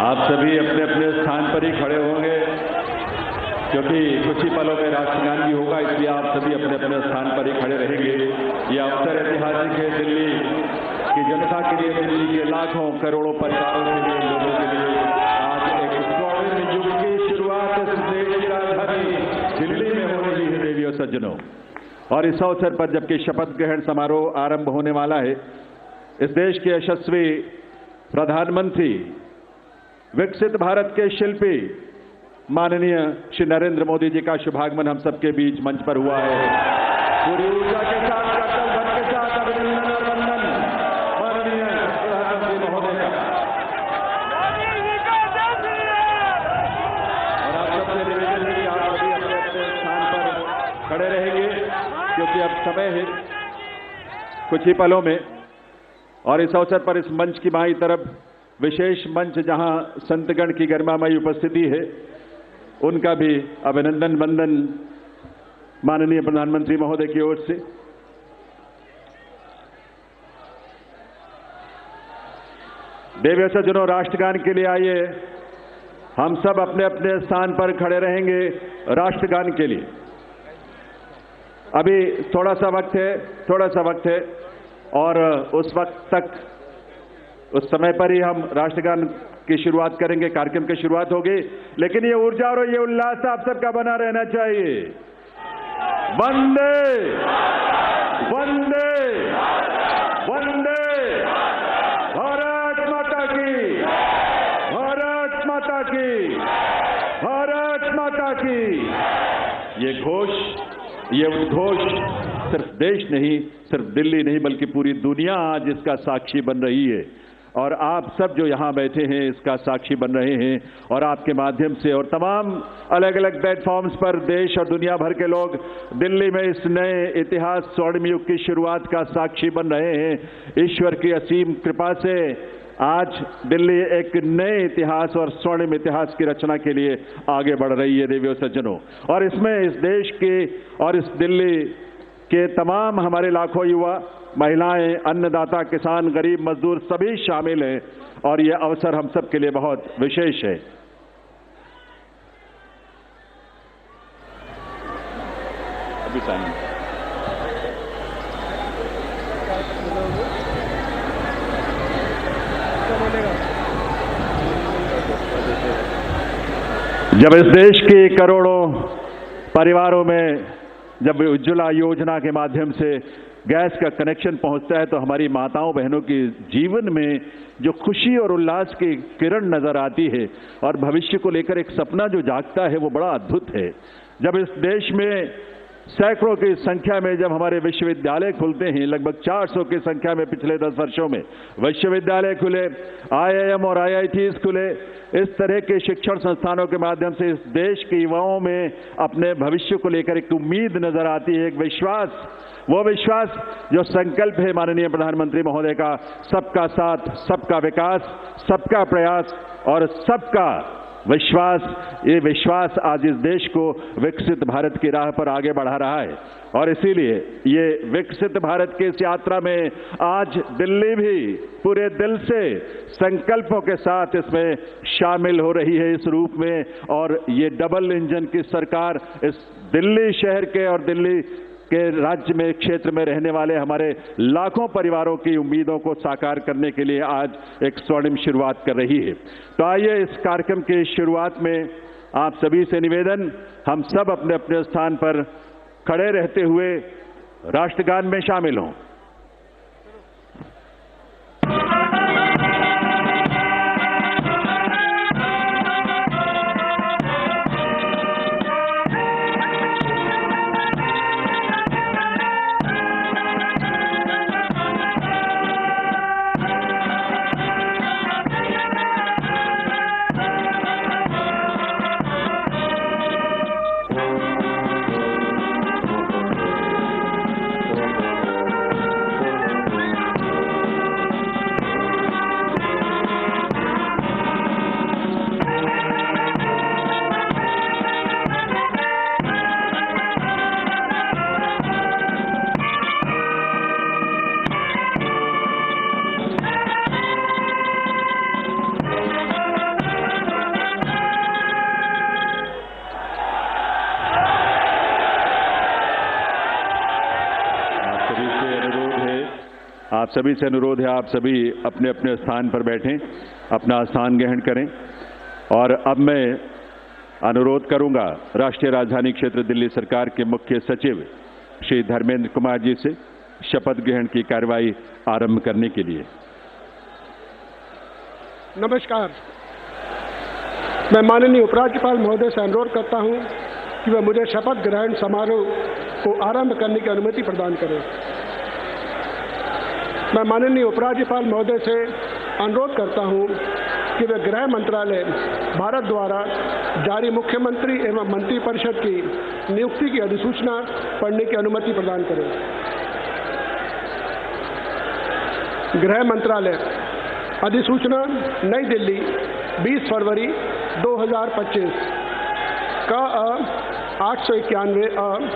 आप सभी अपने अपने स्थान पर ही खड़े होंगे क्योंकि कुछ ही पलों में राष्ट्रगान भी होगा, इसलिए आप सभी अपने अपने स्थान पर ही खड़े रहेंगे। यह अवसर ऐतिहासिक है दिल्ली की जनता के लिए, दिल्ली के लाखों करोड़ों परिवारों के लिए, लोगों के लिए। आज एक स्वर्णिम युग की शुरुआत इस देश की राजधानी दिल्ली में हो रही है देवियों सज्जनों। और इस अवसर पर जबकि शपथ ग्रहण समारोह आरंभ होने वाला है, इस देश के यशस्वी प्रधानमंत्री, विकसित भारत के शिल्पी माननीय श्री नरेंद्र मोदी जी का शुभागमन हम सबके बीच मंच पर हुआ है। पूरी ऊर्जा के साथ, कर्तव्य भर के साथ अभिनंदन और वंदन माननीय प्रधानमंत्री महोदय का। और आप सबसे निवेदन है कि आप सभी अपने अपने स्थान पर खड़े रहेंगे क्योंकि अब समय है कुछ ही पलों में। और इस अवसर पर इस मंच की बाईं तरफ विशेष मंच जहां संतगण की गरिमामयी उपस्थिति है, उनका भी अभिनंदन वंदन माननीय प्रधानमंत्री महोदय की ओर से। देवियों सज्जनों, राष्ट्रगान के लिए आइए, हम सब अपने अपने स्थान पर खड़े रहेंगे राष्ट्रगान के लिए। अभी थोड़ा सा वक्त है और उस वक्त तक, उस समय पर ही हम राष्ट्रगान की शुरुआत करेंगे, कार्यक्रम की शुरुआत होगी। लेकिन ये ऊर्जा और ये उल्लास आप सबका बना रहना चाहिए। वंदे वंदे वंदे भारत माता की, भारत माता की, भारत माता की। ये घोष, ये उद्घोष सिर्फ देश नहीं, सिर्फ दिल्ली नहीं, बल्कि पूरी दुनिया आज इसका साक्षी बन रही है। और आप सब जो यहाँ बैठे हैं इसका साक्षी बन रहे हैं। और आपके माध्यम से और तमाम अलग अलग प्लेटफॉर्म्स पर देश और दुनिया भर के लोग दिल्ली में इस नए इतिहास, स्वर्णिम युग की शुरुआत का साक्षी बन रहे हैं। ईश्वर की असीम कृपा से आज दिल्ली एक नए इतिहास और स्वर्णिम इतिहास की रचना के लिए आगे बढ़ रही है देवियों सज्जनों। और इसमें इस देश के और इस दिल्ली के तमाम हमारे लाखों युवा, महिलाएं, अन्नदाता, किसान, गरीब, मजदूर सभी शामिल हैं। और यह अवसर हम सब के लिए बहुत विशेष है। अभी जब इस देश के करोड़ों परिवारों में जब उज्ज्वला योजना के माध्यम से गैस का कनेक्शन पहुंचता है, तो हमारी माताओं बहनों के जीवन में जो खुशी और उल्लास की किरण नजर आती है और भविष्य को लेकर एक सपना जो जागता है, वो बड़ा अद्भुत है। जब इस देश में सैकड़ों की संख्या में जब हमारे विश्वविद्यालय खुलते हैं, लगभग 400 की संख्या में पिछले 10 वर्षों में विश्वविद्यालय खुले, IIM और IITs खुले, इस तरह के शिक्षण संस्थानों के माध्यम से इस देश के युवाओं में अपने भविष्य को लेकर एक उम्मीद नजर आती है, एक विश्वास। वो विश्वास जो संकल्प है माननीय प्रधानमंत्री महोदय का, सबका साथ, सबका विकास, सबका प्रयास और सबका विश्वास, ये विश्वास आज इस देश को विकसित भारत की राह पर आगे बढ़ा रहा है। और इसीलिए ये विकसित भारत की इस यात्रा में आज दिल्ली भी पूरे दिल से संकल्पों के साथ इसमें शामिल हो रही है इस रूप में। और ये डबल इंजन की सरकार इस दिल्ली शहर के और दिल्ली के राज्य में, क्षेत्र में रहने वाले हमारे लाखों परिवारों की उम्मीदों को साकार करने के लिए आज एक स्वर्णिम शुरुआत कर रही है। तो आइए इस कार्यक्रम की शुरुआत में आप सभी से निवेदन, हम सब अपने अपने स्थान पर खड़े रहते हुए राष्ट्रगान में शामिल हों। आप सभी से अनुरोध है, आप सभी अपने अपने स्थान पर बैठें, अपना स्थान ग्रहण करें। और अब मैं अनुरोध करूंगा राष्ट्रीय राजधानी क्षेत्र दिल्ली सरकार के मुख्य सचिव श्री धर्मेंद्र कुमार जी से शपथ ग्रहण की कार्यवाही आरंभ करने के लिए। नमस्कार। मैं माननीय उपराज्यपाल महोदय से अनुरोध करता हूं कि वह मुझे शपथ ग्रहण समारोह को आरंभ करने की अनुमति प्रदान करें। मैं माननीय उपराज्यपाल महोदय से अनुरोध करता हूं कि वे गृह मंत्रालय भारत द्वारा जारी मुख्यमंत्री एवं मंत्रिपरिषद की नियुक्ति की अधिसूचना पढ़ने की अनुमति प्रदान करें। गृह मंत्रालय अधिसूचना नई दिल्ली 20 फरवरी 2025 का 891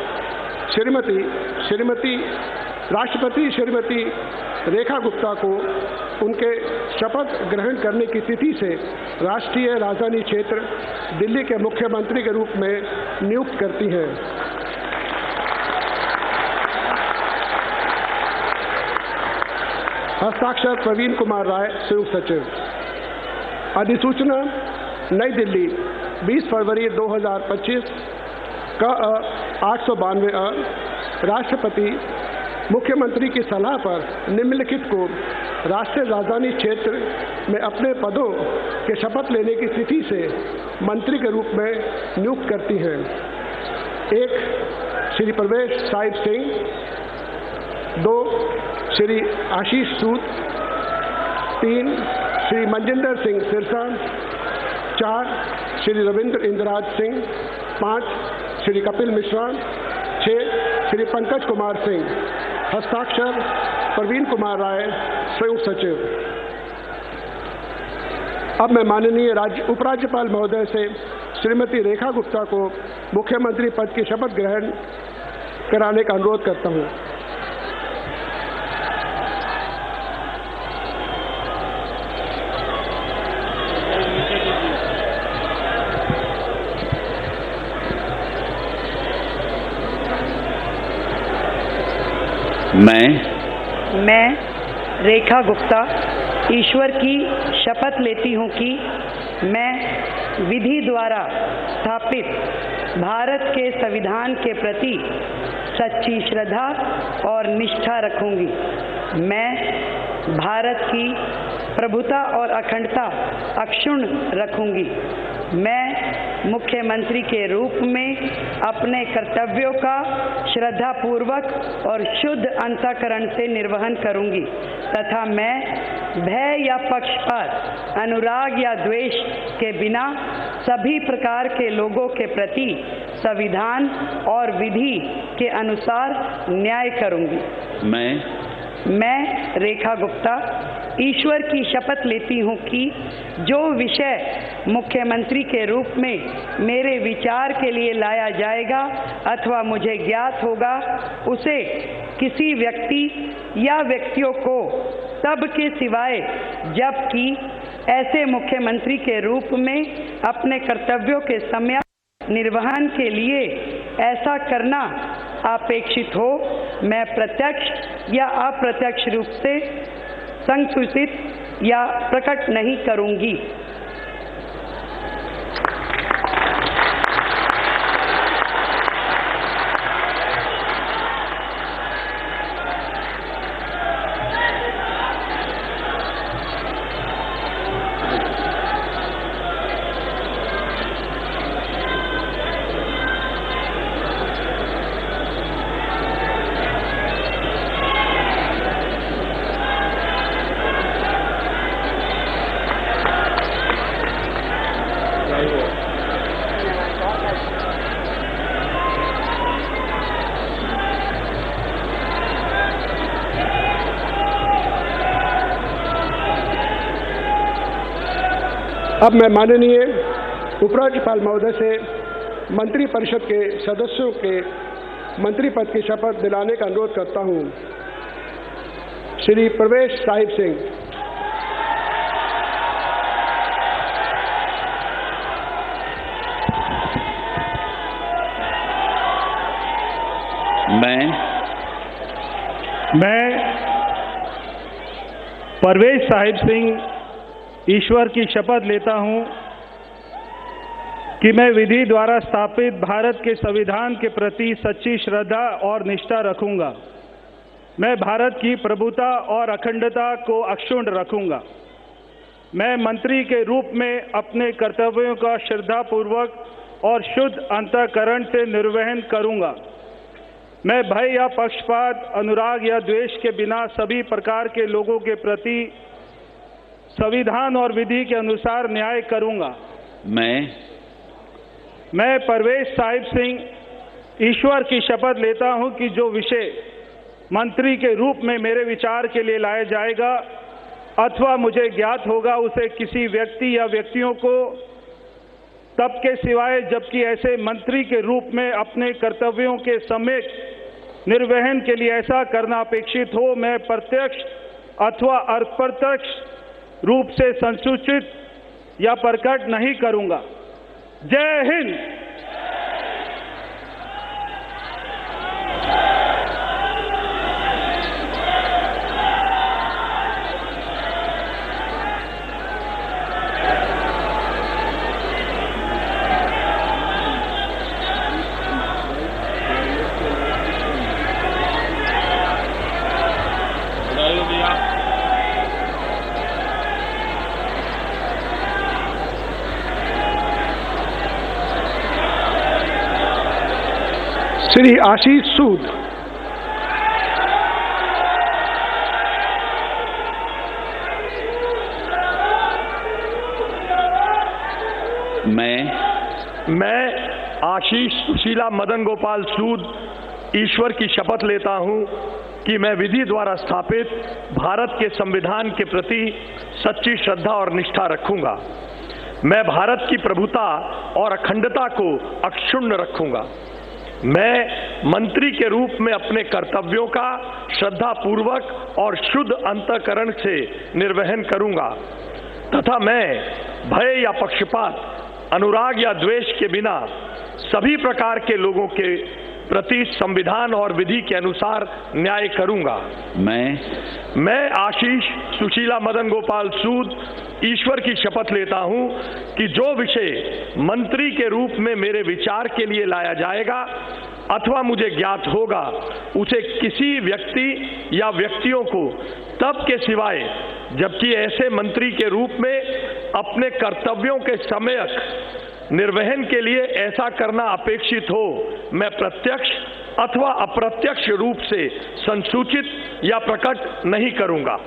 श्रीमती राष्ट्रपति श्रीमती रेखा गुप्ता को उनके शपथ ग्रहण करने की तिथि से राष्ट्रीय राजधानी क्षेत्र दिल्ली के मुख्यमंत्री के रूप में नियुक्त करती हैं। हस्ताक्षर प्रवीण कुमार राय, संयुक्त सचिव। अधिसूचना नई दिल्ली 20 फरवरी 2025 का 892 राष्ट्रपति मुख्यमंत्री की सलाह पर निम्नलिखित को राष्ट्रीय राजधानी क्षेत्र में अपने पदों के शपथ लेने की तिथि से मंत्री के रूप में नियुक्त करती हैं। 1 श्री प्रवेश साहिब सिंह, 2 श्री आशीष सूद, 3 श्री मनजिंदर सिंह सिरसा, 4 श्री रविंद्र इंद्रराज सिंह, 5 श्री कपिल मिश्रा, 6 श्री पंकज कुमार सिंह। हस्ताक्षर प्रवीण कुमार राय, संयुक्त सचिव। अब मैं माननीय उपराज्यपाल महोदय से श्रीमती रेखा गुप्ता को मुख्यमंत्री पद की शपथ ग्रहण कराने का अनुरोध करता हूं। मैं रेखा गुप्ता ईश्वर की शपथ लेती हूँ कि मैं विधि द्वारा स्थापित भारत के संविधान के प्रति सच्ची श्रद्धा और निष्ठा रखूँगी। मैं भारत की प्रभुता और अखंडता अक्षुण्ण रखूँगी। मैं मुख्यमंत्री के रूप में अपने कर्तव्यों का श्रद्धापूर्वक और शुद्ध अंतःकरण से निर्वहन करूंगी तथा मैं भय या पक्षपात, अनुराग या द्वेष के बिना सभी प्रकार के लोगों के प्रति संविधान और विधि के अनुसार न्याय करूंगी। मैं रेखा गुप्ता ईश्वर की शपथ लेती हूँ कि जो विषय मुख्यमंत्री के रूप में मेरे विचार के लिए लाया जाएगा अथवा मुझे ज्ञात होगा, उसे किसी व्यक्ति या व्यक्तियों को सबके सिवाय, जबकि ऐसे मुख्यमंत्री के रूप में अपने कर्तव्यों के समय निर्वहन के लिए ऐसा करना अपेक्षित हो, मैं प्रत्यक्ष या अप्रत्यक्ष रूप से संसूचित या प्रकट नहीं करूंगी। अब मैं माननीय उपराज्यपाल महोदय से मंत्रिपरिषद के सदस्यों के मंत्री पद की शपथ दिलाने का अनुरोध करता हूं। श्री प्रवेश साहिब सिंह, मैं परवेज साहिब सिंह ईश्वर की शपथ लेता हूं कि मैं विधि द्वारा स्थापित भारत के संविधान के प्रति सच्ची श्रद्धा और निष्ठा रखूंगा। मैं भारत की प्रभुता और अखंडता को अक्षुण्ण रखूंगा। मैं मंत्री के रूप में अपने कर्तव्यों का श्रद्धापूर्वक और शुद्ध अंतःकरण से निर्वहन करूंगा। मैं भय या पक्षपात, अनुराग या द्वेष के बिना सभी प्रकार के लोगों के प्रति संविधान और विधि के अनुसार न्याय करूंगा। मैं परवेज साहिब सिंह ईश्वर की शपथ लेता हूं कि जो विषय मंत्री के रूप में मेरे विचार के लिए लाया जाएगा अथवा मुझे ज्ञात होगा, उसे किसी व्यक्ति या व्यक्तियों को तब के सिवाय जबकि ऐसे मंत्री के रूप में अपने कर्तव्यों के सम्यक निर्वहन के लिए ऐसा करना अपेक्षित हो, मैं प्रत्यक्ष अथवा अप्रत्यक्ष रूप से संसूचित या प्रकट नहीं करूंगा। जय हिंद। श्री आशीष सूद। मैं आशीष सुशीला मदन गोपाल सूद ईश्वर की शपथ लेता हूं कि मैं विधि द्वारा स्थापित भारत के संविधान के प्रति सच्ची श्रद्धा और निष्ठा रखूंगा। मैं भारत की प्रभुता और अखंडता को अक्षुण्ण रखूंगा। मैं मंत्री के रूप में अपने कर्तव्यों का श्रद्धापूर्वक और शुद्ध अंतःकरण से निर्वहन करूंगा तथा मैं भय या पक्षपात, अनुराग या द्वेष के बिना सभी प्रकार के लोगों के प्रति संविधान और विधि के अनुसार न्याय करूंगा। मैं आशीष सुशीला मदन गोपाल सूद ईश्वर की शपथ लेता हूं कि जो विषय मंत्री के रूप में मेरे विचार के लिए लाया जाएगा अथवा मुझे ज्ञात होगा, उसे किसी व्यक्ति या व्यक्तियों को तब के सिवाय जबकि ऐसे मंत्री के रूप में अपने कर्तव्यों के सम्यक निर्वहन के लिए ऐसा करना अपेक्षित हो, मैं प्रत्यक्ष अथवा अप्रत्यक्ष रूप से संसूचित या प्रकट नहीं करूंगा।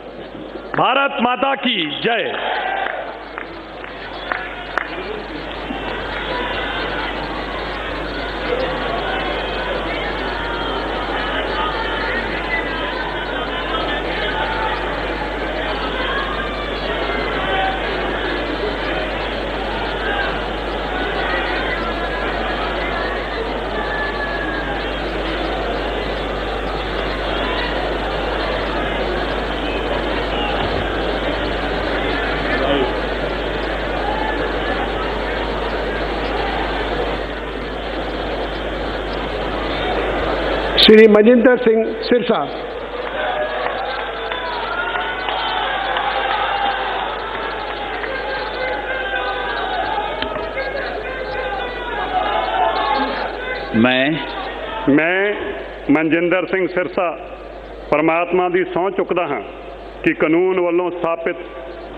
भारत माता की जय। श्री मजिंदर सिंह सिरसा। मैं ਮਨਜਿੰਦਰ ਸਿੰਘ ਸਿਰਸਾ ਪਰਮਾਤਮਾ ਦੀ ਸਹੁੰ ਚੁੱਕਦਾ ਹਾਂ ਕਿ ਕਾਨੂੰਨ ਵੱਲੋਂ ਸਥਾਪਿਤ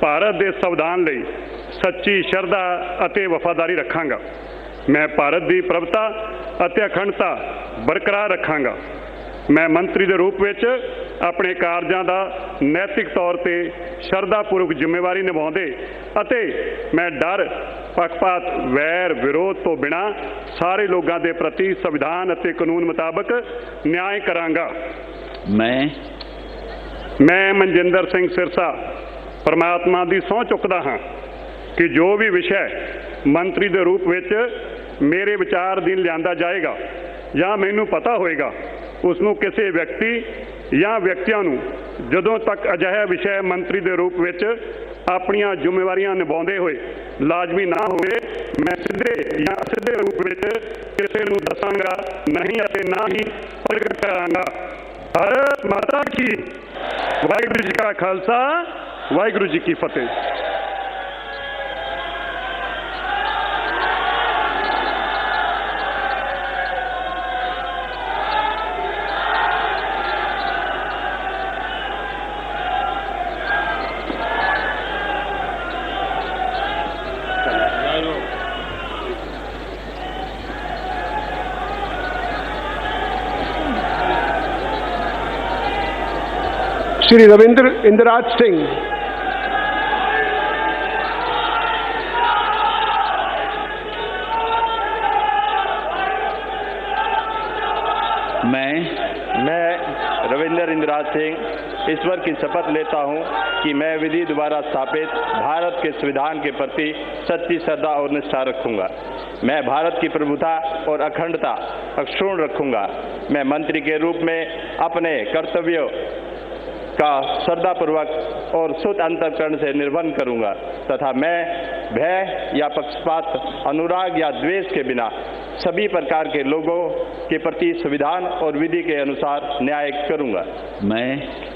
ਭਾਰਤ ਦੇ ਸੰਵਿਧਾਨ ਲਈ ਸੱਚੀ ਸ਼ਰਧਾ ਅਤੇ ਵਫਾਦਾਰੀ ਰੱਖਾਂਗਾ। ਮੈਂ ਭਾਰਤ ਦੀ ਪ੍ਰਭੁਤਾ ਅਤੇ ਅਖੰਡਤਾ ਬਰਕਰਾਰ ਰੱਖਾਂਗਾ। ਮੈਂ ਮੰਤਰੀ ਦੇ ਰੂਪ ਵਿੱਚ ਆਪਣੇ ਕਾਰਜਾਂ ਦਾ ਨੈਤਿਕ ਤੌਰ ਤੇ ਸ਼ਰਧਾਪੂਰਵਕ ਜ਼ਿੰਮੇਵਾਰੀ ਨਿਭਾਉਂਦੇ ਅਤੇ ਮੈਂ ਡਰ, ਪੱਖਪਾਤ, ਵੈਰ, ਵਿਰੋਧ ਤੋਂ ਬਿਨਾਂ ਸਾਰੇ ਲੋਕਾਂ ਦੇ ਪ੍ਰਤੀ ਸੰਵਿਧਾਨ ਅਤੇ ਕਾਨੂੰਨ ਮੁਤਾਬਕ ਨਿਆਂ ਕਰਾਂਗਾ। ਮੈਂ ਮਨਜਿੰਦਰ ਸਿੰਘ ਸਿਰਸਾ ਪਰਮਾਤਮਾ ਦੀ ਸਹੁੰ ਚੁੱਕਦਾ ਹਾਂ ਕਿ ਜੋ ਵੀ ਵਿਸ਼ਾ ਮੰਤਰੀ ਦੇ ਰੂਪ ਵਿੱਚ ਮੇਰੇ ਵਿਚਾਰ ਅਧੀਨ ਲਿਆਂਦਾ ਜਾਏਗਾ ਜਾਂ ਮੈਨੂੰ ਪਤਾ ਹੋਏਗਾ, ਉਸ ਨੂੰ ਕਿਸੇ ਵਿਅਕਤੀ ਜਾਂ ਵਿਅਕਤੀਆਂ ਨੂੰ ਜਦੋਂ ਤੱਕ ਅਜਿਹਾ ਵਿਸ਼ਾ ਮੰਤਰੀ ਦੇ ਰੂਪ ਵਿੱਚ ਆਪਣੀਆਂ ਜ਼ਿੰਮੇਵਾਰੀਆਂ ਨਿਭਾਉਂਦੇ ਹੋਏ ਲਾਜ਼ਮੀ ਨਾ ਹੋਵੇ, ਮੈਂ ਸਿੱਧੇ ਜਾਂ ਅਸਿੱਧੇ ਰੂਪ ਵਿੱਚ ਕਿਸੇ ਨੂੰ ਦੱਸਾਂਗਾ ਨਹੀਂ ਅਤੇ ਨਾ ਹੀ ਪ੍ਰਗਟ ਕਰਾਂਗਾ। ਭਾਰਤ ਮਾਤਾ ਕੀ। ਵਾਹਿਗੁਰੂ ਜੀ ਕਾ ਖਾਲਸਾ, वाहिगुरु जी की फतेह। श्री रविंद्र इंद्राज सिंह, मैं रविंद्र इंद्राज सिंह ईश्वर की शपथ लेता हूं कि मैं विधि द्वारा स्थापित भारत के संविधान के प्रति सच्ची श्रद्धा और निष्ठा रखूंगा। मैं भारत की प्रभुता और अखंडता अक्षुण्ण रखूंगा। मैं मंत्री के रूप में अपने कर्तव्यों का श्रद्धापूर्वक और शुद्ध अंतःकरण से निर्वहन करूंगा तथा मैं भय या पक्षपात, अनुराग या द्वेष के बिना सभी प्रकार के लोगों के प्रति संविधान और विधि के अनुसार न्याय करूंगा।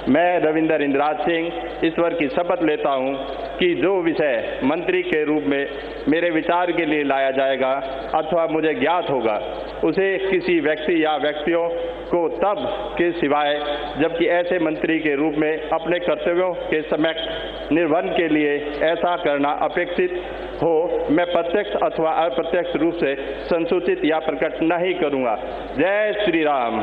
मैं रविंद्र इंद्राज सिंह ईश्वर की शपथ लेता हूं कि जो विषय मंत्री के रूप में मेरे विचार के लिए लाया जाएगा अथवा मुझे ज्ञात होगा उसे किसी व्यक्ति या व्यक्तियों को तब के सिवाय जबकि ऐसे मंत्री के रूप में अपने कर्तव्यों के सम्यक निर्वहन के लिए ऐसा करना अपेक्षित हो मैं प्रत्यक्ष अथवा अप्रत्यक्ष रूप से संसूचित या प्रकट नहीं करूंगा। जय श्री राम।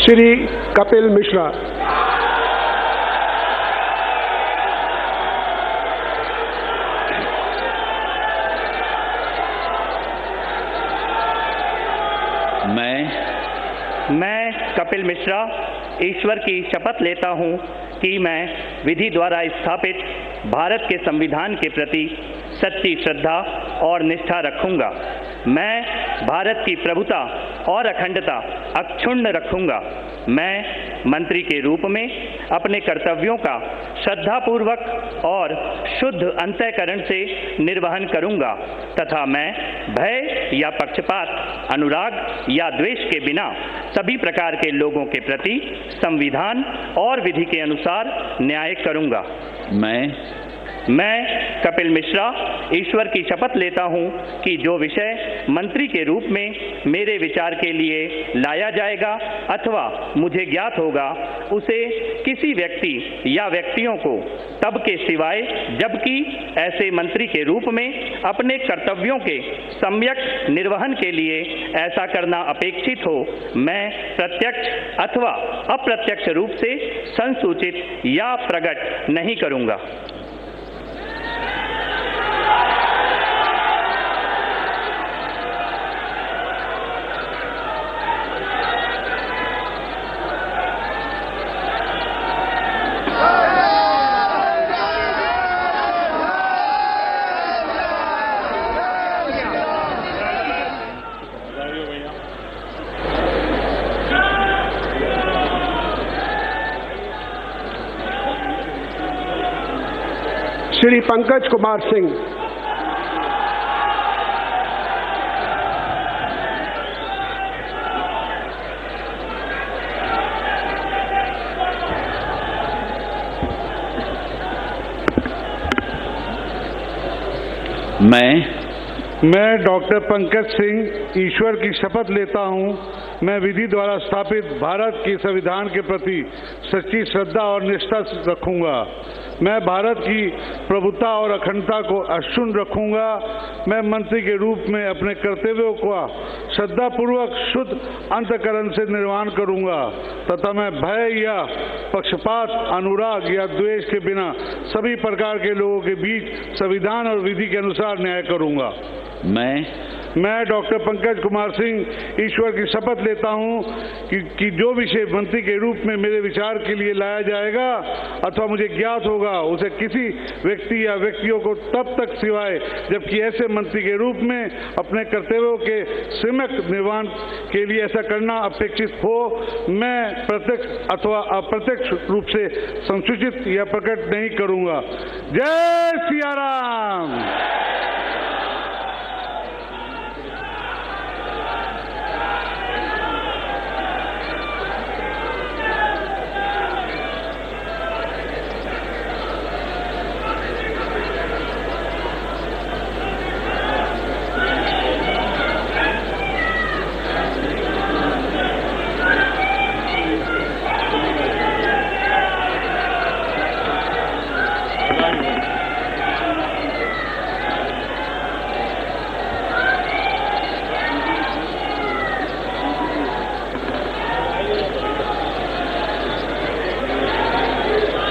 श्री कपिल मिश्रा, मैं कपिल मिश्रा ईश्वर की शपथ लेता हूं कि मैं विधि द्वारा स्थापित भारत के संविधान के प्रति सच्ची श्रद्धा और निष्ठा रखूंगा। मैं भारत की प्रभुता और अखंडता अक्षुण्ण रखूंगा। मैं मंत्री के रूप में अपने कर्तव्यों का श्रद्धापूर्वक और शुद्ध अंतःकरण से निर्वहन करूंगा तथा मैं भय या पक्षपात, अनुराग या द्वेष के बिना सभी प्रकार के लोगों के प्रति संविधान और विधि के अनुसार न्याय करूंगा। मैं कपिल मिश्रा ईश्वर की शपथ लेता हूं कि जो विषय मंत्री के रूप में मेरे विचार के लिए लाया जाएगा अथवा मुझे ज्ञात होगा उसे किसी व्यक्ति या व्यक्तियों को तब के सिवाय जबकि ऐसे मंत्री के रूप में अपने कर्तव्यों के सम्यक निर्वहन के लिए ऐसा करना अपेक्षित हो मैं प्रत्यक्ष अथवा अप्रत्यक्ष रूप से संसूचित या प्रकट नहीं करूंगा। श्री पंकज कुमार सिंह, मैं डॉक्टर पंकज सिंह ईश्वर की शपथ लेता हूं मैं विधि द्वारा स्थापित भारत के संविधान के प्रति सच्ची श्रद्धा और निष्ठा रखूंगा। मैं भारत की प्रभुता और अखंडता को अक्षुण्ण रखूंगा। मैं मंत्री के रूप में अपने कर्तव्यों का श्रद्धापूर्वक शुद्ध अंतःकरण से निर्वहन करूंगा तथा मैं भय या पक्षपात, अनुराग या द्वेष के बिना सभी प्रकार के लोगों के बीच संविधान और विधि के अनुसार न्याय करूंगा। मैं डॉक्टर पंकज कुमार सिंह ईश्वर की शपथ लेता हूं कि जो विषय मंत्री के रूप में मेरे विचार के लिए लाया जाएगा अथवा मुझे ज्ञात होगा उसे किसी व्यक्ति या व्यक्तियों को तब तक सिवाय जबकि ऐसे मंत्री के रूप में अपने कर्तव्यों के सम्यक निर्वहन के लिए ऐसा करना अपेक्षित हो, मैं प्रत्यक्ष अथवा अप्रत्यक्ष रूप से संसूचित या प्रकट नहीं करूंगा। जय सिया राम।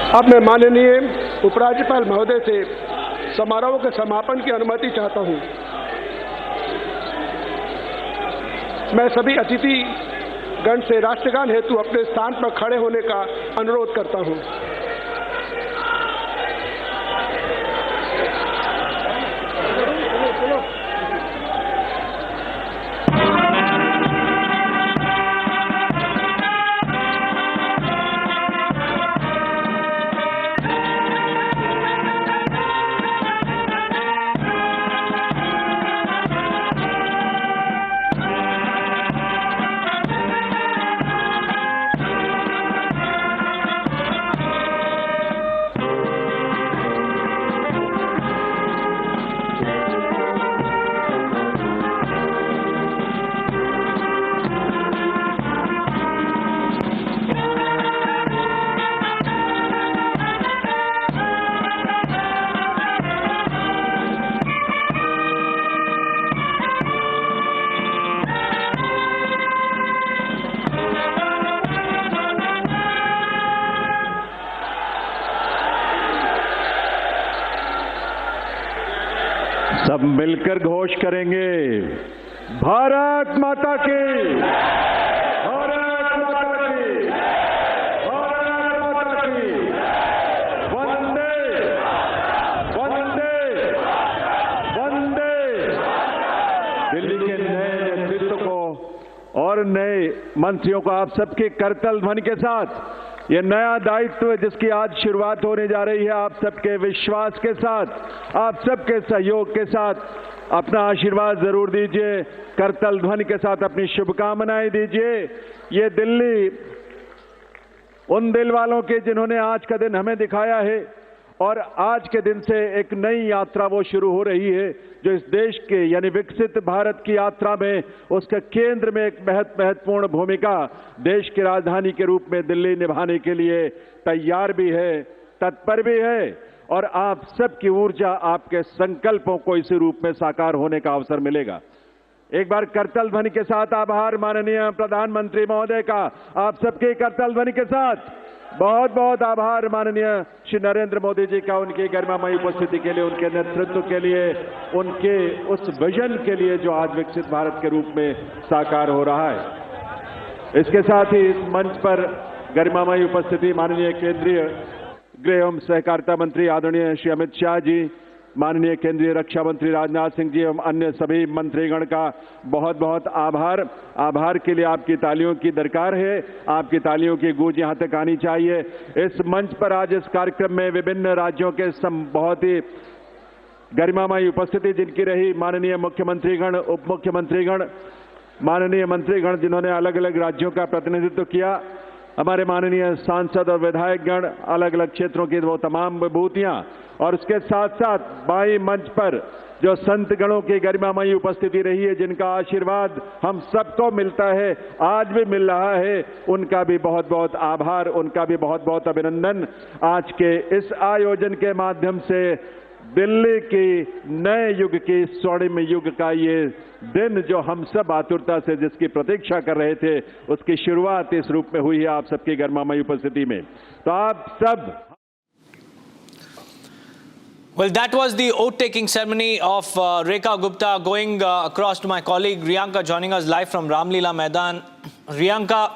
अब मैं माननीय उपराज्यपाल महोदय से समारोह के समापन की अनुमति चाहता हूं। मैं सभी अतिथि गण से राष्ट्रगान हेतु अपने स्थान पर खड़े होने का अनुरोध करता हूं। सब मिलकर घोष करेंगे, भारत माता की, भारत माता की, भारत माता की, वंदे वंदे वंदे। दिल्ली के नए नेतृत्व को और नए मंत्रियों को आप सबके करतल ध्वनि के साथ ये नया दायित्व जिसकी आज शुरुआत होने जा रही है, आप सबके विश्वास के साथ, आप सबके सहयोग के साथ अपना आशीर्वाद जरूर दीजिए, करतल ध्वनि के साथ अपनी शुभकामनाएं दीजिए। ये दिल्ली उन दिल वालों के जिन्होंने आज का दिन हमें दिखाया है और आज के दिन से एक नई यात्रा वो शुरू हो रही है जो इस देश के यानी विकसित भारत की यात्रा में उसके केंद्र में एक महत्वपूर्ण भूमिका देश की राजधानी के रूप में दिल्ली निभाने के लिए तैयार भी है, तत्पर भी है और आप सबकी ऊर्जा, आपके संकल्पों को इसी रूप में साकार होने का अवसर मिलेगा। एक बार करतल ध्वनि के साथ आभार माननीय प्रधानमंत्री महोदय का, आप सबके करतल ध्वनि के साथ बहुत बहुत आभार माननीय श्री नरेंद्र मोदी जी का, उनकी गरिमामयी उपस्थिति के लिए, उनके नेतृत्व के लिए, उनके उस विजन के लिए जो आज विकसित भारत के रूप में साकार हो रहा है। इसके साथ ही इस मंच पर गरिमामयी उपस्थिति माननीय केंद्रीय गृह एवं सहकारिता मंत्री आदरणीय श्री अमित शाह जी, माननीय केंद्रीय रक्षा मंत्री राजनाथ सिंह जी एवं अन्य सभी मंत्रीगण का बहुत बहुत आभार। आभार के लिए आपकी तालियों की दरकार है, आपकी तालियों की गूंज यहां तक आनी चाहिए। इस मंच पर आज इस कार्यक्रम में विभिन्न राज्यों के बहुत ही गरिमामयी उपस्थिति जिनकी रही, माननीय मुख्यमंत्रीगण, उप मुख्यमंत्रीगण, माननीय मंत्रीगण जिन्होंने अलग अलग राज्यों का प्रतिनिधित्व किया, हमारे माननीय सांसद और विधायकगण, अलग अलग क्षेत्रों की वो तमाम विभूतियां और उसके साथ साथ बाई मंच पर जो संत गणों की गरिमामयी उपस्थिति रही है, जिनका आशीर्वाद हम सबको मिलता है, आज भी मिल रहा है, उनका भी बहुत बहुत आभार, उनका भी बहुत बहुत अभिनंदन। आज के इस आयोजन के माध्यम से दिल्ली की नए युग की स्वर्णिम युग का ये दिन जो हम सब आतुरता से जिसकी प्रतीक्षा कर रहे थे, उसकी शुरुआत इस रूप में हुई है आप सबकी गरिमामयी उपस्थिति में। तो आप सब Well, that was the oath-taking ceremony of Rekha Gupta. Going across to my colleague Riyanka, joining us live from Ramlila Maidan. Riyanka,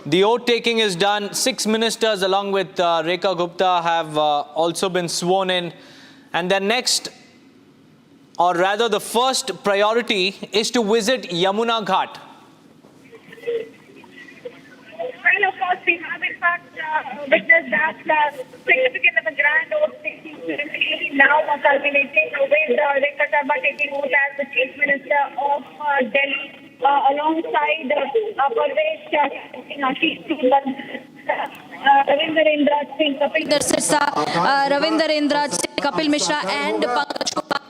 the oath-taking is done. 6 ministers along with Rekha Gupta have also been sworn in. And their next, or rather the first priority, is to visit Yamuna Ghat. Well, of course, we have in fact witnessed that significant of a grand oath-taking ceremony now culminating with Rekha Sharma taking oath as the Chief Minister of Delhi alongside Parvesh Ravindra Singh, Kapil Mishra and Pankaj Kumar.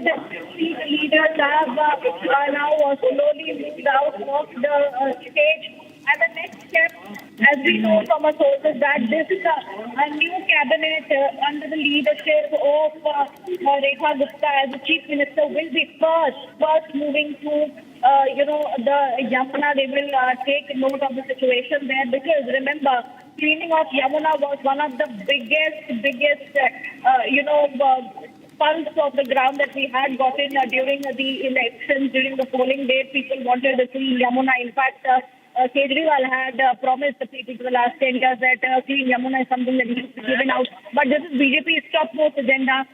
The leaders have now slowly moved out of the stage. And the next step, as we know from our sources, that this a new cabinet under the leadership of Rekha Gupta as the Chief Minister will be first moving to the Yamuna. They will take note of the situation there, because remember, cleaning of Yamuna was one of the biggest pulse of the ground that we had gotten during the elections, during the polling day. People wanted to see Yamuna. In fact, Kejriwal had promised the people for the last 10 years that clean Yamuna is something that needs to be given out. But this is BJP's topmost agenda.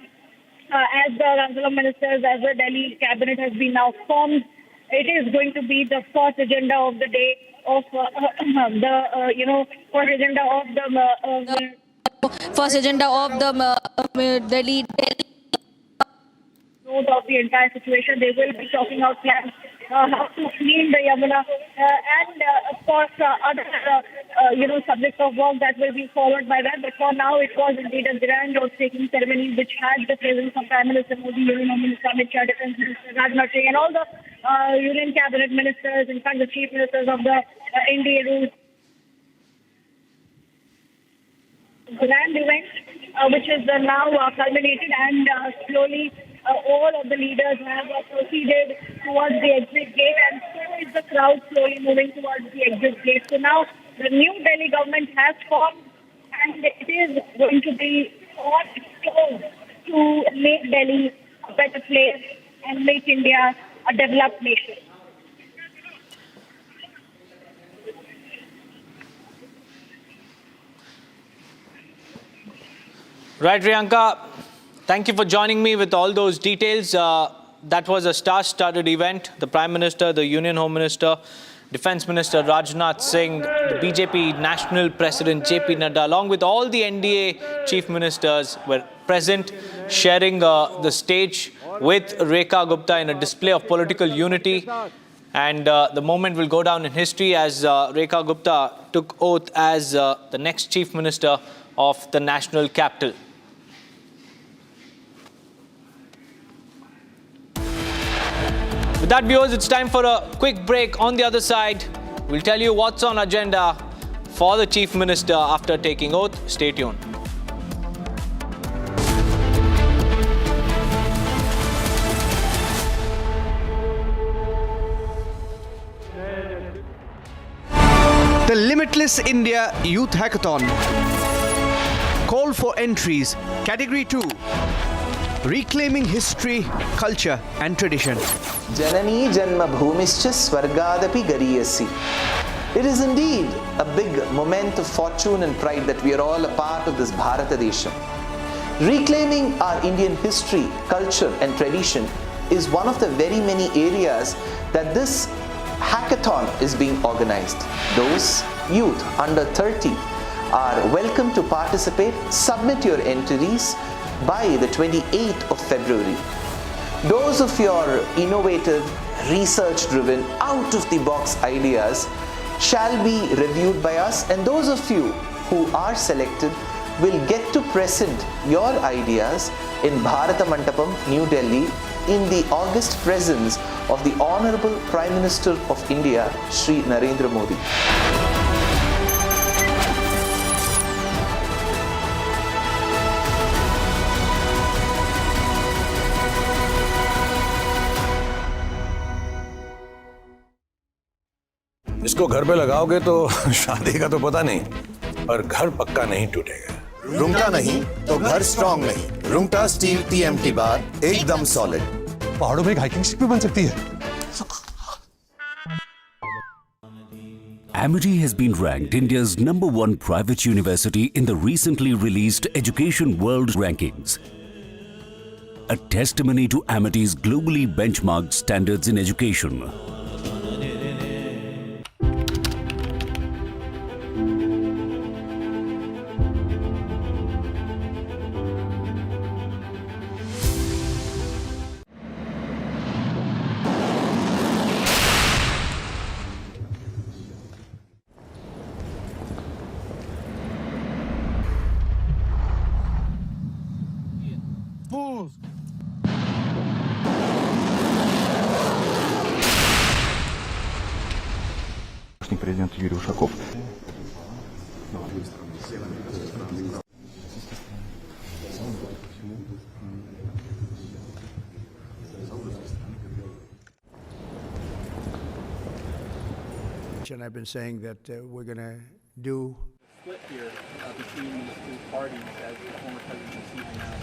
As the Council of Ministers, as the Delhi cabinet has been now formed, it is going to be the first agenda of the day of first agenda of the Delhi. Note of the entire situation. They will be talking out plans how to clean the Yamuna and of course other subjects of work that will be followed by that. But for now, it was indeed a grand oath-taking ceremony which had the presence of Prime Minister Modi, Union Home Minister Amit Shah, Defence Minister Raj Niwas, and all the Union Cabinet Ministers, in fact the Chief Ministers of the NDA rules. Grand event which is now culminated, and slowly all of the leaders have proceeded towards the exit gate, and so is the crowd slowly moving towards the exit gate. So now the new Delhi government has formed, and it is going to be on its own to make Delhi a better place and make India a developed nation. Right, Riyanka, thank you for joining me with all those details. That was a star-studded event. The Prime Minister, the Union Home Minister, Defence Minister Rajnath Singh, the BJP National President JP Nadda, along with all the NDA Chief Ministers were present, sharing the stage with Rekha Gupta in a display of political unity. And the moment will go down in history as Rekha Gupta took oath as the next Chief Minister of the national capital. With that, viewers, it's time for a quick break. On the other side, we'll tell you what's on agenda for the Chief Minister after taking oath. Stay tuned. The Limitless India Youth Hackathon. Call for entries. Category 2. Reclaiming history, culture and tradition. Janani Janma Bhumischa Swargadapi Gariyasi. It is indeed a big moment of fortune and pride that we are all a part of this Bharata Desham. Reclaiming our Indian history, culture and tradition is one of the very many areas that this hackathon is being organized. Those youth under 30 are welcome to participate. Submit your entries by the 28th of February. Those of your innovative, research-driven, out-of-the-box ideas shall be reviewed by us, and those of you who are selected will get to present your ideas in Bharata Mandapam, New Delhi, in the august presence of the Honorable Prime Minister of India, Shri Narendra Modi. इसको घर पे लगाओगे तो शादी का तो पता नहीं, पर घर पक्का नहीं टूटेगा। रुंगटा नहीं तो घर स्ट्रॉन्ग नहीं। रुंगटा स्टील TMT बार एकदम सॉलिड। पहाड़ों में एक हाइकिंग शिप भी बन सकती है। Amity has been ranked India's #1 private university in the recently released Education World Rankings, a testimony to Amity's globally benchmarked standards in education. Президент Юрий Ушаков. And I've been saying that we're going to do split here between these two parties as the former president sees now.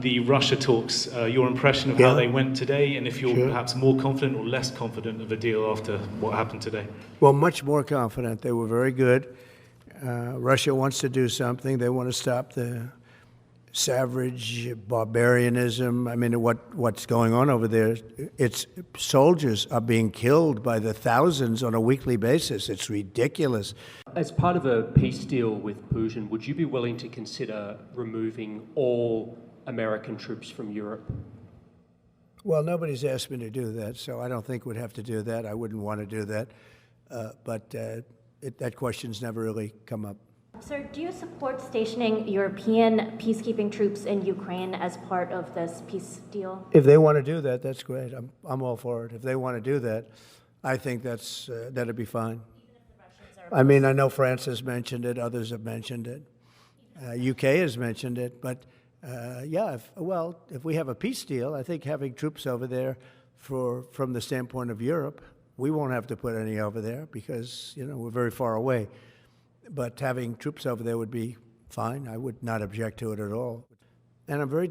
The Russia talks, your impression of how they went today, and if you're perhaps more confident or less confident of a deal after what happened today? Well, much more confident. They were very good. Russia wants to do something. They want to stop the savage barbarianism. I mean, what's going on over there? It's soldiers are being killed by the thousands on a weekly basis. It's ridiculous. As part of a peace deal with Putin, would you be willing to consider removing all American troops from Europe? Well, nobody's asked me to do that, so I don't think we'd have to do that. I wouldn't want to do that. But that question's never really come up. Sir, do you support stationing European peacekeeping troops in Ukraine as part of this peace deal? If they want to do that, that's great. I'm all for it. If they want to do that, I think that'd be fine. I mean, I know France has mentioned it. Others have mentioned it. UK has mentioned it. But yeah, if we have a peace deal, I think having troops over there from the standpoint of Europe, we won't have to put any over there because, we're very far away. But having troops over there would be fine. I would not object to it at all. And I'm very...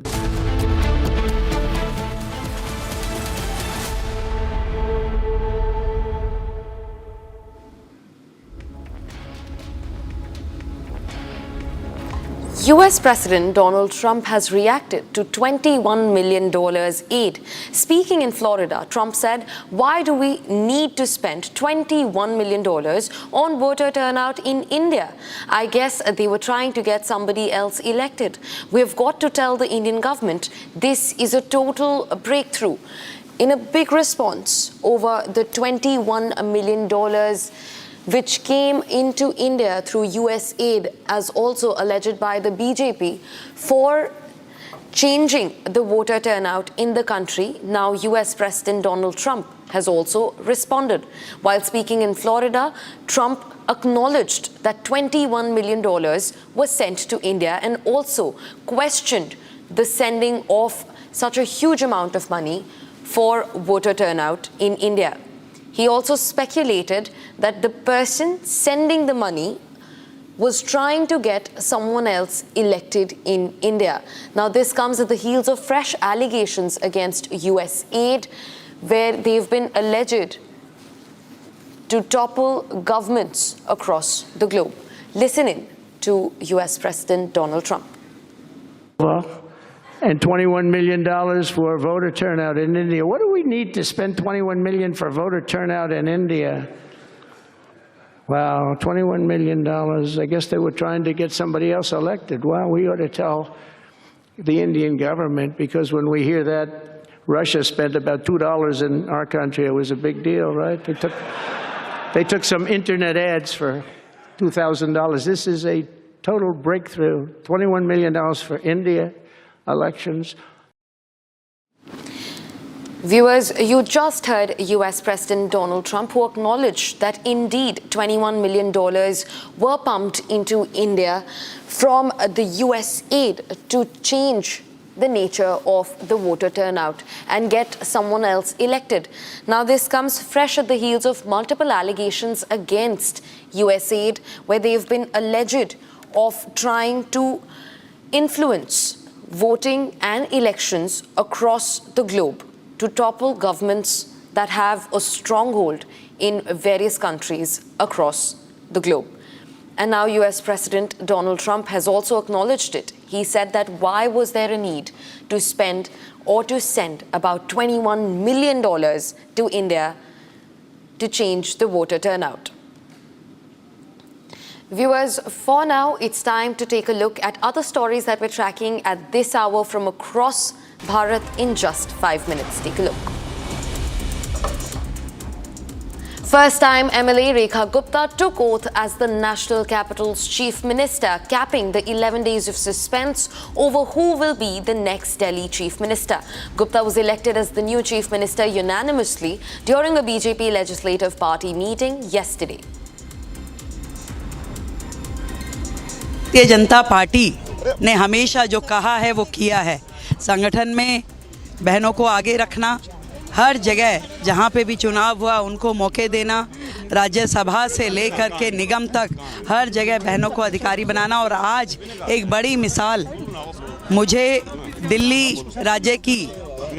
US President Donald Trump has reacted to $21 million aid. Speaking in Florida, Trump said, "Why do we need to spend $21 million on voter turnout in India? I guess they were trying to get somebody else elected. We've got to tell the Indian government this is a total breakthrough." In a big response over the $21 million which came into India through US aid, as also alleged by the BJP, for changing the voter turnout in the country. Now US President Donald Trump has also responded. While speaking in Florida, Trump acknowledged that $21 million was sent to India and also questioned the sending of such a huge amount of money for voter turnout in India. He also speculated that the person sending the money was trying to get someone else elected in India. Now, this comes at the heels of fresh allegations against US aid, where they've been alleged to topple governments across the globe. Listen in to US President Donald Trump. And $21 million for voter turnout in India. What do we need to spend $21 million for voter turnout in India? Wow, $21 million. I guess they were trying to get somebody else elected. Well, we ought to tell the Indian government, because when we hear that Russia spent about $2 in our country, it was a big deal, right? They took some internet ads for $2,000. This is a total breakthrough. $21 million for India elections. Viewers, you just heard US President Donald Trump, who acknowledged that indeed $21 million were pumped into India from the US aid to change the nature of the voter turnout and get someone else elected. Now, this comes fresh at the heels of multiple allegations against USAID, where they've been alleged of trying to influence voting and elections across the globe to topple governments that have a stronghold in various countries across the globe. And now US President Donald Trump has also acknowledged it. He said that why was there a need to spend or to send about $21 million to India to change the voter turnout? Viewers, for now, it's time to take a look at other stories that we're tracking at this hour from across Bharat in just 5 minutes. Take a look. First-time MLA Rekha Gupta took oath as the National Capital's Chief Minister, capping the 11 days of suspense over who will be the next Delhi Chief Minister. Gupta was elected as the new Chief Minister unanimously during a BJP Legislative Party meeting yesterday. Bharatiya Janata party ने हमेशा जो कहा है वो किया है। संगठन में बहनों को आगे रखना, हर जगह जहाँ पे भी चुनाव हुआ उनको मौके देना, राज्यसभा से लेकर के निगम तक हर जगह बहनों को अधिकारी बनाना। और आज एक बड़ी मिसाल मुझे दिल्ली राज्य की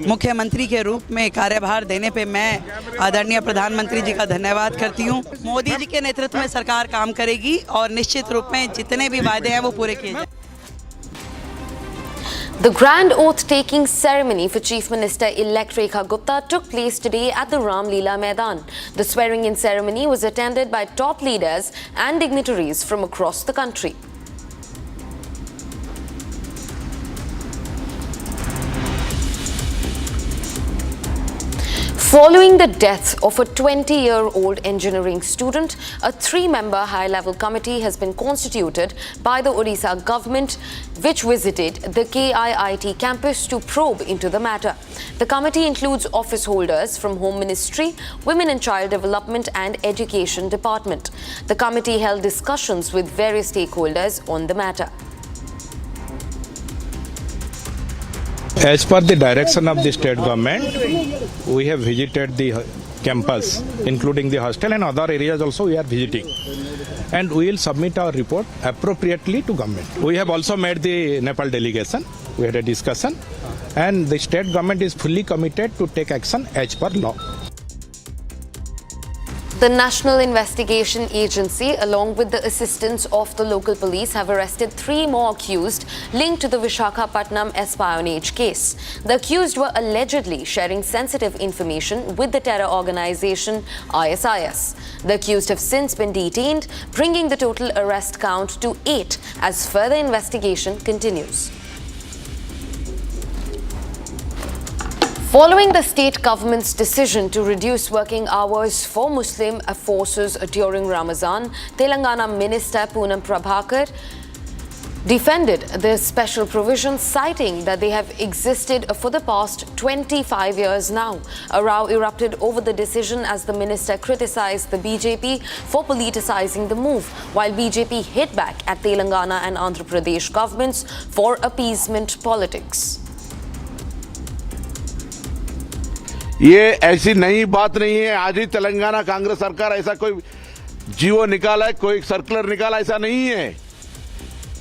मुख्यमंत्री के रूप में कार्यभार देने पे मैं आदरणीय प्रधानमंत्री जी का धन्यवाद करती हूँ। मोदी जी के नेतृत्व में सरकार काम करेगी और निश्चित रूप में जितने भी वायदे हैं वो पूरे किए जाएंगे। The grand oath-taking ceremony for Chief Minister-elect Rekha Gupta took place today at the Ram Leela Maidan. The swearing-in ceremony was attended by top leaders and dignitaries from across the country. Following the death of a 20-year-old engineering student, a 3-member high-level committee has been constituted by the Odisha government, which visited the KIIT campus to probe into the matter. The committee includes office holders from Home Ministry, Women and Child Development and Education Department. The committee held discussions with various stakeholders on the matter. As per the direction of the state government, we have visited the campus, including the hostel and other areas also we are visiting. And we will submit our report appropriately to government. We have also met the Nepal delegation. We had a discussion. And the state government is fully committed to take action as per law. The National Investigation Agency, along with the assistance of the local police, have arrested 3 more accused linked to the Visakhapatnam espionage case. The accused were allegedly sharing sensitive information with the terror organization ISIS. The accused have since been detained, bringing the total arrest count to 8 as further investigation continues. Following the state government's decision to reduce working hours for Muslim forces during Ramadan, Telangana Minister Poonam Prabhakar defended the special provisions, citing that they have existed for the past 25 years now. A row erupted over the decision as the minister criticized the BJP for politicizing the move, while BJP hit back at Telangana and Andhra Pradesh governments for appeasement politics. ये ऐसी नई बात नहीं है। आज ही तेलंगाना कांग्रेस सरकार ऐसा कोई जीवो निकाला है, कोई सर्कुलर निकाला, ऐसा नहीं है।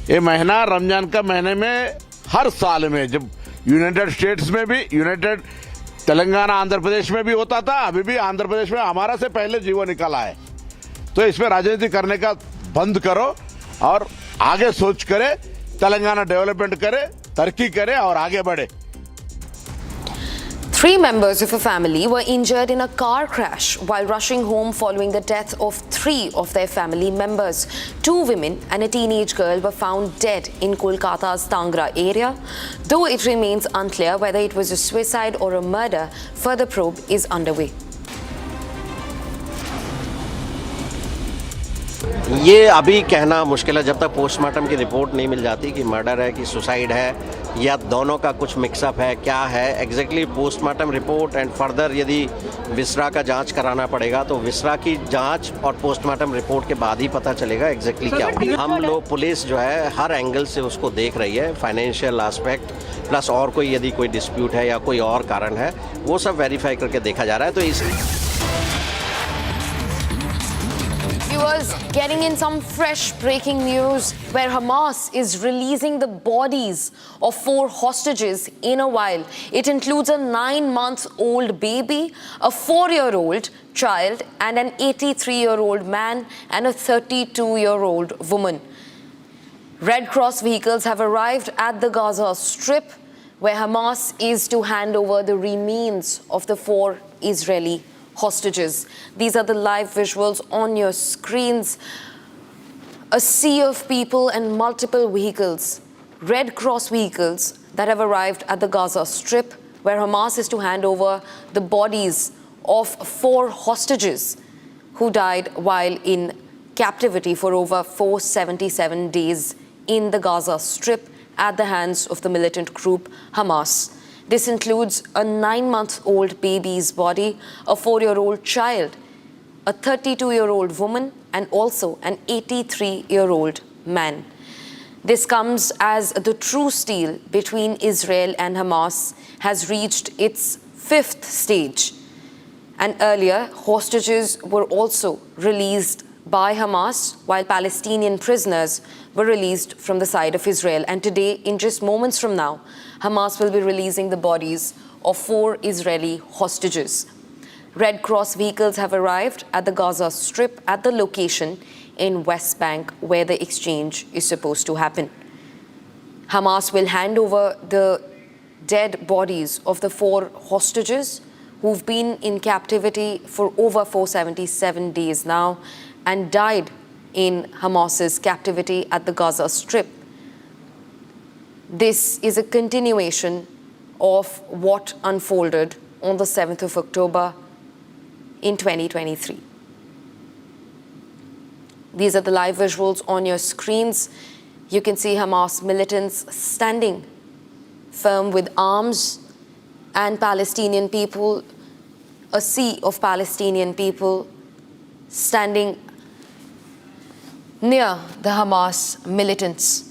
ये महीना रमजान का महीने में हर साल में जब यूनाइटेड स्टेट्स में भी, यूनाइटेड तेलंगाना आंध्र प्रदेश में भी होता था, अभी भी आंध्र प्रदेश में हमारा से पहले जीवो निकाला है। तो इसमें राजनीति करने का बंद करो और आगे सोच करे, तेलंगाना डेवलपमेंट करे, तरक्की करे और आगे बढ़े। 3 members of a family were injured in a car crash while rushing home following the death of 3 of their family members. 2 women and a teenage girl were found dead in Kolkata's Tangra area. Though it remains unclear whether it was a suicide or a murder, further probe is underway. ये अभी कहना मुश्किल है जब तक postmortem की report नहीं मिल जाती कि मर्डर है कि सुसाइड है या दोनों का कुछ मिक्सअप है, क्या है exactly postmortem report and further यदि विसरा का जांच कराना पड़ेगा तो विसरा की जांच और पोस्टमार्टम रिपोर्ट के बाद ही पता चलेगा एग्जैक्टली क्या हुआ। हम लोग पुलिस जो है हर एंगल से उसको देख रही है, फाइनेंशियल एस्पेक्ट प्लस और कोई यदि कोई डिस्प्यूट है या कोई और कारण है वो सब वेरीफाई करके देखा जा रहा है। तो इसलिए Viewers, getting in some fresh breaking news where Hamas is releasing the bodies of 4 hostages in a while. It includes a 9-month-old baby, a 4-year-old child, and an 83-year-old man and a 32-year-old woman. Red Cross vehicles have arrived at the Gaza Strip where Hamas is to hand over the remains of the 4 Israeli hostages. These are the live visuals on your screens. A sea of people and multiple vehicles, Red Cross vehicles that have arrived at the Gaza Strip where Hamas is to hand over the bodies of 4 hostages who died while in captivity for over 477 days in the Gaza Strip at the hands of the militant group Hamas. This includes a 9-month-old baby's body, a 4-year-old child, a 32-year-old woman, and also an 83-year-old man. This comes as the truce deal between Israel and Hamas has reached its 5th stage. And earlier, hostages were also released by Hamas, while Palestinian prisoners were released from the side of Israel. And today, in just moments from now, Hamas will be releasing the bodies of 4 Israeli hostages. Red Cross vehicles have arrived at the Gaza Strip at the location in West Bank where the exchange is supposed to happen. Hamas will hand over the dead bodies of the 4 hostages who've been in captivity for over 477 days now and died in Hamas's captivity at the Gaza Strip. This is a continuation of what unfolded on the 7th of October in 2023. These are the live visuals on your screens. You can see Hamas militants standing firm with arms and Palestinian people, a sea of Palestinian people standing near the Hamas militants.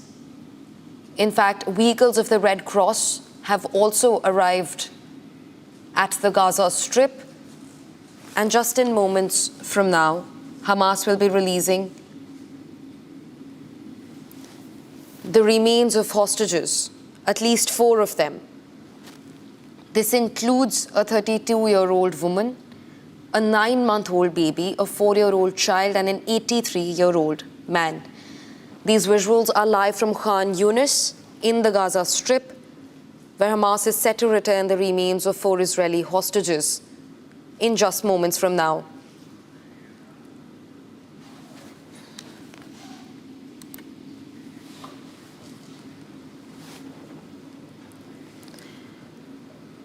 In fact, vehicles of the Red Cross have also arrived at the Gaza Strip, and just in moments from now, Hamas will be releasing the remains of hostages, at least 4 of them. This includes a 32-year-old woman, a 9-month-old baby, a 4-year-old child, and an 83-year-old man. These visuals are live from Khan Yunis in the Gaza Strip, where Hamas is set to return the remains of 4 Israeli hostages in just moments from now.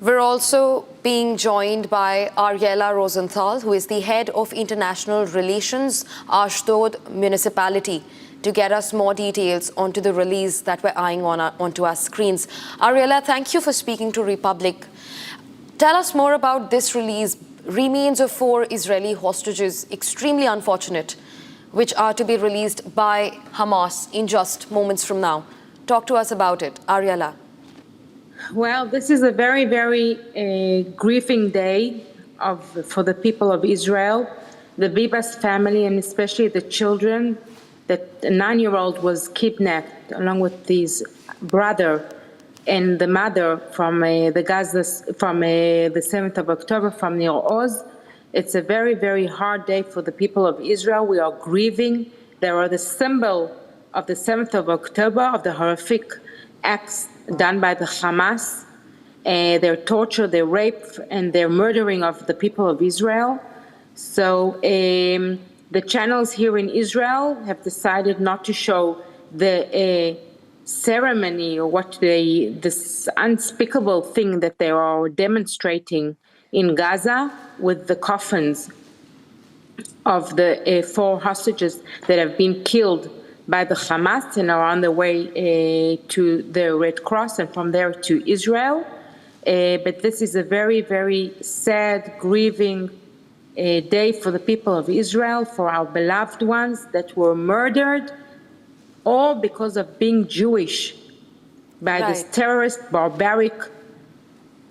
We're also being joined by Ariela Rosenthal, who is the head of International Relations, Ashdod Municipality, to get us more details onto the release that we're eyeing onto our screens. Ariela, thank you for speaking to Republic. Tell us more about this release. Remains of 4 Israeli hostages, extremely unfortunate, which are to be released by Hamas in just moments from now. Talk to us about it, Ariela. Well, this is a very, very grieving day for the people of Israel, the Bibas family, and especially the children. The 9-year-old was kidnapped along with his brother and the mother from the Gaza, from the 7th of October, from Nir Oz. It's a very, very hard day for the people of Israel. We are grieving. They are the symbol of the 7th of October, of the horrific acts done by the Hamas, their torture, their rape, and their murdering of the people of Israel. So the channels here in Israel have decided not to show the ceremony or this unspeakable thing that they are demonstrating in Gaza with the coffins of the 4 hostages that have been killed by the Hamas and are on the way to the Red Cross and from there to Israel. But this is a very, very sad, grieving day for the people of Israel, for our beloved ones that were murdered, all because of being Jewish by this terrorist, barbaric,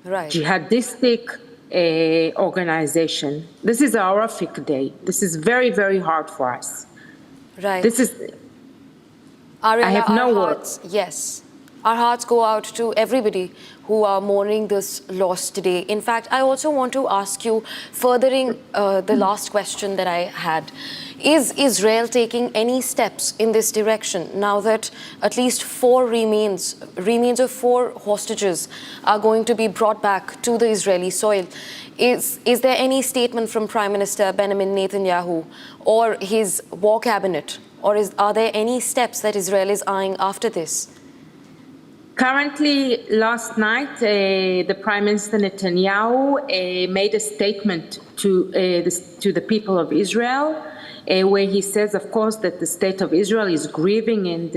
jihadistic organization. This is a horrific day. This is very, very hard for us. This is. Ariella, I have no words. Yes. Our hearts go out to everybody who are mourning this loss today. In fact, I also want to ask you, furthering the last question that I had, is Israel taking any steps in this direction now that at least 4 remains of 4 hostages are going to be brought back to the Israeli soil? Is there any statement from Prime Minister Benjamin Netanyahu or his war cabinet, or are there any steps that Israel is eyeing after this? Currently, last night, the Prime Minister Netanyahu made a statement to the people of Israel, where he says, of course, that the state of Israel is grieving and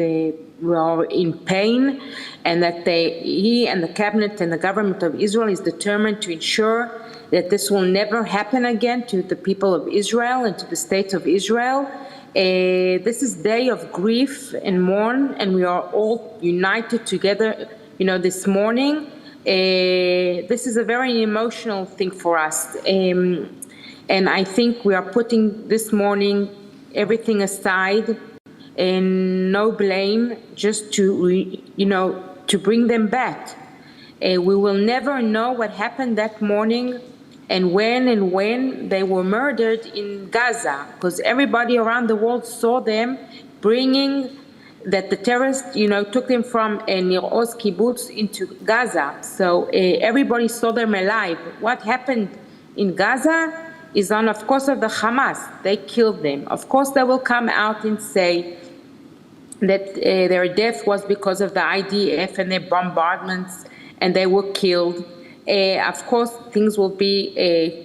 are in pain, and that he and the cabinet and the government of Israel is determined to ensure that this will never happen again to the people of Israel and to the state of Israel. This is day of grief and mourn, and we are all united together, this morning. This is a very emotional thing for us. And I think we are putting this morning everything aside and no blame, just to bring them back. We will never know what happened that morning and when they were murdered in Gaza, because everybody around the world saw them bringing that the terrorists, took them from Nir Oz kibbutz into Gaza. So everybody saw them alive. What happened in Gaza is of course, of the Hamas. They killed them. Of course, they will come out and say that their death was because of the IDF and their bombardments, and they were killed. Of course, things will be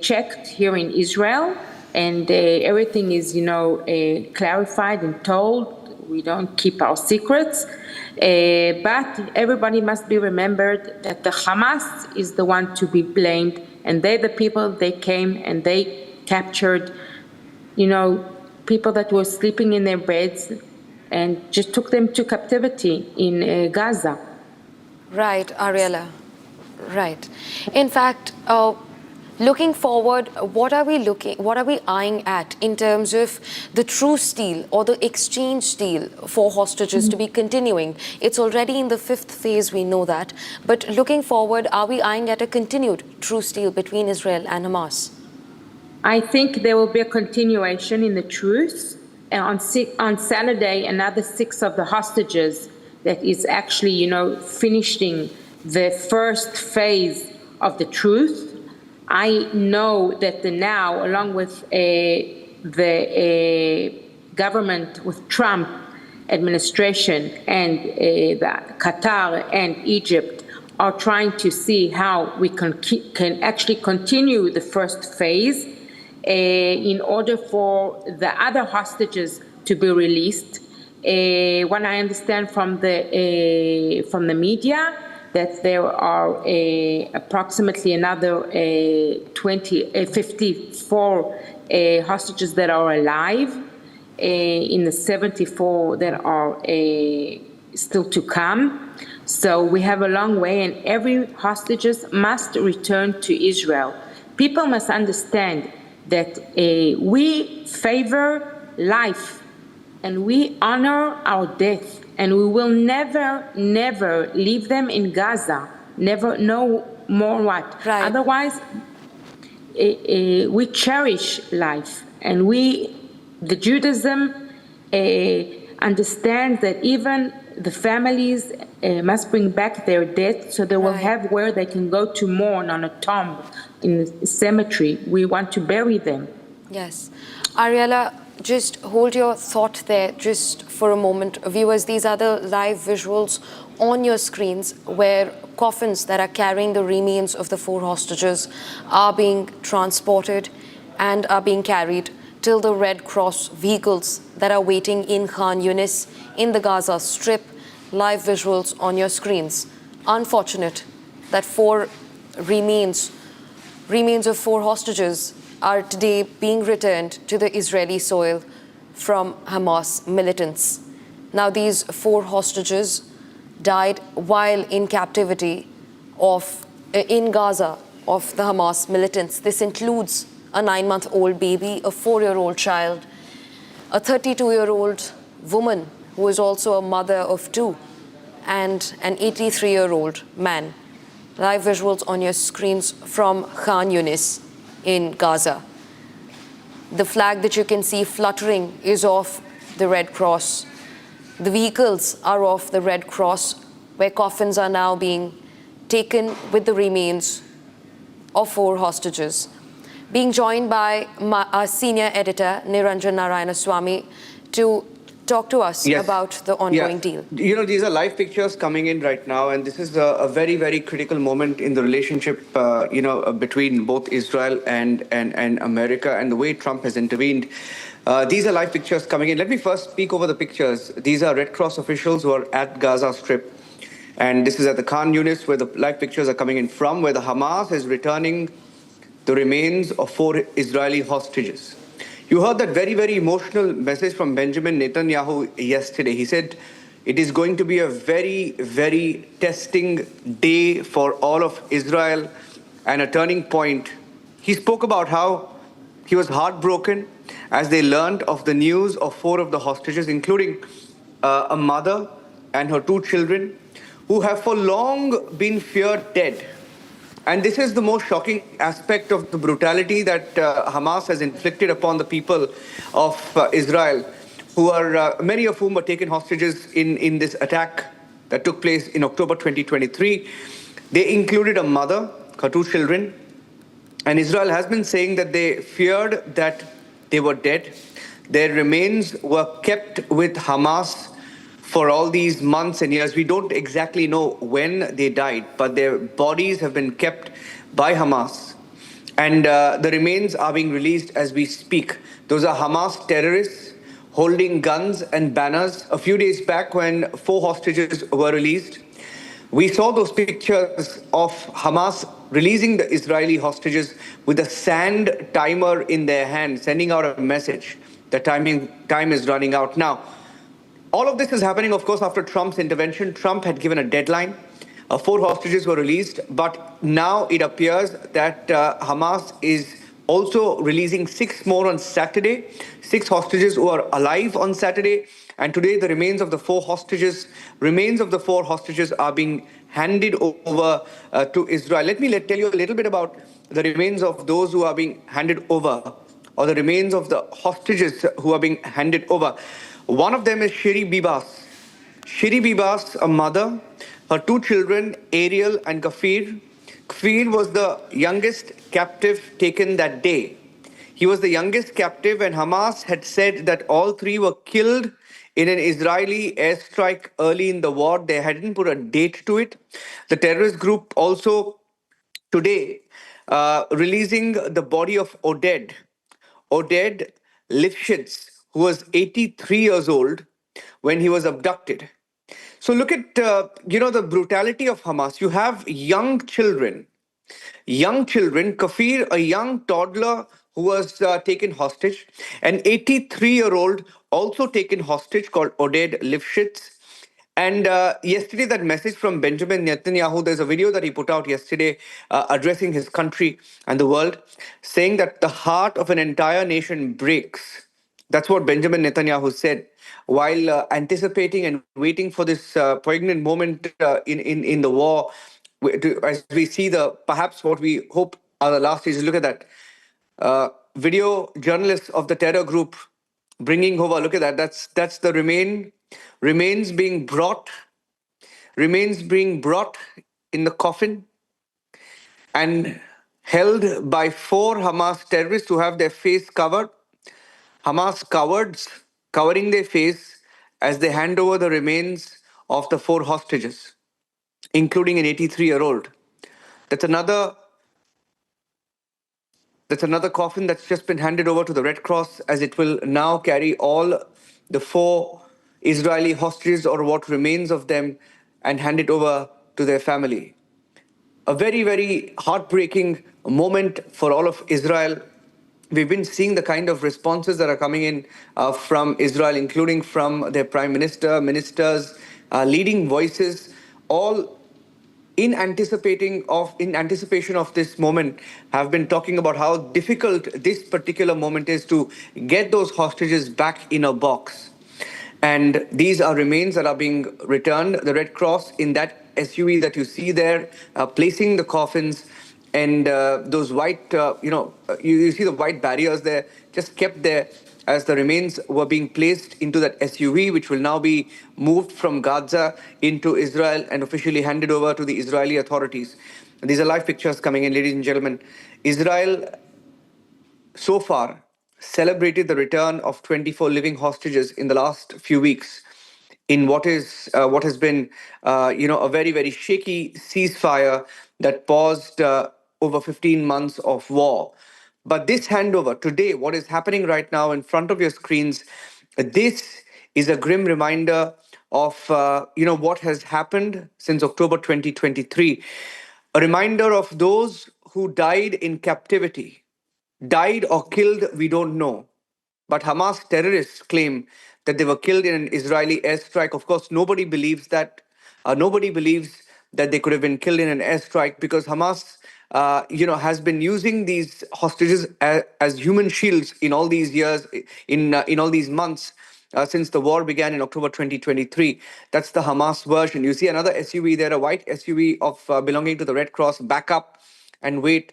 checked here in Israel, and everything is, clarified and told. We don't keep our secrets. But everybody must be remembered that the Hamas is the one to be blamed, and they're the people, they came and they captured, people that were sleeping in their beds and just took them to captivity in Gaza. Right, Ariella. Right. In fact, looking forward, what are we eyeing at in terms of the truce deal or the exchange deal for hostages to be continuing? It's already in the 5th phase, we know that. But looking forward, are we eyeing at a continued truce deal between Israel and Hamas? I think there will be a continuation in the truce. And on Saturday, another 6 of the hostages that is actually, finishing the first phase of the truce. I know that now, along with the government, with Trump administration and the Qatar and Egypt, are trying to see how we can actually continue the first phase in order for the other hostages to be released. What I understand from the media, that there are approximately another 54 hostages that are alive in the 74 that are still to come. So we have a long way, and every hostages must return to Israel. People must understand that we favor life and we honor our death. And we will never, never leave them in Gaza. Never, no more what. Right. Otherwise, we cherish life. And the Judaism, understands that even the families must bring back their dead, so they will have where they can go to mourn on a tomb in a cemetery. We want to bury them. Yes. Ariella, just hold your thought there just for a moment. Viewers, these are the live visuals on your screens where coffins that are carrying the remains of the 4 hostages are being transported and are being carried till the Red Cross vehicles that are waiting in Khan Yunis in the Gaza Strip. Live visuals on your screens. Unfortunate that remains of 4 hostages are today being returned to the Israeli soil from Hamas militants. Now, these 4 hostages died while in captivity in Gaza of the Hamas militants. This includes a 9-month-old baby, a 4-year-old child, a 32-year-old woman who is also a mother of 2, and an 83-year-old man. Live visuals on your screens from Khan Yunis in Gaza. The flag that you can see fluttering is of the Red Cross. The vehicles are of the Red Cross, where coffins are now being taken with the remains of 4 hostages. Being joined by our senior editor, Niranjan Narayanaswamy, to talk to us about the ongoing deal. You know, these are live pictures coming in right now, and this is a very, very critical moment in the relationship, between both Israel and America, and the way Trump has intervened. These are live pictures coming in. Let me first speak over the pictures. These are Red Cross officials who are at Gaza Strip, and this is at the Khan Yunis, where the live pictures are coming in from, where the Hamas is returning the remains of 4 Israeli hostages. You heard that very, very emotional message from Benjamin Netanyahu yesterday. He said it is going to be a very, very testing day for all of Israel and a turning point. He spoke about how he was heartbroken as they learned of the news of 4 of the hostages, including a mother and her 2 children, who have for long been feared dead. And this is the most shocking aspect of the brutality that Hamas has inflicted upon the people of Israel, who are many of whom were taken hostages in this attack that took place in October 2023. They included a mother, her 2 children, and Israel has been saying that they feared that they were dead. Their remains were kept with Hamas for all these months and years. We don't exactly know when they died, but their bodies have been kept by Hamas. And the remains are being released as we speak. Those are Hamas terrorists holding guns and banners. A few days back, when 4 hostages were released, we saw those pictures of Hamas releasing the Israeli hostages with a sand timer in their hand, sending out a message that time is running out. Now, all of this is happening, of course, after Trump's intervention. Trump had given a deadline. 4 hostages were released, but now it appears that Hamas is also releasing 6 more on Saturday. 6 hostages who are alive on Saturday, and today the remains of the 4 hostages are being handed over to Israel. Let me tell you a little bit about the remains of those who are being handed over, or the remains of the hostages who are being handed over. One of them is Shiri Bibas. Shiri Bibas, a mother, her 2 children, Ariel and Kafir. Kafir was the youngest captive taken that day. He was the youngest captive, and Hamas had said that all 3 were killed in an Israeli airstrike early in the war. They hadn't put a date to it. The terrorist group also today releasing the body of Oded Lifshitz, who was 83 years old when he was abducted. So look at, the brutality of Hamas. You have young children, Kafir, a young toddler who was taken hostage, an 83-year-old also taken hostage called Oded Lifshitz. And yesterday, that message from Benjamin Netanyahu, there's a video that he put out yesterday addressing his country and the world, saying that the heart of an entire nation breaks. That's what Benjamin Netanyahu said while anticipating and waiting for this poignant moment in the war, as we see perhaps what we hope are the last stages. Look at that. Video journalists of the terror group bringing over, look at that. That's the remains being brought in the coffin and held by 4 Hamas terrorists who have their face covered. Hamas cowards covering their face as they hand over the remains of the 4 hostages, including an 83-year-old. That's another That's another coffin that's just been handed over to the Red Cross, as it will now carry all the 4 Israeli hostages, or what remains of them, and hand it over to their family. A very, very heartbreaking moment for all of Israel. We've been seeing the kind of responses that are coming in from Israel, including from their prime minister, ministers, leading voices, all in anticipation of this moment, have been talking about how difficult this particular moment is to get those hostages back in a box. And these are remains that are being returned. The Red Cross in that SUV that you see there, placing the coffins, and those white, you see the white barriers there, just kept there as the remains were being placed into that SUV, which will now be moved from Gaza into Israel and officially handed over to the Israeli authorities. And these are live pictures coming in, ladies and gentlemen. Israel so far celebrated the return of 24 living hostages in the last few weeks, in what has been a very, very shaky ceasefire that paused over 15 months of war. But this handover today, what is happening right now in front of your screens, this is a grim reminder of what has happened since October 2023. A reminder of those who died in captivity. Died or killed, we don't know. But Hamas terrorists claim that they were killed in an Israeli airstrike. Of course, nobody believes that. Nobody believes that they could have been killed in an airstrike, because Hamas, has been using these hostages as human shields in all these years, in all these months. Since the war began in October 2023. That's the Hamas version. You see another SUV there, a white SUV of belonging to the Red Cross. Back up and wait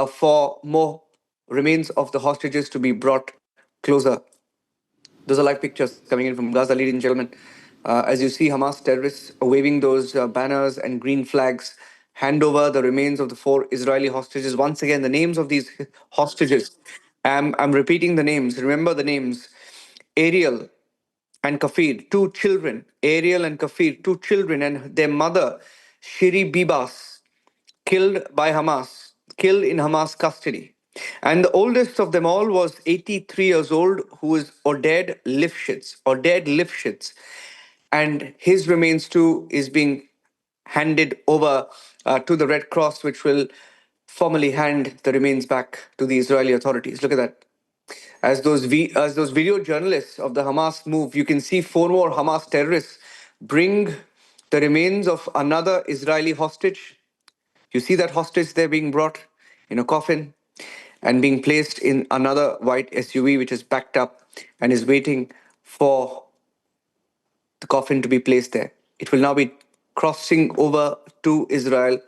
for more remains of the hostages to be brought closer. Those are live pictures coming in from Gaza, ladies and gentlemen. As you see, Hamas terrorists waving those banners and green flags, hand over the remains of the 4 Israeli hostages. Once again, the names of these hostages. I'm repeating the names. Remember the names. Ariel and Kafir, 2 children. Ariel and Kafir, 2 children, and their mother, Shiri Bibas, killed by Hamas, killed in Hamas custody. And the oldest of them all was 83 years old, who is Oded Lifshitz. And his remains too is being handed over to the Red Cross, which will formally hand the remains back to the Israeli authorities. Look at that. As those video journalists of the Hamas move, you can see 4 more Hamas terrorists bring the remains of another Israeli hostage. You see that hostage there being brought in a coffin and being placed in another white SUV, which is backed up and is waiting for the coffin to be placed there. It will now be crossing over to Israel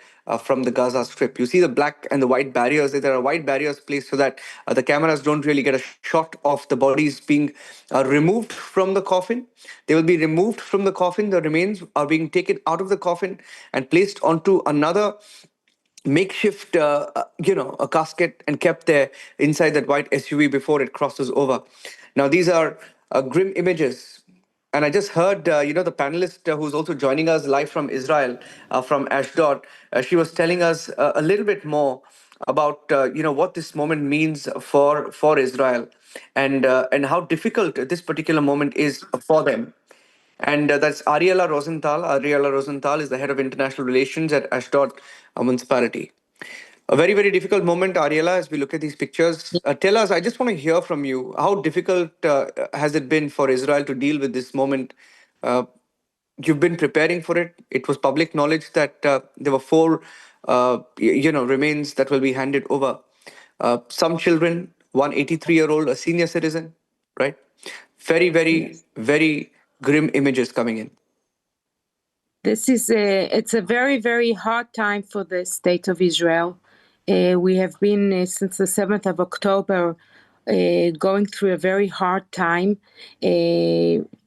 from the Gaza Strip. You see the black and the white barriers. There are white barriers placed so that the cameras don't really get a shot of the bodies being removed from the coffin. They will be removed from the coffin. The remains are being taken out of the coffin and placed onto another makeshift, a casket, and kept there inside that white SUV before it crosses over. Now, these are grim images. And I just heard, the panelist who's also joining us live from Israel, from Ashdod, she was telling us a little bit more about, what this moment means for Israel, and how difficult this particular moment is for them. And that's Ariela Rosenthal. Ariela Rosenthal is the head of international relations at Ashdod municipality. A very, very difficult moment, Ariela, as we look at these pictures. Tell us, I just want to hear from you, how difficult has it been for Israel to deal with this moment? You've been preparing for it. It was public knowledge that there were 4, remains that will be handed over. Some children, one 83-year-old, a senior citizen, right? Very, very, very grim images coming in. It's a very, very hard time for the state of Israel. We have been, since the 7th of October, going through a very hard time,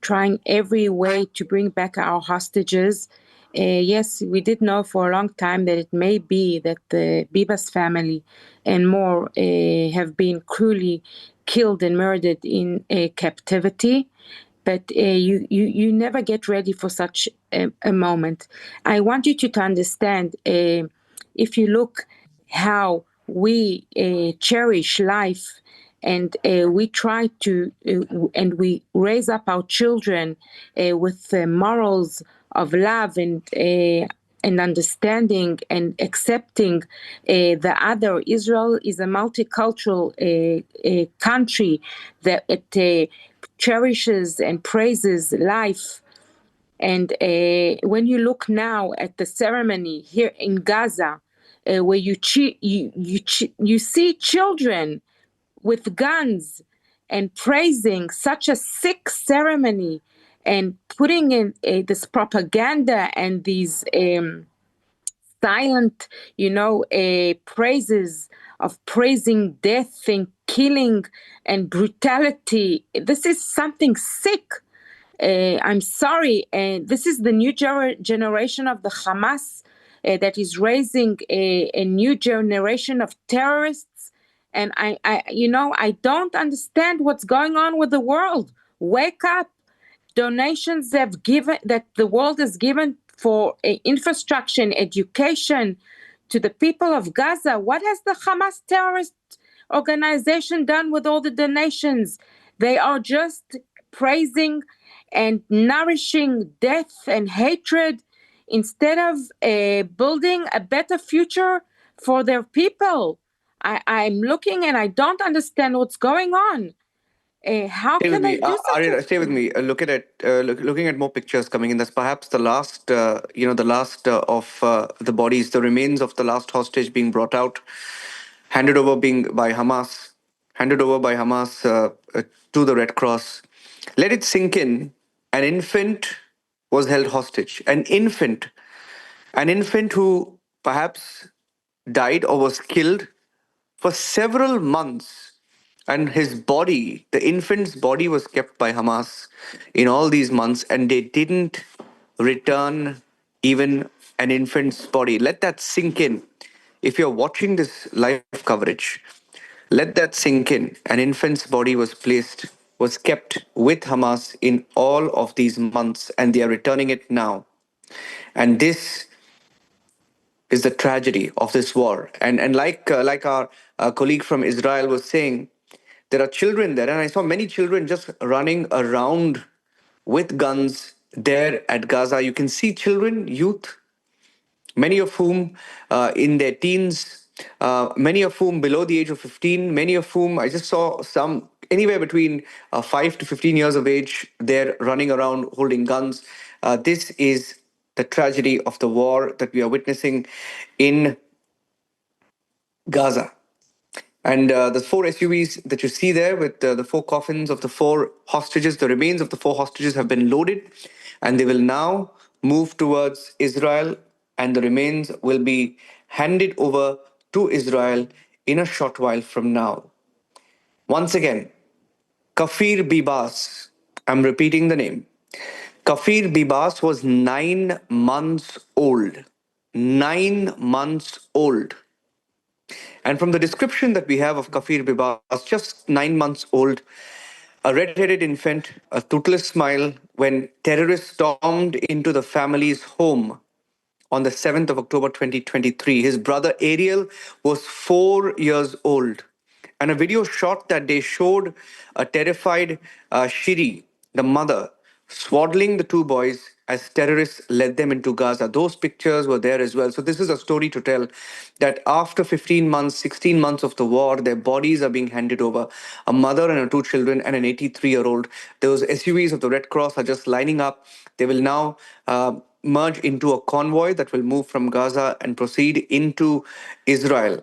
trying every way to bring back our hostages. Yes, we did know for a long time that it may be that the Bibas family and more have been cruelly killed and murdered in captivity. But you never get ready for such a moment. I want you to understand, if you look how we cherish life, and we try to, and we raise up our children with morals of love and understanding and accepting the other. Israel is a multicultural country that it cherishes and praises life. And when you look now at the ceremony here in Gaza, where you see children with guns and praising such a sick ceremony and putting in this propaganda and these silent, praises of praising death and killing and brutality. This is something sick. I'm sorry. This is the new generation of the Hamas that is raising a new generation of terrorists. And I don't understand what's going on with the world. Wake up. Donations that the world has given for infrastructure and education to the people of Gaza. What has the Hamas terrorist organization done with all the donations? They are just praising and nourishing death and hatred instead of building a better future for their people. I'm looking and I don't understand what's going on. How Stay with can I me, do such Arya, a stay with me. Looking at more pictures coming in. That's perhaps the last, the last of the bodies, the remains of the last hostage being brought out, handed over by Hamas to the Red Cross. Let it sink in. An infant was held hostage. An infant who perhaps died or was killed for several months, and his body, the infant's body, was kept by Hamas in all these months, and they didn't return even an infant's body. Let that sink in. If you're watching this live coverage, let that sink in. An infant's body was kept with Hamas in all of these months, and they are returning it now. And this is the tragedy of this war. And like our colleague from Israel was saying, there are children there, and I saw many children just running around with guns there at Gaza. You can see children, youth, many of whom in their teens, many of whom below the age of 15, many of whom I just saw some anywhere between 5 to 15 years of age, they're running around holding guns. This is the tragedy of the war that we are witnessing in Gaza. And the four SUVs that you see there with the four coffins of the four hostages, the remains of the four hostages have been loaded, and they will now move towards Israel, and the remains will be handed over to Israel in a short while from now. Once again, Kafir Bibas, I'm repeating the name. Kafir Bibas was 9 months old. 9 months old. And from the description that we have of Kafir Bibas, just 9 months old, a red-headed infant, a toothless smile, when terrorists stormed into the family's home on the 7th of October 2023. His brother Ariel was 4 years old. And a video shot that day showed a terrified Shiri, the mother, swaddling the two boys as terrorists led them into Gaza. Those pictures were there as well. So this is a story to tell that after 15 months, 16 months of the war, their bodies are being handed over. A mother and her two children and an 83-year-old. Those SUVs of the Red Cross are just lining up. They will now merge into a convoy that will move from Gaza and proceed into Israel.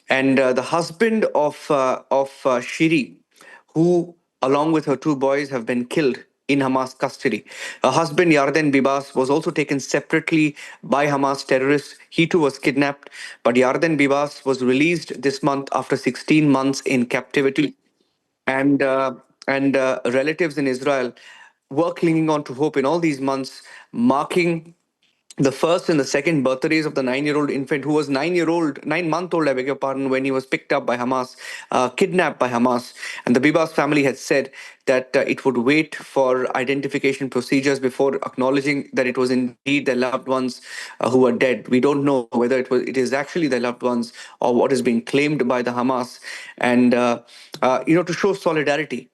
And the husband of Shiri, who, along with her two boys, have been killed in Hamas custody. Her husband, Yarden Bibas, was also taken separately by Hamas terrorists. He too was kidnapped, but Yarden Bibas was released this month after 16 months in captivity. And relatives in Israel were clinging on to hope in all these months, marking the first and the second birthdays of the 9-year-old infant who was 9-month-old, I beg your pardon, when he was picked up by Hamas, kidnapped by Hamas. And the Bibas family had said that it would wait for identification procedures before acknowledging that it was indeed their loved ones who were dead. We don't know whether it is actually their loved ones or what is being claimed by the Hamas. And, to show solidarity.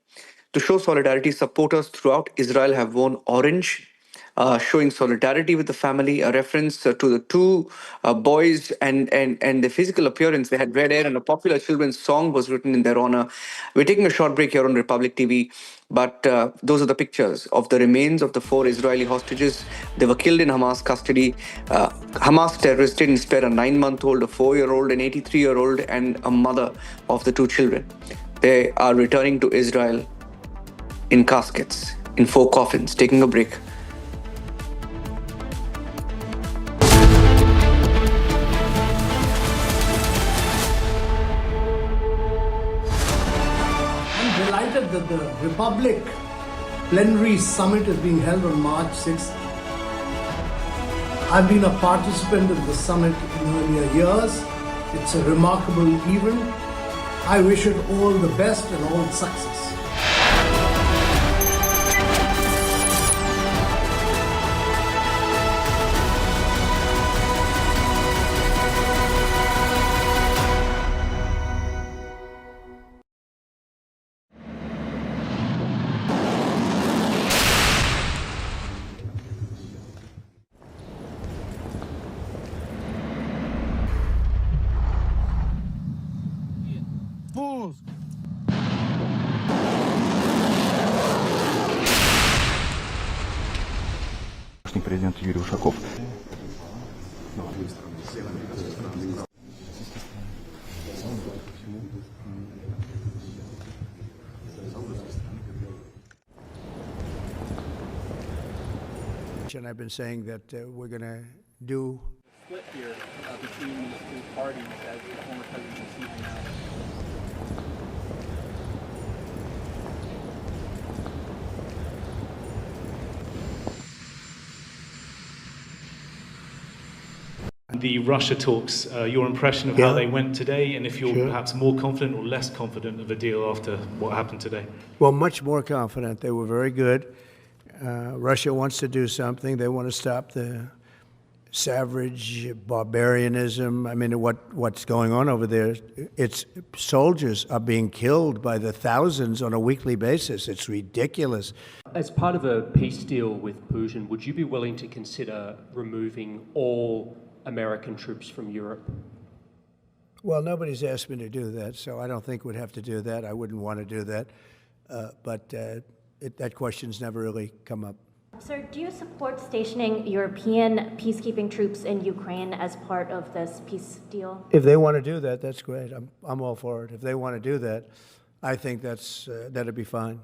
Supporters throughout Israel have worn orange, showing solidarity with the family. A reference to the two boys and the physical appearance. They had red hair, and a popular children's song was written in their honor. We're taking a short break here on Republic TV, but those are the pictures of the remains of the 4 Israeli hostages. They were killed in Hamas custody. Hamas terrorists didn't spare a 9-month-old, a 4-year-old, an 83-year-old, and a mother of the 2 children. They are returning to Israel in caskets, in 4 coffins. Taking a break. I'm delighted that the Republic Plenary Summit is being held on March 6th. I've been a participant in the summit in earlier years. It's a remarkable event. I wish it all the best and all success. Президент Юрий Ушаков. And I've been saying that we're going to do split here between these two parties as the former president sees it now. The Russia talks, your impression of how they went today, and if you're perhaps more confident or less confident of a deal after what happened today? Well, much more confident. They were very good. Russia wants to do something. They want to stop the savage barbarianism. I mean, what's going on over there? It's soldiers are being killed by the thousands on a weekly basis. It's ridiculous. As part of a peace deal with Putin, would you be willing to consider removing all American troops from Europe? Well, nobody's asked me to do that, so I don't think we'd have to do that. I wouldn't want to do that. But that question's never really come up. Sir, do you support stationing European peacekeeping troops in Ukraine as part of this peace deal? If they want to do that, that's great. I'm all for it. If they want to do that, I think that'd be fine.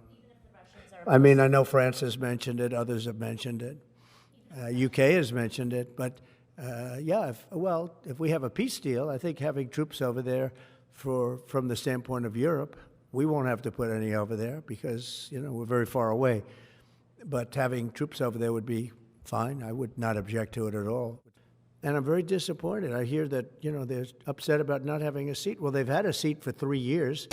I mean, I know France has mentioned it. Others have mentioned it. UK has mentioned it. But if we have a peace deal, I think having troops over there from the standpoint of Europe, we won't have to put any over there because, we're very far away. But having troops over there would be fine. I would not object to it at all. And I'm very disappointed. I hear that, they're upset about not having a seat. Well, they've had a seat for 3 years.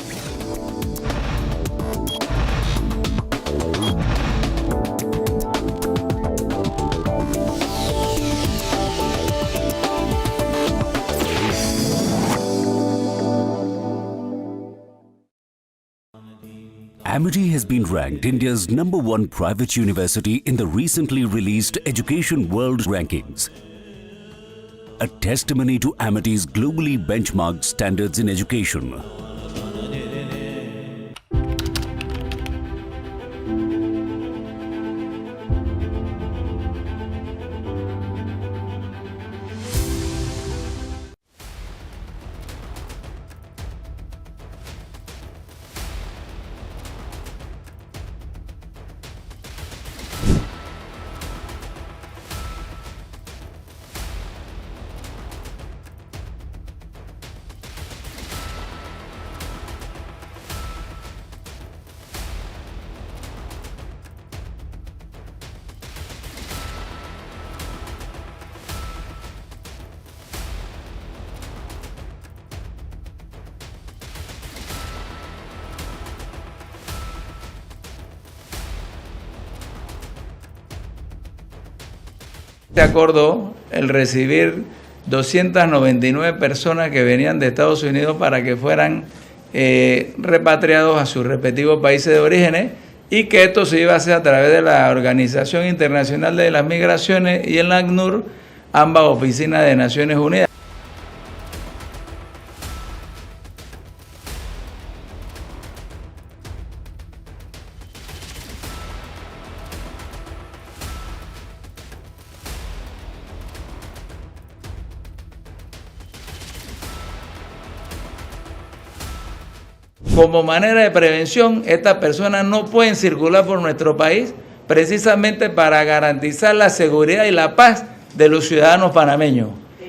Amity has been ranked India's #1 private university in the recently released Education World Rankings. A testimony to Amity's globally benchmarked standards in education. Se acordó el recibir 299 personas que venían de Estados Unidos para que fueran repatriados a sus respectivos países de orígenes y que esto se iba a hacer a través de la Organización Internacional de las Migraciones y el ACNUR, ambas oficinas de Naciones Unidas. Como manera de prevención, estas personas no pueden circular por nuestro país precisamente para garantizar la seguridad y la paz de los ciudadanos panameños.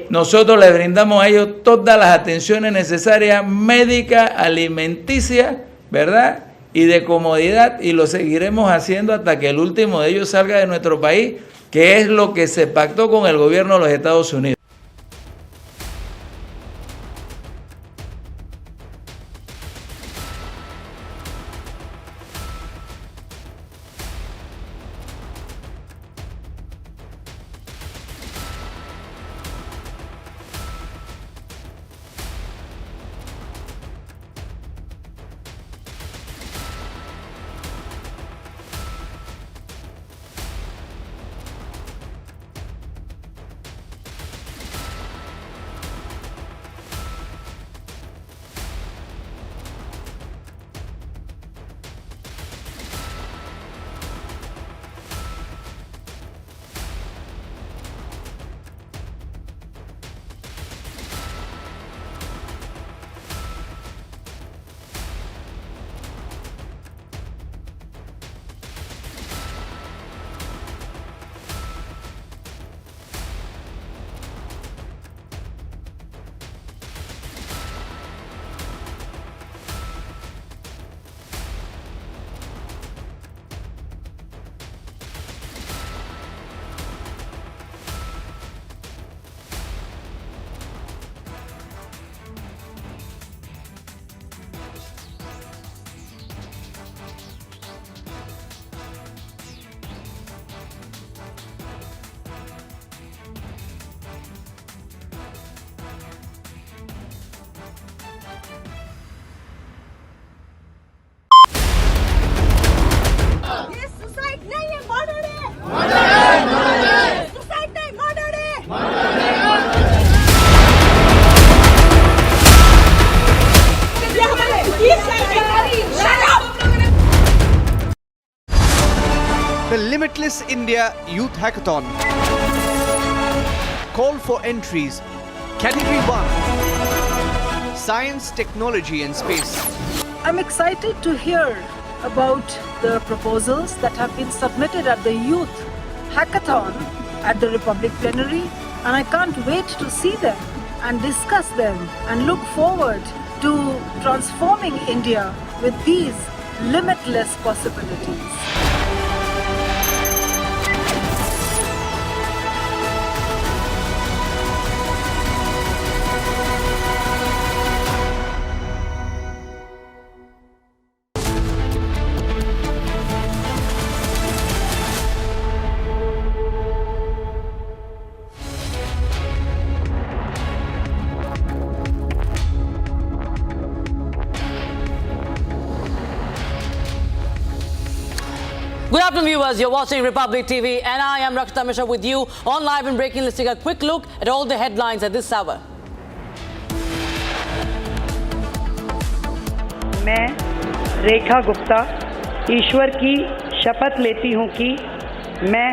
Nosotros les brindamos a ellos todas las atenciones necesarias, médicas, alimenticias, ¿verdad? Y de comodidad, y lo seguiremos haciendo hasta que el último de ellos salga de nuestro país, que es lo que se pactó con el gobierno de los Estados Unidos. The Limitless India Youth Hackathon. Call for entries. Category 1. Science, Technology and Space. I'm excited to hear about the proposals that have been submitted at the Youth Hackathon at the Republic Plenary, and I can't wait to see them and discuss them and look forward to transforming India with these limitless possibilities. Good afternoon, viewers. You're watching Republic TV, and I am Rakshita Mishra with you on Live and Breaking. Let's take a quick look at all the headlines at this hour. मैं रेखा गुप्ता ईश्वर की शपथ लेती हूँ कि मैं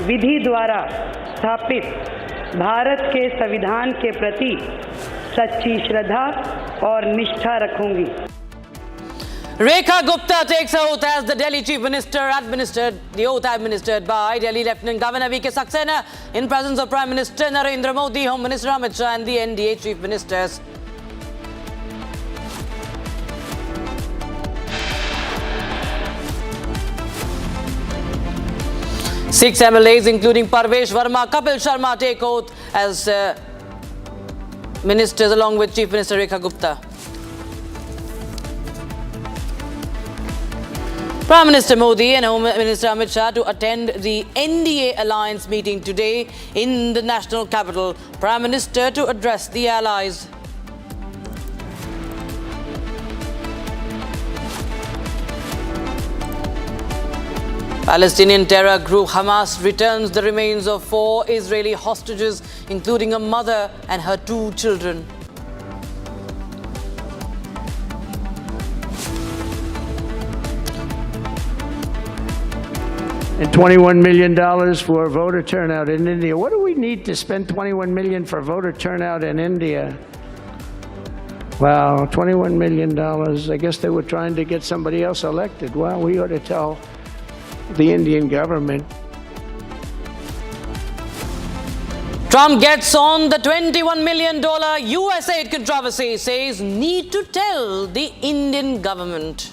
विधि द्वारा स्थापित भारत के संविधान के प्रति सच्ची श्रद्धा और निष्ठा रखूंगी. Rekha Gupta takes oath as the Delhi Chief Minister, administered the oath administered by Delhi Lieutenant Governor V.K. Saxena in presence of Prime Minister Narendra Modi, Home Minister Amit Shah and the NDA Chief Ministers. Six MLAs including Parvesh Verma, Kapil Sharma take oath as ministers along with Chief Minister Rekha Gupta. Prime Minister Modi and Home Minister Amit Shah to attend the NDA alliance meeting today in the national capital. Prime Minister to address the allies. Palestinian terror group Hamas returns the remains of 4 Israeli hostages, including a mother and her 2 children. And $21 million for voter turnout in India. What do we need to spend $21 million for voter turnout in India? Wow, $21 million. I guess they were trying to get somebody else elected. Well, we ought to tell the Indian government. Trump gets on the $21 million US aid controversy, says need to tell the Indian government.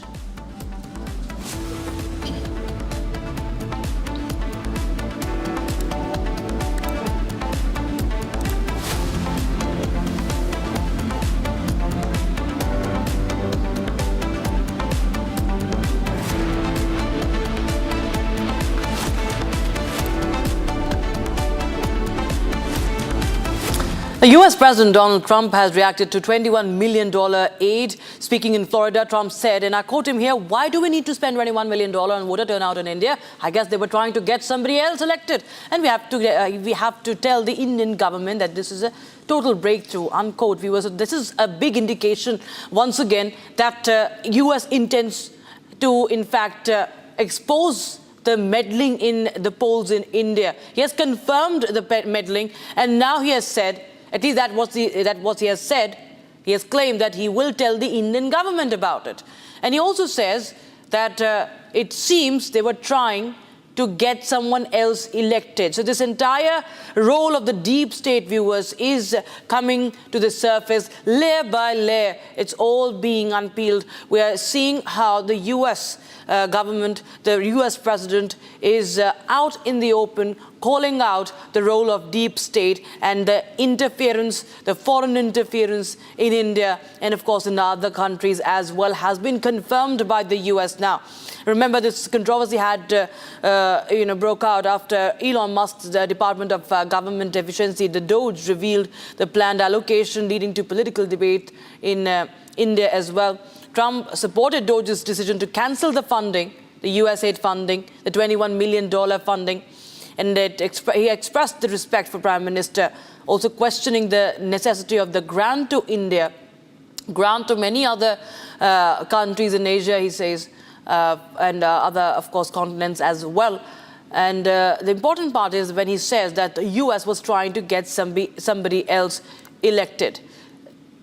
The US President Donald Trump has reacted to $21 million aid. Speaking in Florida, Trump said, and I quote him here, "Why do we need to spend $21 million on voter turnout in India? I guess they were trying to get somebody else elected. And we have to tell the Indian government that this is a total breakthrough," unquote. Viewers, this is a big indication, once again, that US intends to, in fact, expose the meddling in the polls in India. He has confirmed the meddling, and now he has said, at least that what he has said, he has claimed that he will tell the Indian government about it. And he also says that it seems they were trying to get someone else elected. So this entire role of the deep state, viewers, is coming to the surface layer by layer. It's all being unpeeled. We are seeing how the US government, the US president is out in the open, calling out the role of deep state and the interference, the foreign interference in India and of course in other countries as well, has been confirmed by the US now. Remember, this controversy had broke out after Elon Musk's Department of Government Efficiency, the DOGE, revealed the planned allocation, leading to political debate in India as well. Trump supported DOGE's decision to cancel the funding, the USAID funding, the $21 million funding, and he expressed the respect for Prime Minister, also questioning the necessity of the grant to India, grant to many other countries in Asia, he says, and other, of course, continents as well. And the important part is when he says that the US was trying to get somebody else elected.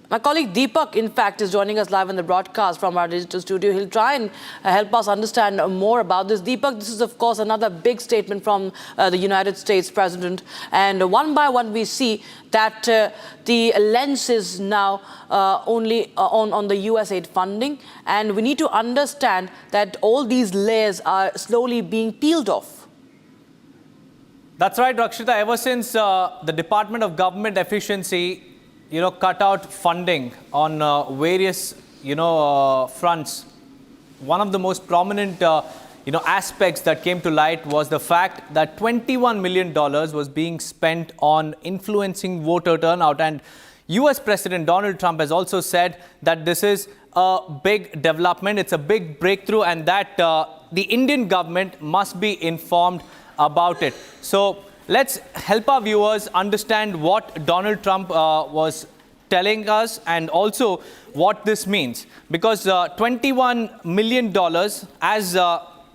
My colleague Deepak, in fact, is joining us live on the broadcast from our digital studio. He'll try and help us understand more about this. Deepak, this is, of course, another big statement from the United States president. And one by one, we see that the lens is now only on the USAID funding. And we need to understand that all these layers are slowly being peeled off. That's right, Rakshita. Ever since the Department of Government Efficiency cut out funding on various, fronts, one of the most prominent, aspects that came to light was the fact that $21 million was being spent on influencing voter turnout. And US President Donald Trump has also said that this is a big development, it's a big breakthrough, and that the Indian government must be informed about it. So let's help our viewers understand what Donald Trump was telling us and also what this means. Because $21 million, as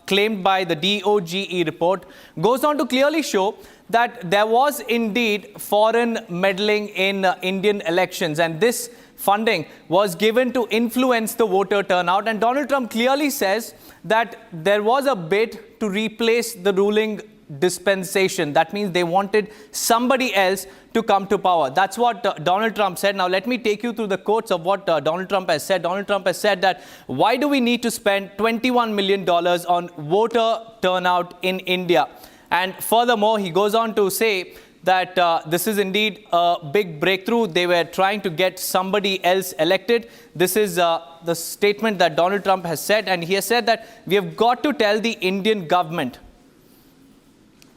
claimed by the DOGE report, goes on to clearly show that there was indeed foreign meddling in Indian elections. And this funding was given to influence the voter turnout. And Donald Trump clearly says that there was a bid to replace the ruling dispensation. That means they wanted somebody else to come to power. That's what Donald Trump said. Now, let me take you through the quotes of what Donald Trump has said. Donald Trump has said that, why do we need to spend $21 million on voter turnout in India? And furthermore, he goes on to say that this is indeed a big breakthrough. They were trying to get somebody else elected. This is the statement that Donald Trump has said, and he has said that we have got to tell the Indian government.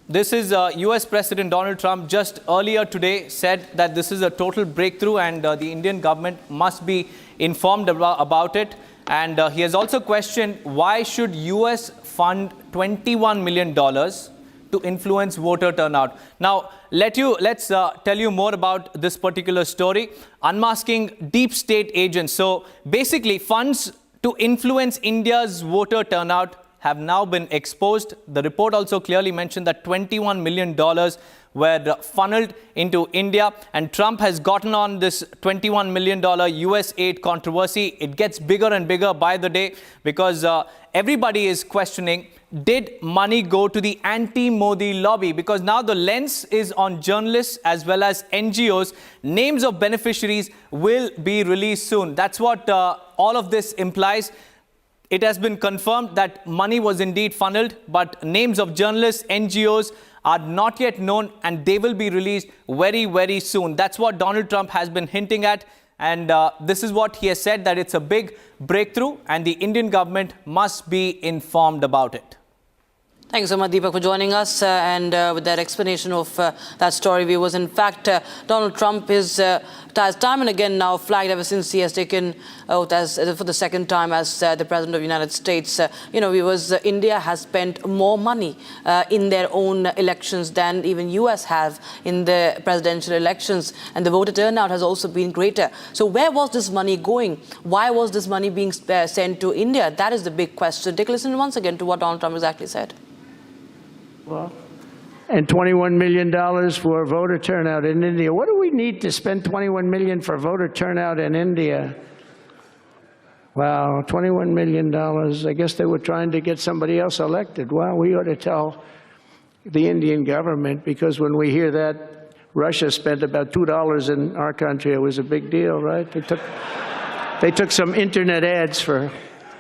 This is US President Donald Trump just earlier today said that this is a total breakthrough and the Indian government must be informed about it. And he has also questioned why should US fund $21 million to influence voter turnout. Now, let's tell you more about this particular story. Unmasking deep state agents. So basically, funds to influence India's voter turnout have now been exposed. The report also clearly mentioned that $21 million were funneled into India, and Trump has gotten on this $21 million US aid controversy. It gets bigger and bigger by the day because everybody is questioning, did money go to the anti-Modi lobby? Because now the lens is on journalists as well as NGOs. Names of beneficiaries will be released soon. That's what all of this implies. It has been confirmed that money was indeed funneled, but names of journalists, NGOs are not yet known, and they will be released very, very soon. That's what Donald Trump has been hinting at. And this is what he has said, that it's a big breakthrough and the Indian government must be informed about it. Thanks so much, Deepak, for joining us. And with that explanation of that story, viewers, in fact, Donald Trump has time and again now flagged ever since he has taken oath for the second time as the President of the United States. Viewers, India has spent more money in their own elections than even US have in the presidential elections. And the voter turnout has also been greater. So where was this money going? Why was this money being sent to India? That is the big question. Take a listen once again to what Donald Trump exactly said. And $21 million for voter turnout in India. What do we need to spend $21 million for voter turnout in India? Wow, $21 million. I guess they were trying to get somebody else elected. Well, we ought to tell the Indian government, because when we hear that Russia spent about $2 in our country, it was a big deal, right? They took some internet ads for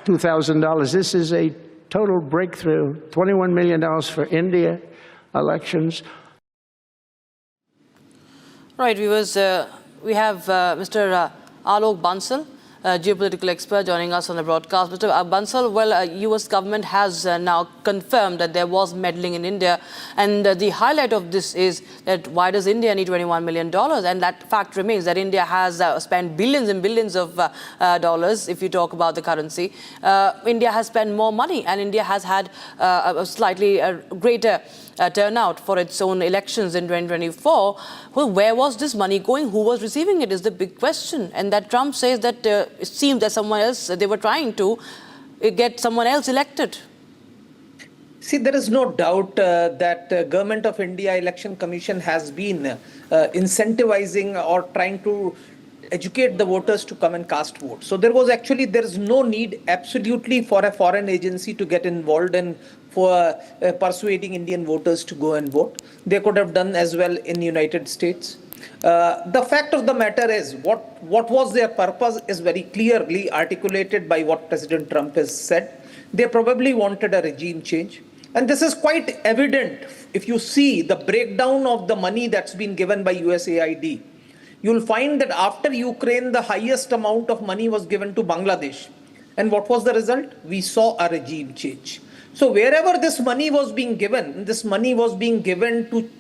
$2,000. This is a total breakthrough. $21 million for India elections. Right, viewers, we have Mr. Alok Bansal, geopolitical expert, joining us on the broadcast. Mr. Bansal, well, US government has now confirmed that there was meddling in India, and the highlight of this is that why does India need $21 million? And that fact remains that India has spent billions and billions of dollars, if you talk about the currency. India has spent more money, and India has had a slightly greater turnout for its own elections in 2024. Well, where was this money going? Who was receiving it is the big question. And that Trump says that it seems that someone else, they were trying to get someone else elected. See, there is no doubt that Government of India Election Commission has been incentivizing or trying to educate the voters to come and cast votes. So there is no need absolutely for a foreign agency to get involved in for persuading Indian voters to go and vote. They could have done as well in the United States. The fact of the matter is, what was their purpose is very clearly articulated by what President Trump has said. They probably wanted a regime change. And this is quite evident if you see the breakdown of the money that's been given by USAID. You'll find that after Ukraine, the highest amount of money was given to Bangladesh. And what was the result? We saw a regime change. So wherever this money was being given to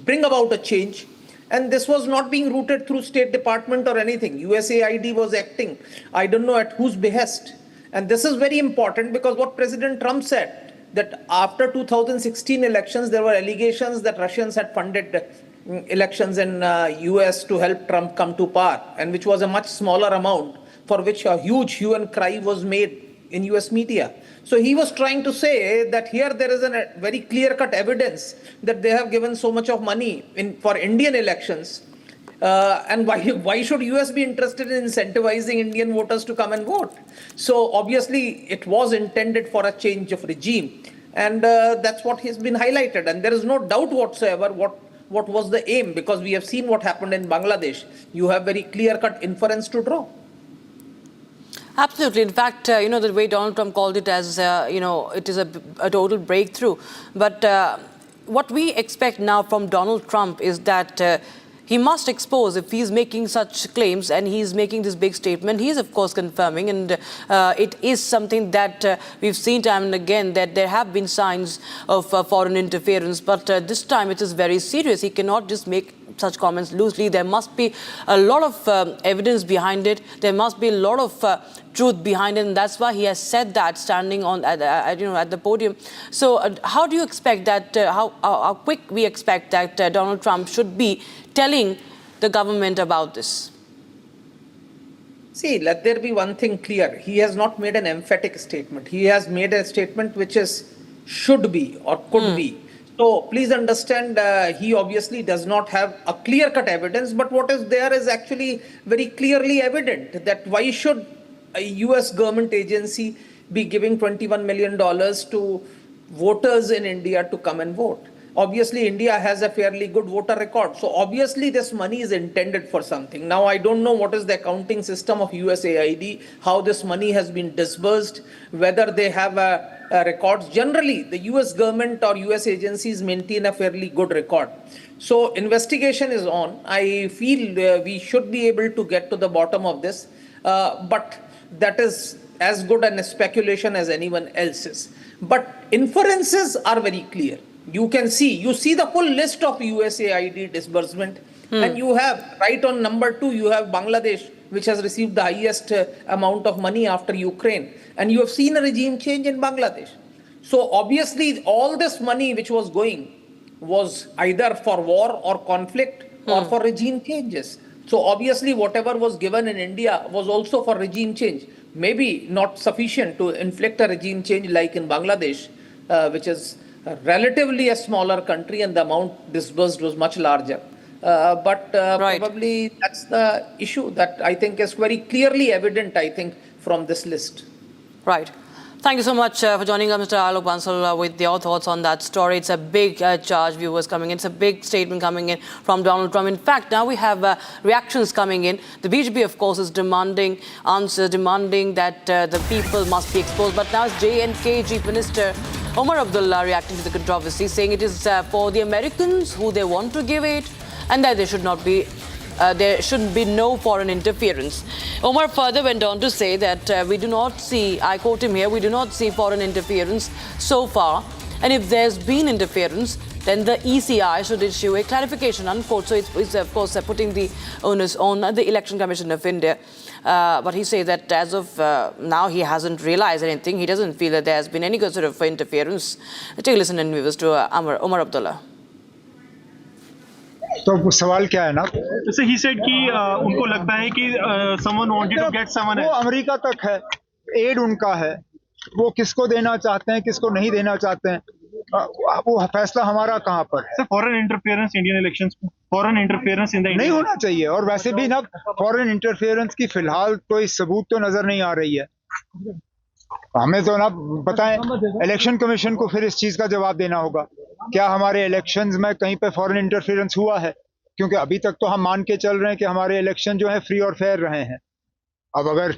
bring about a change. And this was not being routed through State Department or anything. USAID was acting, I don't know at whose behest. And this is very important because what President Trump said, that after 2016 elections, there were allegations that Russians had funded elections in US to help Trump come to power, and which was a much smaller amount, for which a huge hue and cry was made in US media. So he was trying to say that here there is a very clear-cut evidence that they have given so much of money for Indian elections. And why should US be interested in incentivizing Indian voters to come and vote? So obviously it was intended for a change of regime. And that's what has been highlighted. And there is no doubt whatsoever what was the aim, because we have seen what happened in Bangladesh. You have very clear-cut inference to draw. Absolutely. In fact, the way Donald Trump called it as, it is a total breakthrough. But what we expect now from Donald Trump is that he must expose if he's making such claims and he's making this big statement. He is, of course, confirming, and it is something that we've seen time and again, that there have been signs of foreign interference, but this time it is very serious. He cannot just make such comments loosely. There must be a lot of evidence behind it. There must be a lot of truth behind it, and that's why he has said that standing on at the podium. So how do you expect that, how quick we expect that Donald Trump should be telling the government about this? See, let there be one thing clear. He has not made an emphatic statement. He has made a statement which is should be or could be. So please understand, he obviously does not have a clear-cut evidence, but what is there is actually very clearly evident that why should a US government agency be giving $21 million to voters in India to come and vote? Obviously, India has a fairly good voter record. So obviously, this money is intended for something. Now, I don't know what is the accounting system of USAID, how this money has been disbursed, whether they have records. Generally, the US government or US agencies maintain a fairly good record. So investigation is on. I feel we should be able to get to the bottom of this. But that is as good a speculation as anyone else's. But inferences are very clear. You see the full list of USAID disbursement, and you have, right on number 2, you have Bangladesh, which has received the highest amount of money after Ukraine. And you have seen a regime change in Bangladesh. So obviously, all this money which was going was either for war or conflict or for regime changes. So obviously, whatever was given in India was also for regime change. Maybe not sufficient to inflict a regime change like in Bangladesh, which is relatively a smaller country, and the amount disbursed was much larger. But probably that's the issue that I think is very clearly evident, I think, from this list. Right. Thank you so much for joining us, Mr. Alok Bansal, with your thoughts on that story. It's a big charge, viewers, coming in. It's a big statement coming in from Donald Trump. In fact, now we have reactions coming in. The BJP, of course, is demanding answers, demanding that the people must be exposed. But now it's J&K Chief Minister Omar Abdullah reacting to the controversy, saying it is for the Americans who they want to give aid, and that there shouldn't be no foreign interference. Omar further went on to say that we do not see, I quote him here, we do not see foreign interference so far, and if there's been interference, then the ECI should issue a clarification, unquote. So it's of course putting the onus on the Election Commission of India. But he says that as of now, he hasn't realized anything. He doesn't feel that there has been any sort of interference. Take a listen and viewers to Omar Abdullah. तो सवाल क्या है ना? So he said कि उनको लगता है कि someone wanted to get someone else. वो अमेरिका तक है, एड उनका है, वो किसको देना चाहते हैं, किसको नहीं देना चाहते हैं, वो फैसला हमारा कहाँ पर है? Foreign interference Indian elections, foreign interference in the नहीं होना चाहिए, और वैसे भी ना foreign interference की फिलहाल कोई सबूत तो नजर नहीं आ रही है. हमें तो ना बताएं, इलेक्शन कमीशन को फिर इस चीज का जवाब देना होगा. क्या हमारे इलेक्शंस में कहीं पे फॉरेन इंटरफेरेंस हुआ है? क्योंकि अभी तक तो हम मान के चल रहे हैं कि हमारे इलेक्शन जो है फ्री और फेयर रहे हैं. अब अगर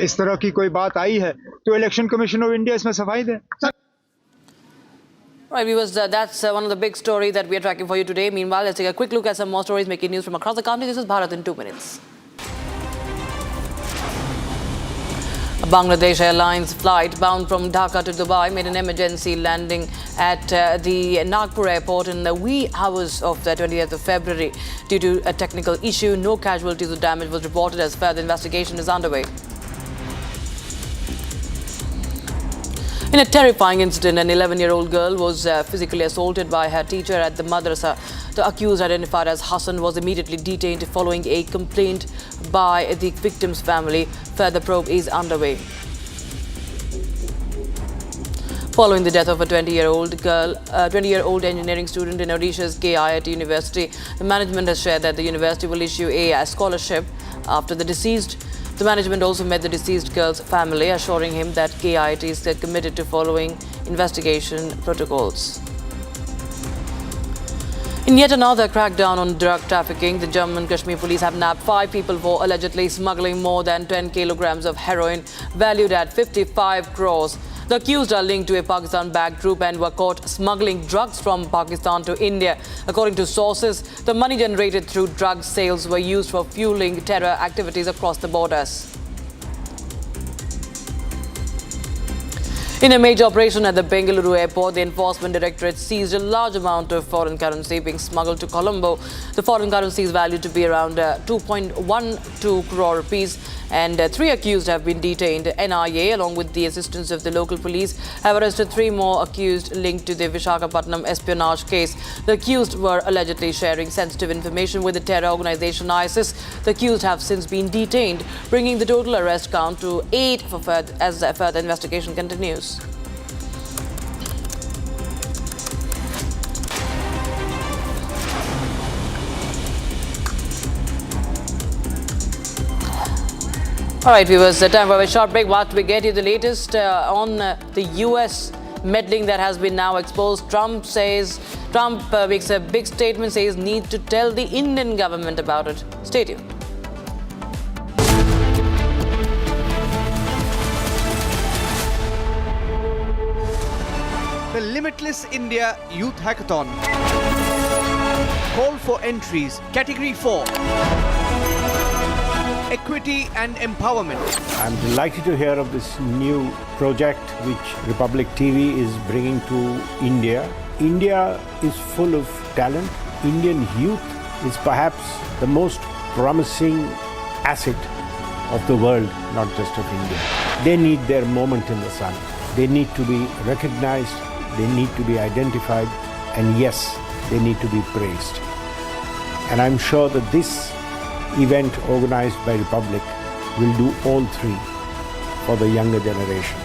इस तरह की कोई बात आई है तो इलेक्शन कमीशन ऑफ इंडिया इसमें सफाई दे. Right, viewers, that's one of the big stories that we are tracking for you today. Meanwhile, let's take a quick look at some more stories making news from across the country. This is Bharat in 2 minutes. A Bangladesh Airlines flight bound from Dhaka to Dubai made an emergency landing at the Nagpur airport in the wee hours of the 20th of February. Due to a technical issue, no casualties or damage was reported as further investigation is underway. In a terrifying incident, an 11-year-old girl was physically assaulted by her teacher at the madrasa. The accused, identified as Hassan, was immediately detained following a complaint by the victim's family. Further probe is underway. Following the death of a 20-year-old engineering student in Odisha's KIIT University, the management has shared that the university will issue a scholarship after the deceased. The management also met the deceased girl's family, assuring him that KIIT is committed to following investigation protocols. In yet another crackdown on drug trafficking, the Jammu and Kashmir police have nabbed 5 people for allegedly smuggling more than 10 kilograms of heroin valued at 55 crores. The accused are linked to a Pakistan-backed group and were caught smuggling drugs from Pakistan to India. According to sources, the money generated through drug sales were used for fueling terror activities across the borders. In a major operation at the Bengaluru airport, the Enforcement Directorate seized a large amount of foreign currency being smuggled to Colombo. The foreign currency is valued to be around 2.12 crore rupees, and 3 accused have been detained. NIA, along with the assistance of the local police, have arrested 3 more accused linked to the Visakhapatnam espionage case. The accused were allegedly sharing sensitive information with the terror organization ISIS. The accused have since been detained, bringing the total arrest count to 8 as the further investigation continues. All right, viewers, time for a short break. While we get you the latest on the U.S. meddling that has been now exposed, Trump makes a big statement, says need to tell the Indian government about it. Stay tuned. The Limitless India Youth Hackathon. Call for entries. Category 4. Equity and empowerment. I'm delighted to hear of this new project which Republic TV is bringing to India. India is full of talent. Indian youth is perhaps the most promising asset of the world, not just of India. They need their moment in the sun. They need to be recognized, they need to be identified, and yes, they need to be praised. And I'm sure that this event organized by Republic will do all 3 for the younger generation.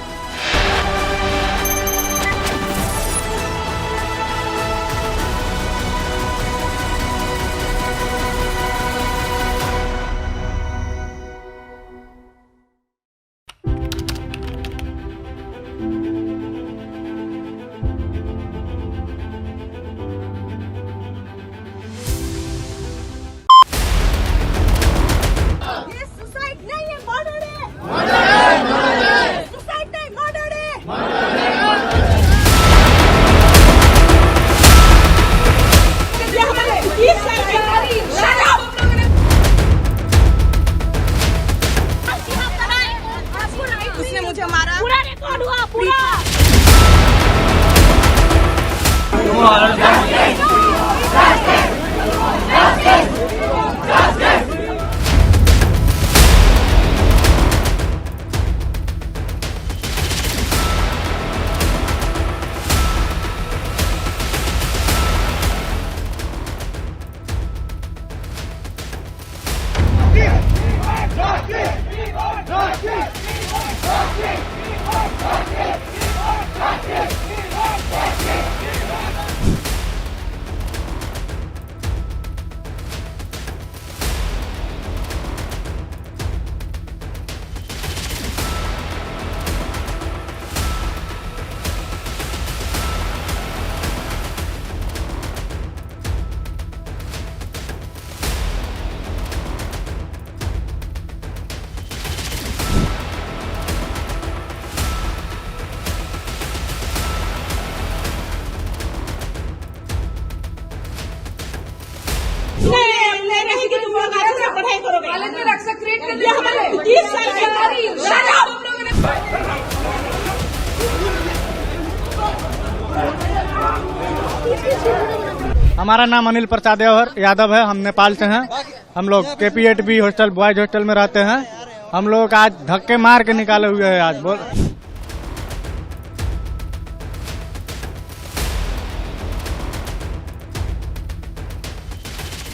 हमारा नाम अनिल प्रसाद यादव है। हम नेपाल से हैं। हम लोग KP8B hostel boys hostel में रहते हैं। हम लोग आज धक्के मार के निकाले हुए हैं। आज बोल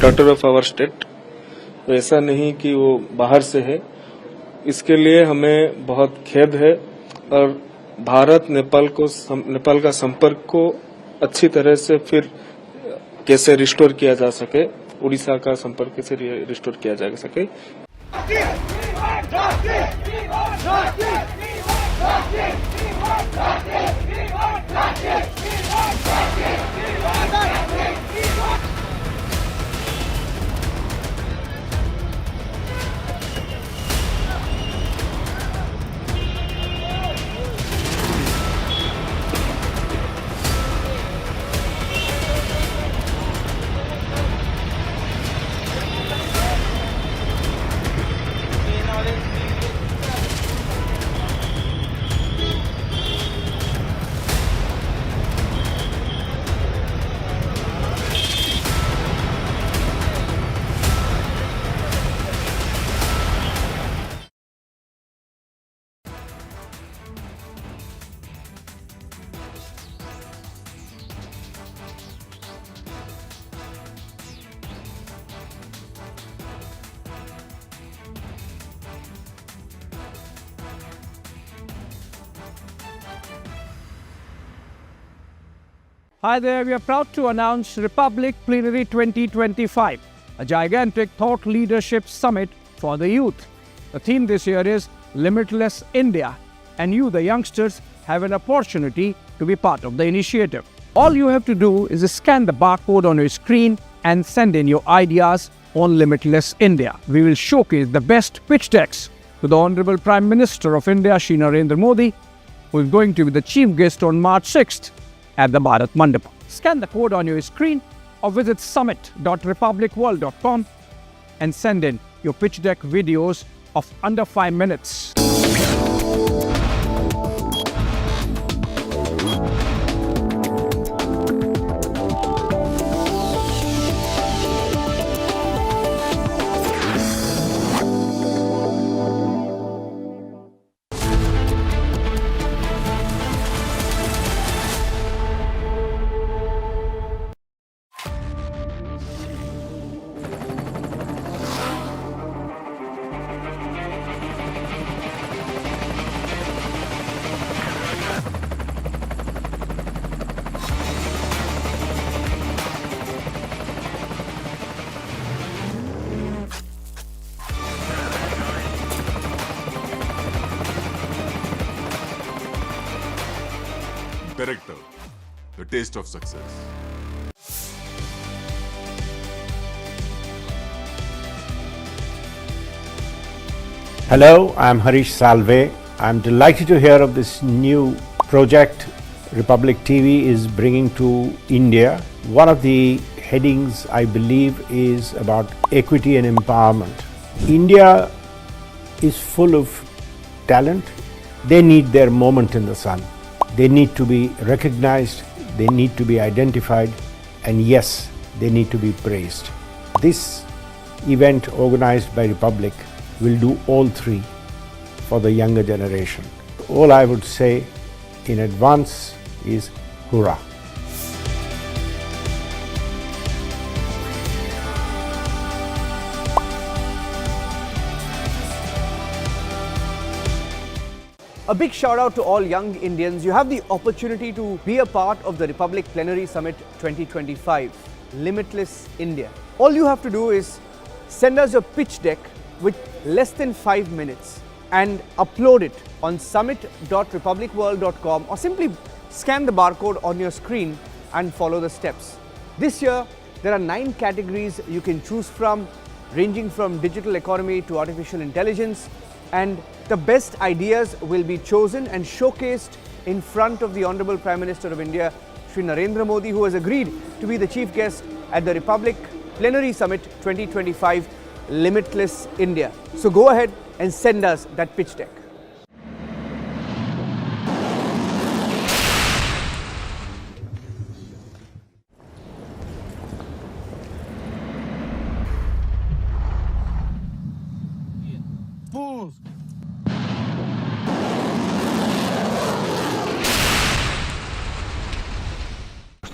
डॉटर ऑफ आवर स्टेट, ऐसा नहीं कि वो बाहर से है। इसके लिए हमें बहुत खेद है और भारत नेपाल का संपर्क को अच्छी तरह से फिर कैसे रिस्टोर किया जा सके, उड़ीसा का संपर्क कैसे रिस्टोर किया जा सके। Hi there, we are proud to announce Republic Plenary 2025, a gigantic thought leadership summit for the youth. The theme this year is Limitless India, and you, the youngsters, have an opportunity to be part of the initiative. All you have to do is scan the barcode on your screen and send in your ideas on Limitless India. We will showcase the best pitch decks to the Honorable Prime Minister of India, Shri Narendra Modi, who is going to be the chief guest on March 6th at the Bharat Mandap. Scan the code on your screen or visit summit.republicworld.com and send in your pitch deck videos of under 5 minutes. Director, the taste of success. Hello, I'm Harish Salve. I'm delighted to hear of this new project Republic TV is bringing to India. One of the headings, I believe, is about equity and empowerment. India is full of talent. They need their moment in the sun. They need to be recognized, they need to be identified, and yes, they need to be praised. This event organized by Republic will do all three for the younger generation. All I would say in advance is hurrah. A big shout out to all young Indians. You have the opportunity to be a part of the Republic Plenary Summit 2025, Limitless India. All you have to do is send us a pitch deck with less than 5 minutes and upload it on summit.republicworld.com or simply scan the barcode on your screen and follow the steps. This year, there are 9 categories you can choose from, ranging from digital economy to artificial intelligence, and the best ideas will be chosen and showcased in front of the Honorable Prime Minister of India, Shri Narendra Modi, who has agreed to be the chief guest at the Republic Plenary Summit 2025, Limitless India. So go ahead and send us that pitch deck.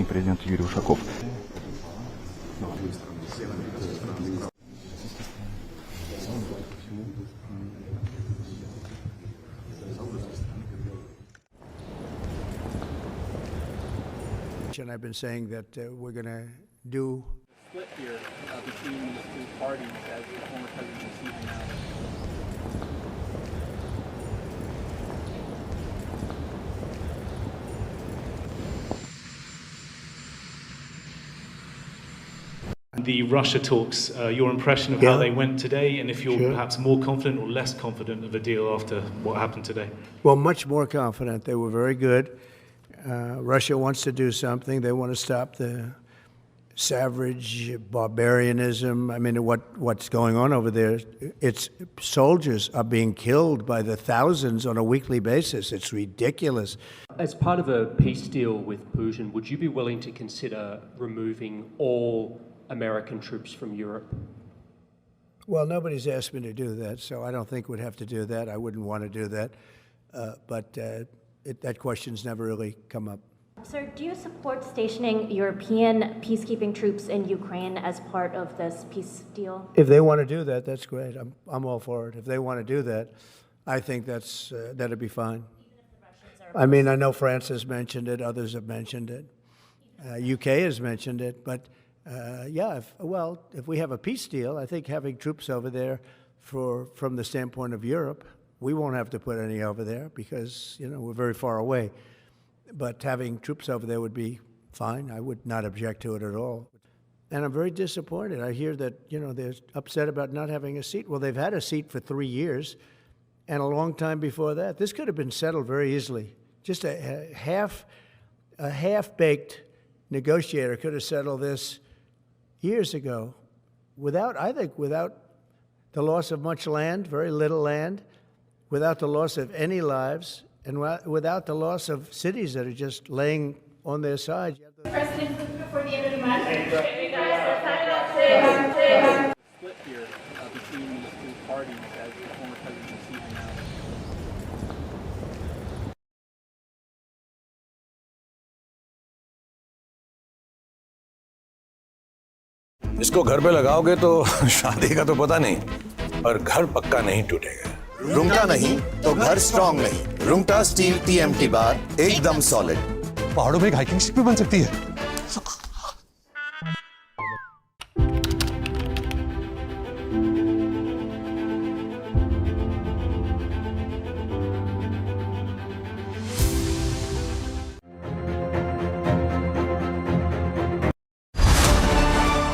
Президент Юрий Ушаков. And I've been saying that we're going to do split here between the two parties as the former president is seizing now. The Russia talks, your impression of how they went today, and if you're perhaps more confident or less confident of a deal after what happened today? Well, much more confident. They were very good. Russia wants to do something. They want to stop the savage barbarianism. I mean, what's going on over there? It's soldiers are being killed by the thousands on a weekly basis. It's ridiculous. As part of a peace deal with Putin, would you be willing to consider removing all American troops from Europe? Well, nobody's asked me to do that, so I don't think we'd have to do that. I wouldn't want to do that. But that question's never really come up. Sir, do you support stationing European peacekeeping troops in Ukraine as part of this peace deal? If they want to do that, that's great. I'm all for it. If they want to do that, I think that'd be fine. I mean, I know France has mentioned it. Others have mentioned it. UK has mentioned it, but if we have a peace deal, I think having troops over there from the standpoint of Europe, we won't have to put any over there because, we're very far away. But having troops over there would be fine. I would not object to it at all. And I'm very disappointed. I hear that, they're upset about not having a seat. Well, they've had a seat for 3 years and a long time before that. This could have been settled very easily. Just a half-baked negotiator could have settled this years ago without the loss of much land, very little land, without the loss of any lives, and without the loss of cities that are just laying on their side. President, before the end of the month, split here between these two parties as the former president sees now. इसको घर पे लगाओगे तो शादी का तो पता नहीं, पर घर पक्का नहीं टूटेगा। रुंगटा नहीं तो घर स्ट्रॉन्ग नहीं। रुंगटा स्टील TMT बार एकदम सॉलिड। पहाड़ों में एक हाइकिंग स्टिक भी बन सकती है।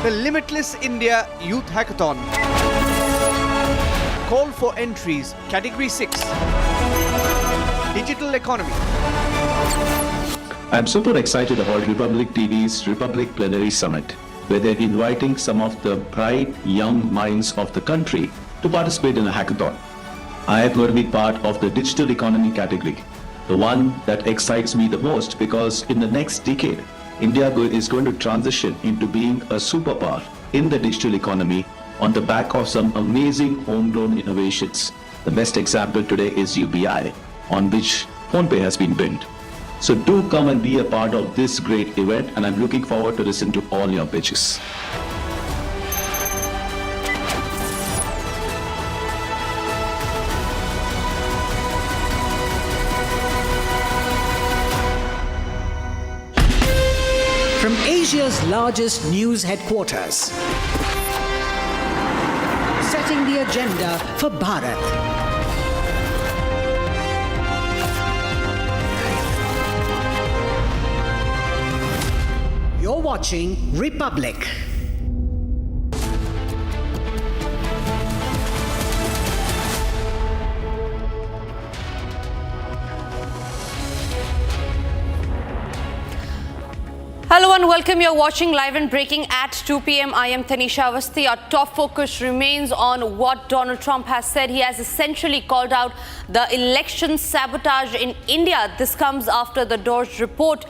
The Limitless India Youth Hackathon. Call for entries, Category 6. Digital Economy. I'm super excited about Republic TV's Republic Plenary Summit, where they're inviting some of the bright young minds of the country to participate in a hackathon. I am going to be part of the digital economy category, the one that excites me the most because in the next decade, India is going to transition into being a superpower in the digital economy on the back of some amazing homegrown innovations. The best example today is UPI, on which PhonePe has been built. So do come and be a part of this great event, and I'm looking forward to listen to all your pitches. From Asia's largest news headquarters, setting the agenda for Bharat. You're watching Republic. Hello and welcome. You're watching Live and Breaking at 2 p.m. I am Tanisha Avasthi. Our top focus remains on what Donald Trump has said. He has essentially called out the election sabotage in India. This comes after the Doge report,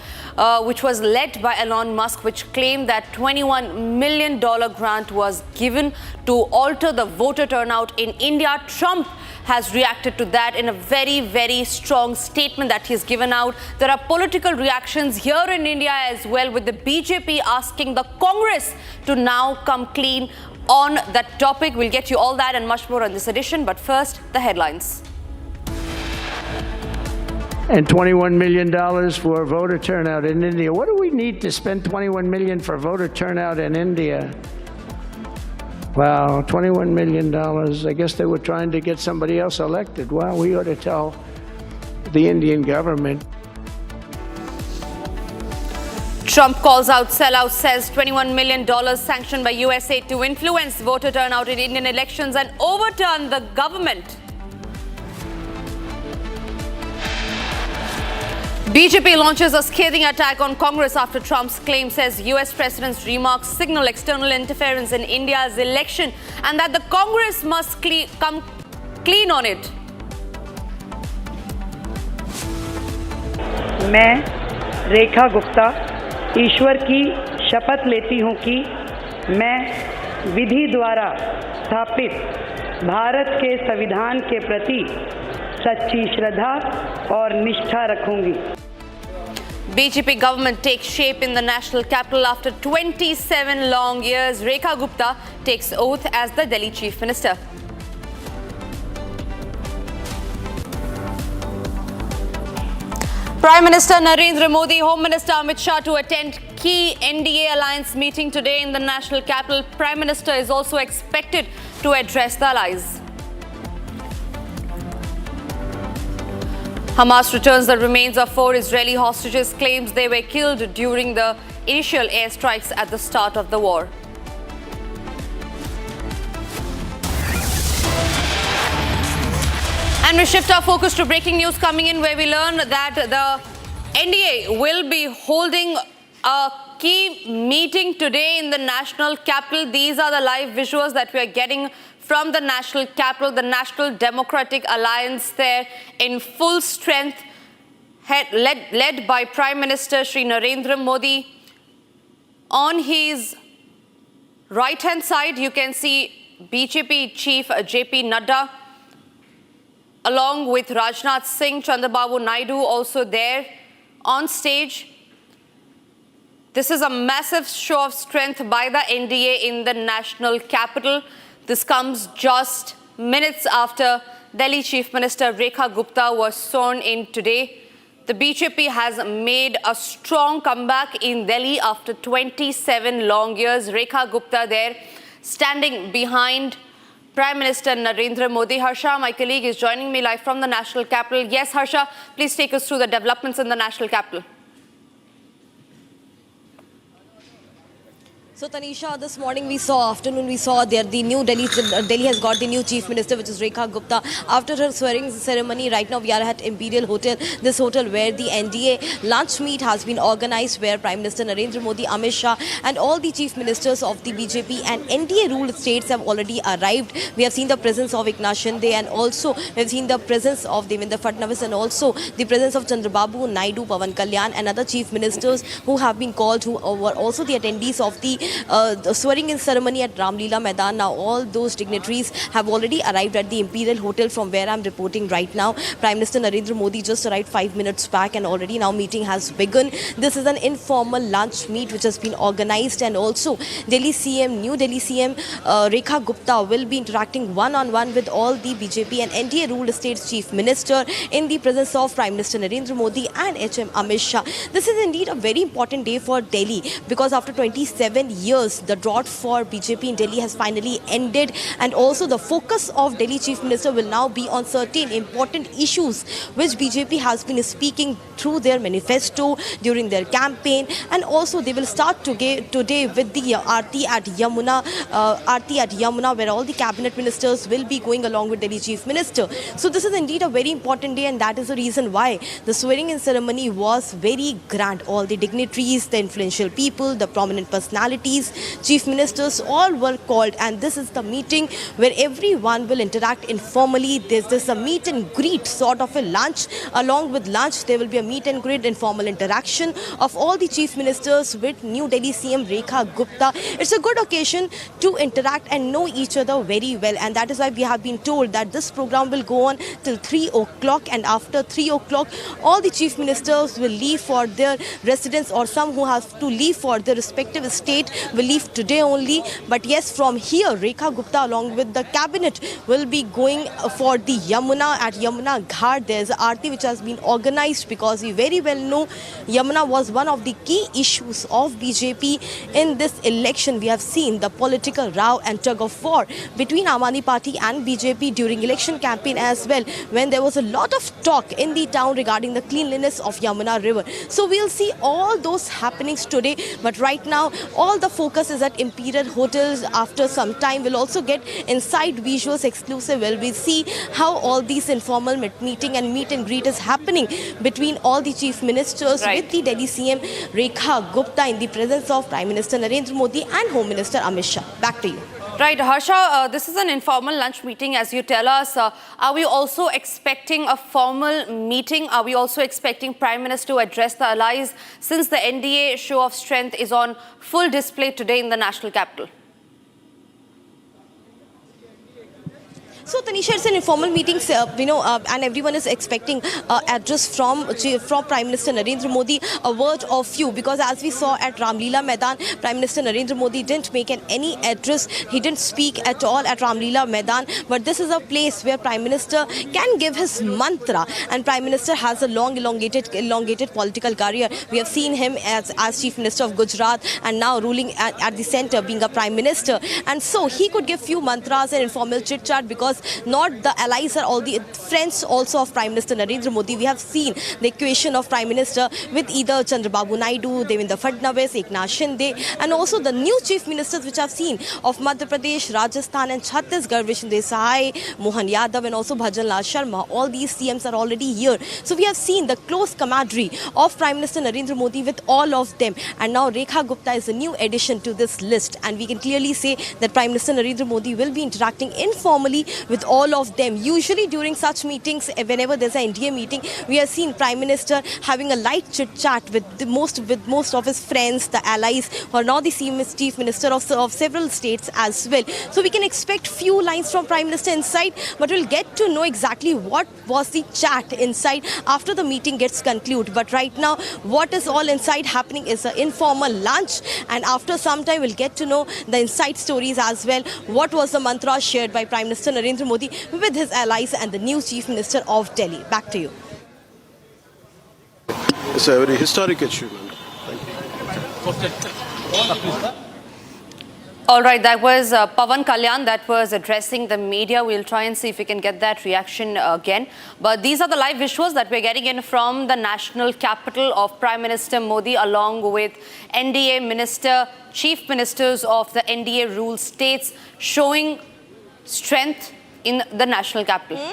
which was led by Elon Musk, which claimed that $21 million grant was given to alter the voter turnout in India. Trump has reacted to that in a very, very strong statement that he's given out. There are political reactions here in India as well, with the BJP asking the Congress to now come clean on that topic. We'll get you all that and much more on this edition. But first, the headlines. And $21 million for voter turnout in India. What do we need to spend $21 million for voter turnout in India? Wow, $21 million. I guess they were trying to get somebody else elected. Well, we ought to tell the Indian government. Trump calls out sellouts, says $21 million sanctioned by USA to influence voter turnout in Indian elections and overturn the government. BJP launches a scathing attack on Congress after Trump's claim, says US President's remarks signal external interference in India's election and that the Congress must come clean on it. मैं रेखा गुप्ता ईश्वर की शपथ लेती हूं कि मैं विधि द्वारा स्थापित भारत के संविधान के प्रति सच्ची श्रद्धा और निष्ठा रखूंगी. BJP government takes shape in the national capital after 27 long years. Rekha Gupta takes oath as the Delhi Chief Minister. Prime Minister Narendra Modi, Home Minister Amit Shah to attend key NDA alliance meeting today in the national capital. Prime Minister is also expected to address the allies. Hamas returns the remains of 4 Israeli hostages, claims they were killed during the initial airstrikes at the start of the war. And we shift our focus to breaking news coming in, where we learn that the NDA will be holding a key meeting today in the national capital. These are the live visuals that we are getting from the national capital, the National Democratic Alliance there in full strength, led by Prime Minister Shri Narendra Modi. On his right-hand side, you can see BJP Chief JP Nadda, along with Rajnath Singh, Chandrababu Naidu also there on stage. This is a massive show of strength by the NDA in the national capital. This comes just minutes after Delhi Chief Minister Rekha Gupta was sworn in today. The BJP has made a strong comeback in Delhi after 27 long years. Rekha Gupta there standing behind Prime Minister Narendra Modi. Harsha, my colleague, is joining me live from the national capital. Yes, Harsha, please take us through the developments in the national capital. So Tanisha, this morning we saw there the new Delhi has got the new Chief Minister, which is Rekha Gupta. After her swearing ceremony, right now we are at Imperial Hotel, this hotel where the NDA lunch meet has been organized, where Prime Minister Narendra Modi, Amit Shah and all the Chief Ministers of the BJP and NDA ruled states have already arrived. We have seen the presence of Eknath Shinde, and also we have seen the presence of Devendra Fadnavis, and also the presence of Chandrababu Naidu, Pawan Kalyan and other Chief Ministers who have been called, who were also the attendees of the swearing-in ceremony at Ramlila Maidan. Now all those dignitaries have already arrived at the Imperial Hotel from where I'm reporting right now. Prime Minister Narendra Modi just arrived 5 minutes back, and already now meeting has begun. This is an informal lunch meet which has been organized, and also New Delhi CM Rekha Gupta will be interacting one-on-one with all the BJP and NDA ruled states Chief Minister in the presence of Prime Minister Narendra Modi and HM Amit Shah. This is indeed a very important day for Delhi, because after 27 years the drought for BJP in Delhi has finally ended, and also the focus of Delhi Chief Minister will now be on certain important issues which BJP has been speaking through their manifesto during their campaign, and also they will start today with the Aarti at Yamuna, where all the cabinet ministers will be going along with Delhi Chief Minister. So this is indeed a very important day, and that is the reason why the swearing-in ceremony was very grand. All the dignitaries, the influential people, the prominent personalities, Chief Ministers, all were called, and this is the meeting where everyone will interact informally. There's a meet and greet, sort of a lunch. Along with lunch, there will be a meet and greet, informal interaction of all the Chief Ministers with New Delhi CM Rekha Gupta. It's a good occasion to interact and know each other very well, and that is why we have been told that this program will go on till 3 o'clock, and after 3 o'clock, all the Chief Ministers will leave for their residence, or some who have to leave for their respective state will leave today only. But yes, from here, Rekha Gupta along with the cabinet will be going for the Yamuna. At Yamuna Ghat, there's an Aarti which has been organized, because we very well know Yamuna was one of the key issues of BJP in this election. We have seen the political row and tug of war between Aam Aadmi Party and BJP during election campaign as well, when there was a lot of talk in the town regarding the cleanliness of Yamuna River. So we'll see all those happenings today, but right now all the focus is at Imperial Hotels. After some time we'll also get inside visuals exclusive, where we see how all these informal meeting and meet and greet is happening between all the Chief Ministers with the Delhi CM Rekha Gupta in the presence of Prime Minister Narendra Modi and Home Minister Amit Shah. Back to you. Right, Harsha, this is an informal lunch meeting, as you tell us. Are we also expecting a formal meeting? Are we also expecting Prime Minister to address the allies, since the NDA show of strength is on full display today in the national capital? So Tanisha, it's an informal meeting, and everyone is expecting address from Prime Minister Narendra Modi, a word of few, because as we saw at Ramleela Maidan, Prime Minister Narendra Modi didn't make any address. He didn't speak at all at Ramleela Maidan. But this is a place where Prime Minister can give his mantra, and Prime Minister has a long, elongated political career. We have seen him as Chief Minister of Gujarat and now ruling at the centre, being a Prime Minister. And so he could give few mantras and informal chit-chat, because not the allies are all the friends also of Prime Minister Narendra Modi. We have seen the equation of Prime Minister with either Chandrababu Naidu, Devendra Fadnavis, Eknath Shinde, and also the new Chief Ministers which I've seen of Madhya Pradesh, Rajasthan and Chhattisgarh, Vishnu Desai, Mohan Yadav and also Bhajan Lal Sharma. All these CMs are already here. So we have seen the close camaraderie of Prime Minister Narendra Modi with all of them. And now Rekha Gupta is a new addition to this list. And we can clearly say that Prime Minister Narendra Modi will be interacting informally with all of them. Usually during such meetings, whenever there's an NDA meeting, we have seen Prime Minister having a light chit-chat with most of his friends, the allies, who are now the Chief Minister of several states as well. So we can expect few lines from Prime Minister inside, but we'll get to know exactly what was the chat inside after the meeting gets concluded. But right now, what is all inside happening is an informal lunch, and after some time we'll get to know the inside stories as well. What was the mantra shared by Prime Minister Narendra Modi with his allies and the new Chief Minister of Delhi? Back to you. It's a very historic achievement. Thank you. All right, that was Pawan Kalyan that was addressing the media. We'll try and see if we can get that reaction again. But these are the live visuals that we're getting in from the national capital of Prime Minister Modi, along with NDA chief ministers of the NDA ruled states, showing strength in the national capital.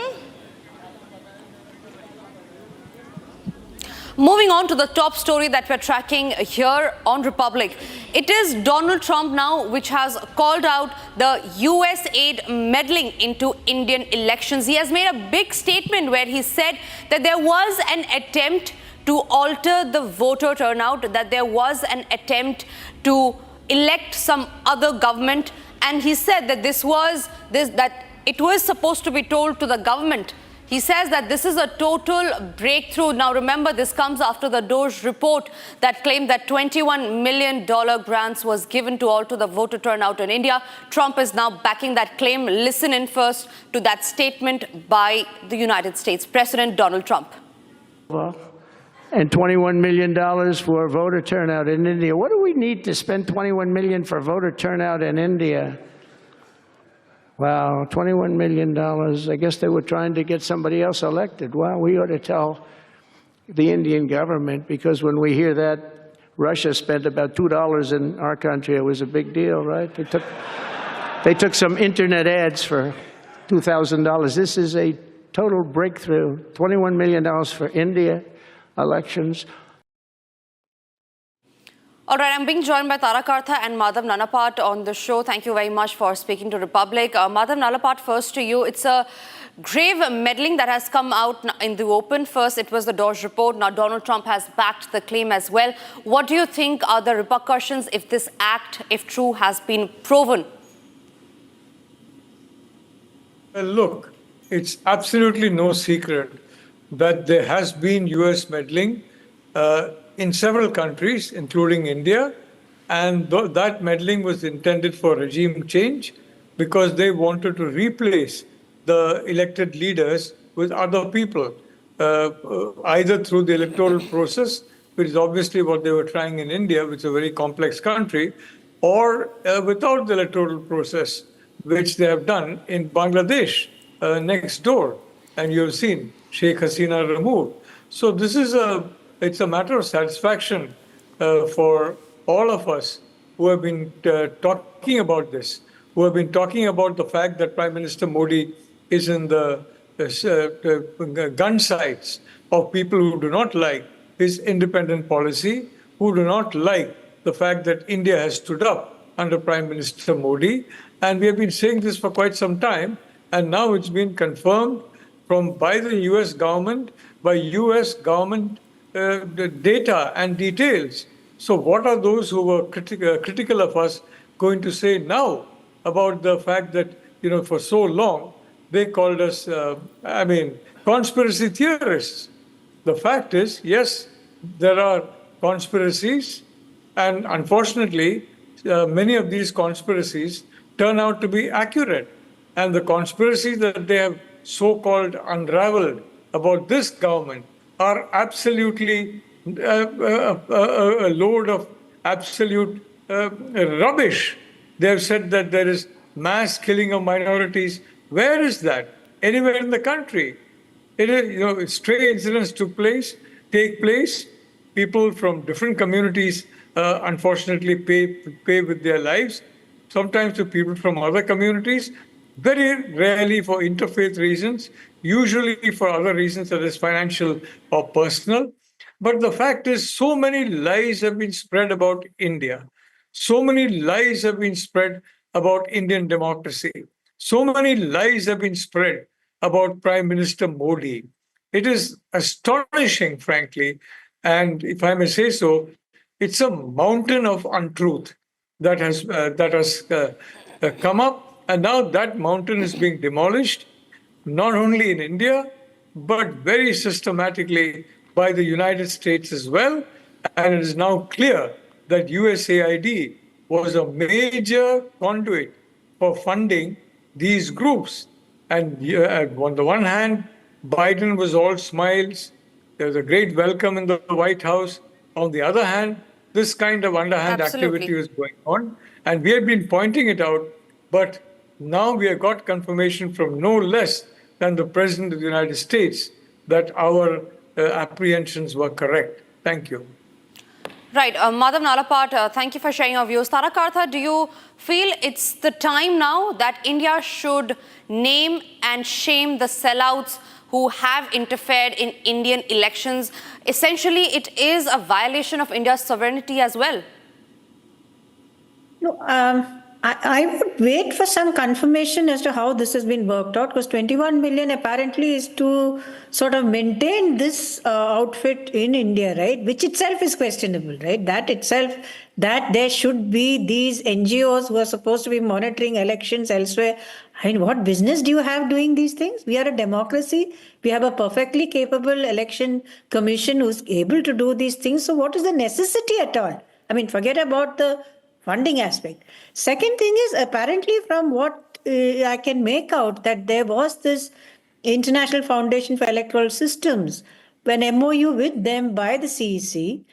Moving on to the top story that we're tracking here on Republic. It is Donald Trump now which has called out the US aid meddling into Indian elections. He has made a big statement where he said that there was an attempt to alter the voter turnout, that there was an attempt to elect some other government, and he said that that it was supposed to be told to the government. He says that this is a total breakthrough. Now remember, this comes after the DOJ report that claimed that $21 million grants was given to alter the voter turnout in India. Trump is now backing that claim. Listen in first to that statement by the United States President Donald Trump. And $21 million for voter turnout in India. What do we need to spend $21 million for voter turnout in India? Wow, $21 million. I guess they were trying to get somebody else elected. Well, we ought to tell the Indian government, because when we hear that Russia spent about $2 in our country, it was a big deal, right? They took some internet ads for $2,000. This is a total breakthrough. $21 million for India elections. All right, I'm being joined by Tara Kartha and Madhav Nanapat on the show. Thank you very much for speaking to Republic. Madhav Nanapat, first to you. It's a grave meddling that has come out in the open. First, it was the DOJ report. Now, Donald Trump has backed the claim as well. What do you think are the repercussions if this act, if true, has been proven? Well, look, it's absolutely no secret that there has been US meddling in several countries, including India, and that meddling was intended for regime change because they wanted to replace the elected leaders with other people, either through the electoral process, which is obviously what they were trying in India, which is a very complex country, or without the electoral process, which they have done in Bangladesh next door. And you've seen Sheikh Hasina removed. So this is it's a matter of satisfaction for all of us who have been talking about this, who have been talking about the fact that Prime Minister Modi is in the gun sights of people who do not like his independent policy, who do not like the fact that India has stood up under Prime Minister Modi. And we have been saying this for quite some time, and now it's been confirmed by the US government, by US government data and details. So what are those who were critical of us going to say now about the fact that, for so long, they called us, conspiracy theorists. The fact is, yes, there are conspiracies, and unfortunately, many of these conspiracies turn out to be accurate. And the conspiracies that they have so-called unraveled about this government are absolutely a load of absolute rubbish. They have said that there is mass killing of minorities. Where is that? Anywhere in the country? It is, stray incidents take place. People from different communities, unfortunately, pay with their lives. Sometimes to people from other communities, very rarely for interfaith reasons, usually for other reasons, that is financial or personal. But the fact is, so many lies have been spread about India. So many lies have been spread about Indian democracy. So many lies have been spread about Prime Minister Modi. It is astonishing, frankly. And if I may say so, it's a mountain of untruth that has come up. And now that mountain is being demolished, not only in India, but very systematically by the United States as well. And it is now clear that USAID was a major conduit for funding these groups. And on the one hand, Biden was all smiles. There was a great welcome in the White House. On the other hand, this kind of underhand activity was going on. And we have been pointing it out, but now we have got confirmation from no less than the President of the United States that our apprehensions were correct. Thank you. Right. Madhav Nalapat, thank you for sharing your views. Tarakartha, do you feel it's the time now that India should name and shame the sellouts who have interfered in Indian elections? Essentially, it is a violation of India's sovereignty as well. No, I would wait for some confirmation as to how this has been worked out, because 21 million apparently is to sort of maintain this outfit in India, right? Which itself is questionable, right? That itself, that there should be these NGOs who are supposed to be monitoring elections elsewhere. I mean, what business do you have doing these things? We are a democracy. We have a perfectly capable election commission who's able to do these things. So what is the necessity at all? I mean, forget about the funding aspect. Second thing is, apparently from what I can make out, that there was this International Foundation for Electoral Systems, an MOU with them by the CEC.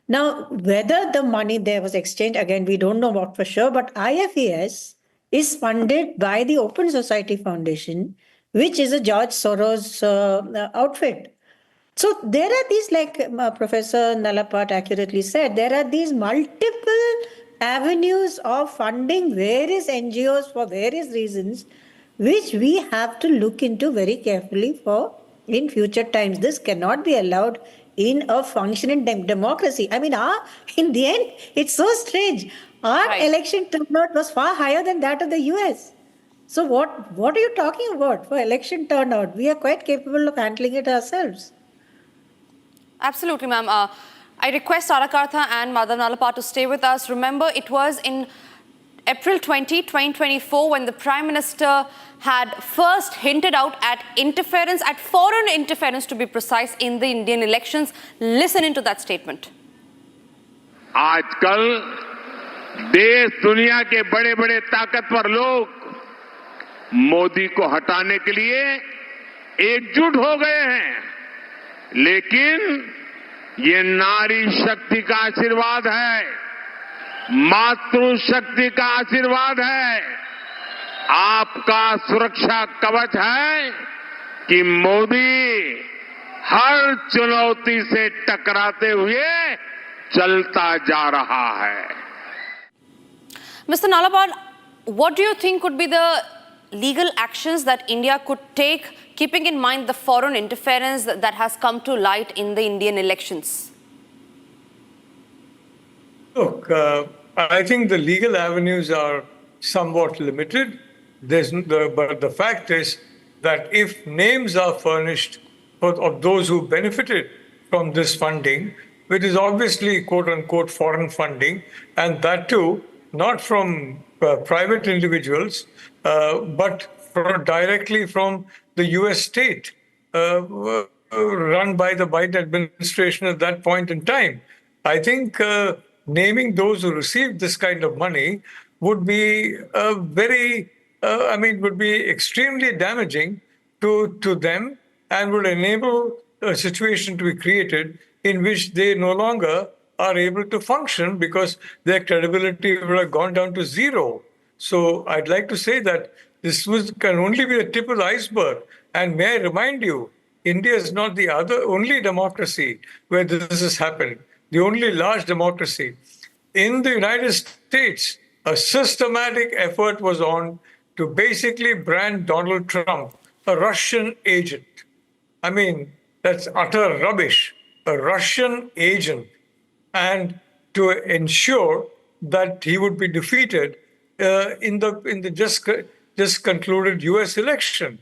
Now, whether the money there was exchanged, again, we don't know what for sure, but IFES is funded by the Open Society Foundation, which is a George Soros outfit. So there are these, like Professor Nalapat accurately said, there are these multiple avenues of funding various NGOs for various reasons, which we have to look into very carefully for in future times. This cannot be allowed in a functioning democracy. I mean, in the end, it's so strange. Our election turnout was far higher than that of the US. So what are you talking about for election turnout? We are quite capable of handling it ourselves. Absolutely, ma'am. I request Tarakartha and Madhav Nalapat to stay with us. Remember, it was in April 2024, when the Prime Minister had first hinted out at interference, at foreign interference to be precise, in the Indian elections. Listen into that statement. आजकल देश दुनिया के बड़े-बड़े ताकतवर लोग मोदी को हटाने के लिए एकजुट हो गए हैं, लेकिन ये नारी शक्ति का आशीर्वाद है, मातृशक्ति का आशीर्वाद है, आपका सुरक्षा कवच है कि मोदी हर चुनौती से टकराते हुए चलता जा रहा है. Mr. Nalapat, what do you think could be the legal actions that India could take, keeping in mind the foreign interference that has come to light in the Indian elections? Look, I think the legal avenues are somewhat limited. But the fact is that if names are furnished of those who benefited from this funding, which is obviously quote-unquote foreign funding, and that too not from private individuals, but directly from the U.S. state run by the Biden administration at that point in time. I think naming those who received this kind of money would be would be extremely damaging to them and would enable a situation to be created in which they no longer are able to function because their credibility would have gone down to zero. So I'd like to say that this can only be the tip of the iceberg. And may I remind you, India is not the only democracy where this has happened, the only large democracy. In the United States, a systematic effort was on to basically brand Donald Trump a Russian agent. I mean, that's utter rubbish, a Russian agent, and to ensure that he would be defeated in the just concluded U.S. election,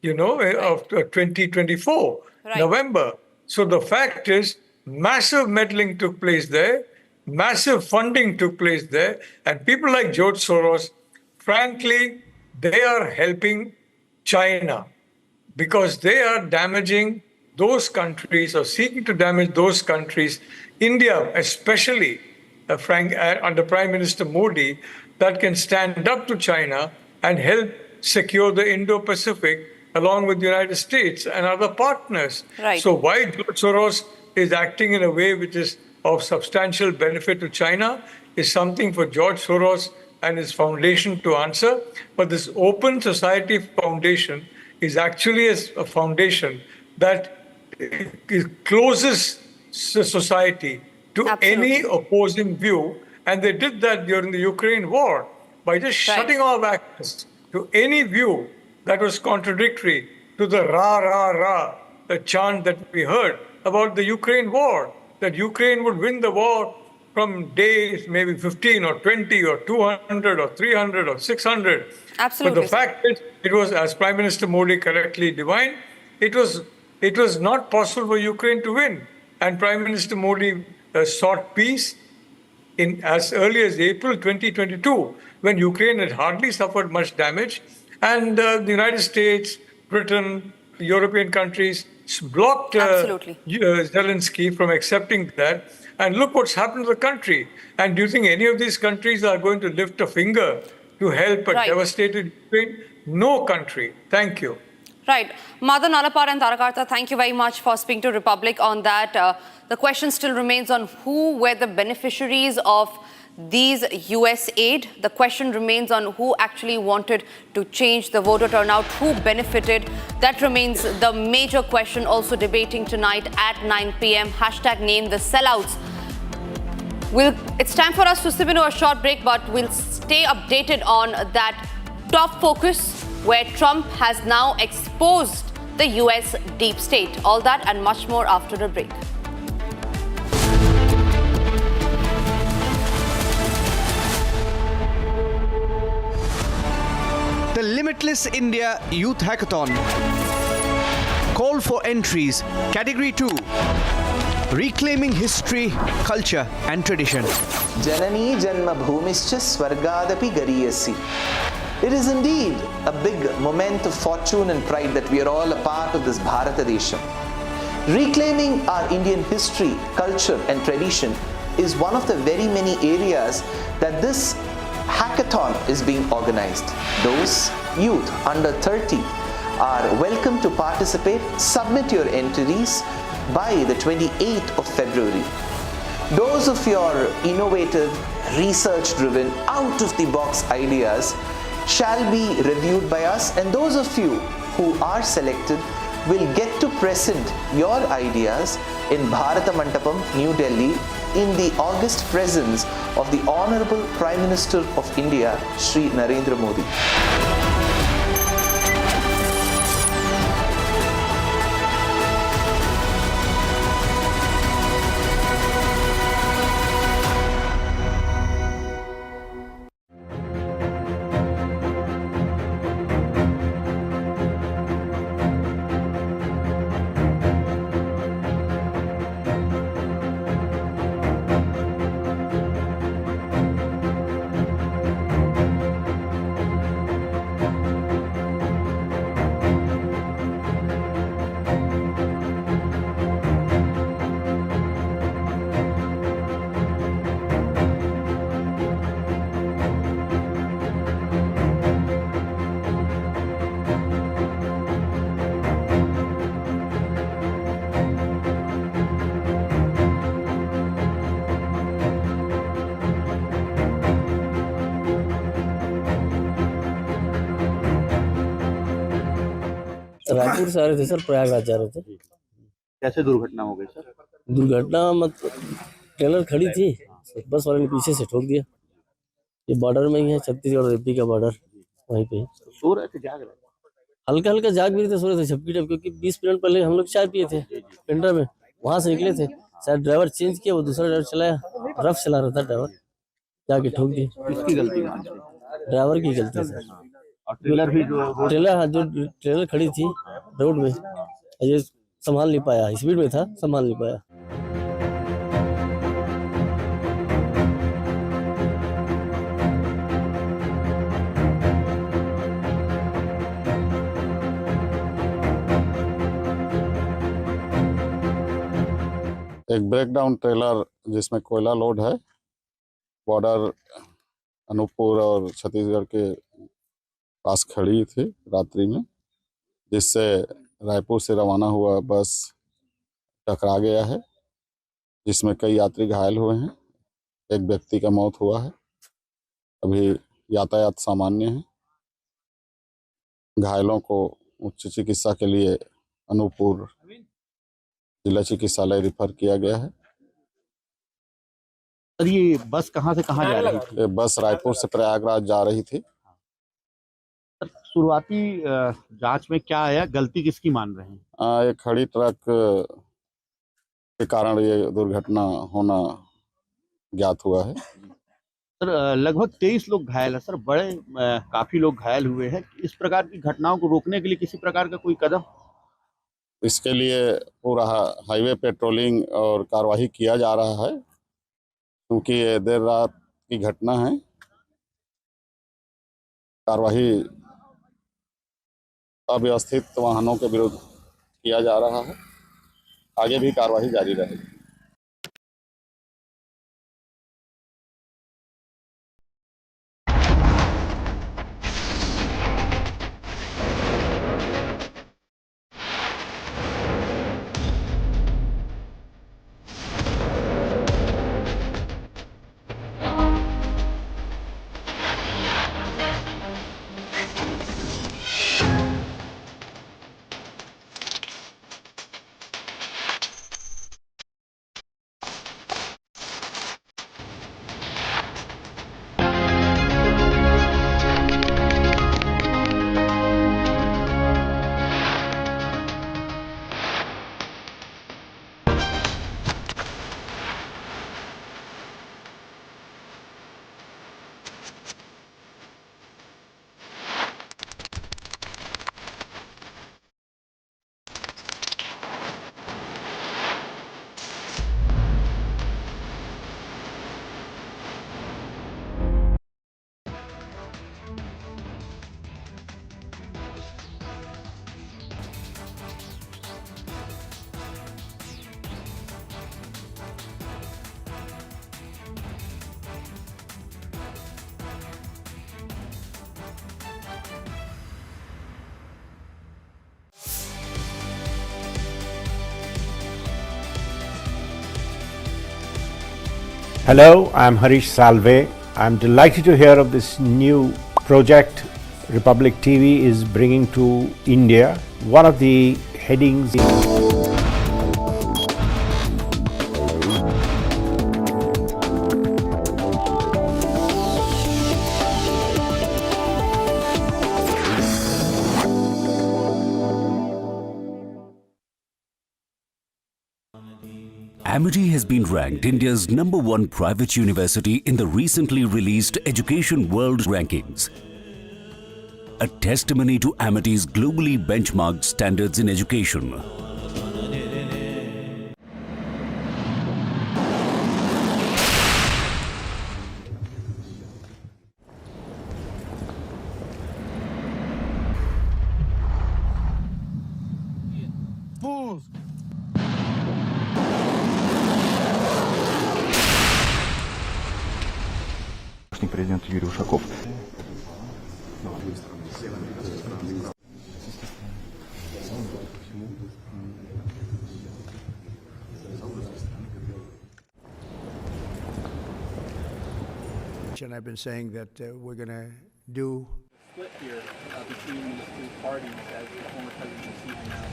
of 2024, November. So the fact is, massive meddling took place there, massive funding took place there, and people like George Soros, frankly, they are helping China because they are damaging those countries or seeking to damage those countries, India especially, under Prime Minister Modi, that can stand up to China and help secure the Indo-Pacific along with the United States and other partners. Right. So why George Soros is acting in a way which is of substantial benefit to China is something for George Soros and his foundation to answer. But this Open Society Foundation is actually a foundation that closes society to any opposing view. And they did that during the Ukraine war by just shutting off access to any view that was contradictory to the the chant that we heard about the Ukraine war, that Ukraine would win the war from days maybe 15 or 20 or 200 or 300 or 600. Absolutely. But the fact is, it was, as Prime Minister Modi correctly divined, it was not possible for Ukraine to win. And Prime Minister Modi sought peace as early as April 2022, when Ukraine had hardly suffered much damage. And the United States, Britain, European countries blocked Zelensky from accepting that. And look what's happened to the country. And do you think any of these countries are going to lift a finger to help a devastated Ukraine? No country. Thank you. Right. Madan Alapar and Tarakarta, thank you very much for speaking to Republic on that. The question still remains on who were the beneficiaries of these US aid. The question remains on who actually wanted to change the voter turnout, who benefited. That remains the major question, also debating tonight at 9 p.m. Hashtag name the sellouts. It's time for us to slip into a short break, but we'll stay updated on that top focus where Trump has now exposed the US deep state. All that and much more after the break. The Limitless India Youth Hackathon. Call for entries. Category 2. Reclaiming history, culture and tradition. Janani Janma Bhumischa Swargadapi Gariyasi. It is indeed a big moment of fortune and pride that we are all a part of this Bharata Desha. Reclaiming our Indian history, culture and tradition is one of the very many areas that this hackathon is being organized. Those youth under 30 are welcome to participate. Submit your entries by the 28th of February. Those of your innovative, research-driven, out-of-the-box ideas shall be reviewed by us, and those of you who are selected will get to present your ideas in Bharata Mandapam, New Delhi, in the august presence of the Honorable Prime Minister of India, Shri Narendra Modi. Raipur से आ रहे थे sir, Prayagraj जा रहे थे। कैसे दुर्घटना हो गई सर? दुर्घटना मतलब ट्रेलर खड़ी थी, बस वाले ने पीछे से ठोक दिया। ये बॉर्डर में ही है, छत्तीसगढ़ और यूपी का बॉर्डर, वहीं पे। सो रहे थे, जाग रहे थे? हल्का हल्का जाग भी रहे थे, सो रहे थे झपकी टप, क्योंकि 20 मिनट पहले हम लोग चाय पिए थे पेंड्रा में, वहां से निकले थे। शायद ड्राइवर चेंज किया, वो दूसरा ड्राइवर चलाया, रफ चला रहा था ड्राइवर, जाके ठोक दिया। किसकी गलती है? ड्राइवर की गलती सर। और ट्रेलर भी जो ट्रेलर खड़ी थी रोड में, ये संभाल नहीं पाया, स्पीड में था, संभाल नहीं पाया। एक ब्रेकडाउन ट्रेलर जिसमें कोयला लोड है, बॉर्डर अनूपपुर और छत्तीसगढ़ के पास खड़ी थी रात्रि में, जिससे रायपुर से रवाना हुआ बस टकरा गया है, जिसमें कई यात्री घायल हुए हैं। एक व्यक्ति का मौत हुआ है। अभी यातायात सामान्य है। घायलों को उच्च चिकित्सा के लिए अनूपपुर जिला चिकित्सालय रेफर किया गया है। सर ये बस कहाँ से कहाँ जा रही थी? ये बस रायपुर से प्रयागराज जा रही थी। शुरुआती जांच में क्या आया, गलती किसकी मान रहे हैं? ये खड़ी ट्रक के कारण ये दुर्घटना होना ज्ञात हुआ है। सर लगभग 23 लोग घायल है सर, बड़े काफी लोग घायल हुए हैं। इस प्रकार की घटनाओं को रोकने के लिए किसी प्रकार का कोई कदम? इसके लिए पूरा हाईवे पेट्रोलिंग और कार्रवाई किया जा रहा है, क्योंकि ये देर रात की घटना है। कार्रवाई अव्यवस्थित वाहनों के विरुद्ध किया जा रहा है। आगे भी कार्रवाई जारी रहेगी। Hello, I'm Harish Salve. I'm delighted to hear of this new project Republic TV is bringing to India. One of the headings Amity has been ranked India's #1 private university in the recently released Education World Rankings, a testimony to Amity's globally benchmarked standards in education. Президент Юрий Ушаков. And I've been saying that we're going to do split here between these two parties as the former president sees it now?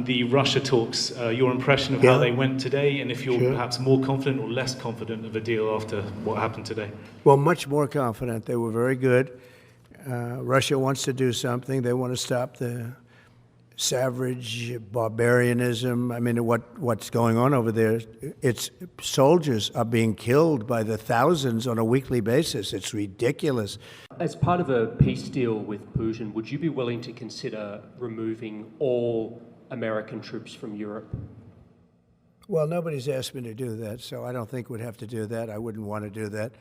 The Russia talks, your impression of how they went today, and if you're perhaps more confident or less confident of a deal after what happened today? Well, much more confident. They were very good. Russia wants to do something. They want to stop the savage barbarianism. I mean, what's going on over there? It's soldiers are being killed by the thousands on a weekly basis. It's ridiculous. As part of a peace deal with Putin, would you be willing to consider removing all American troops from Europe? Well, nobody's asked me to do that, so I don't think we'd have to do that. I wouldn't want to do that.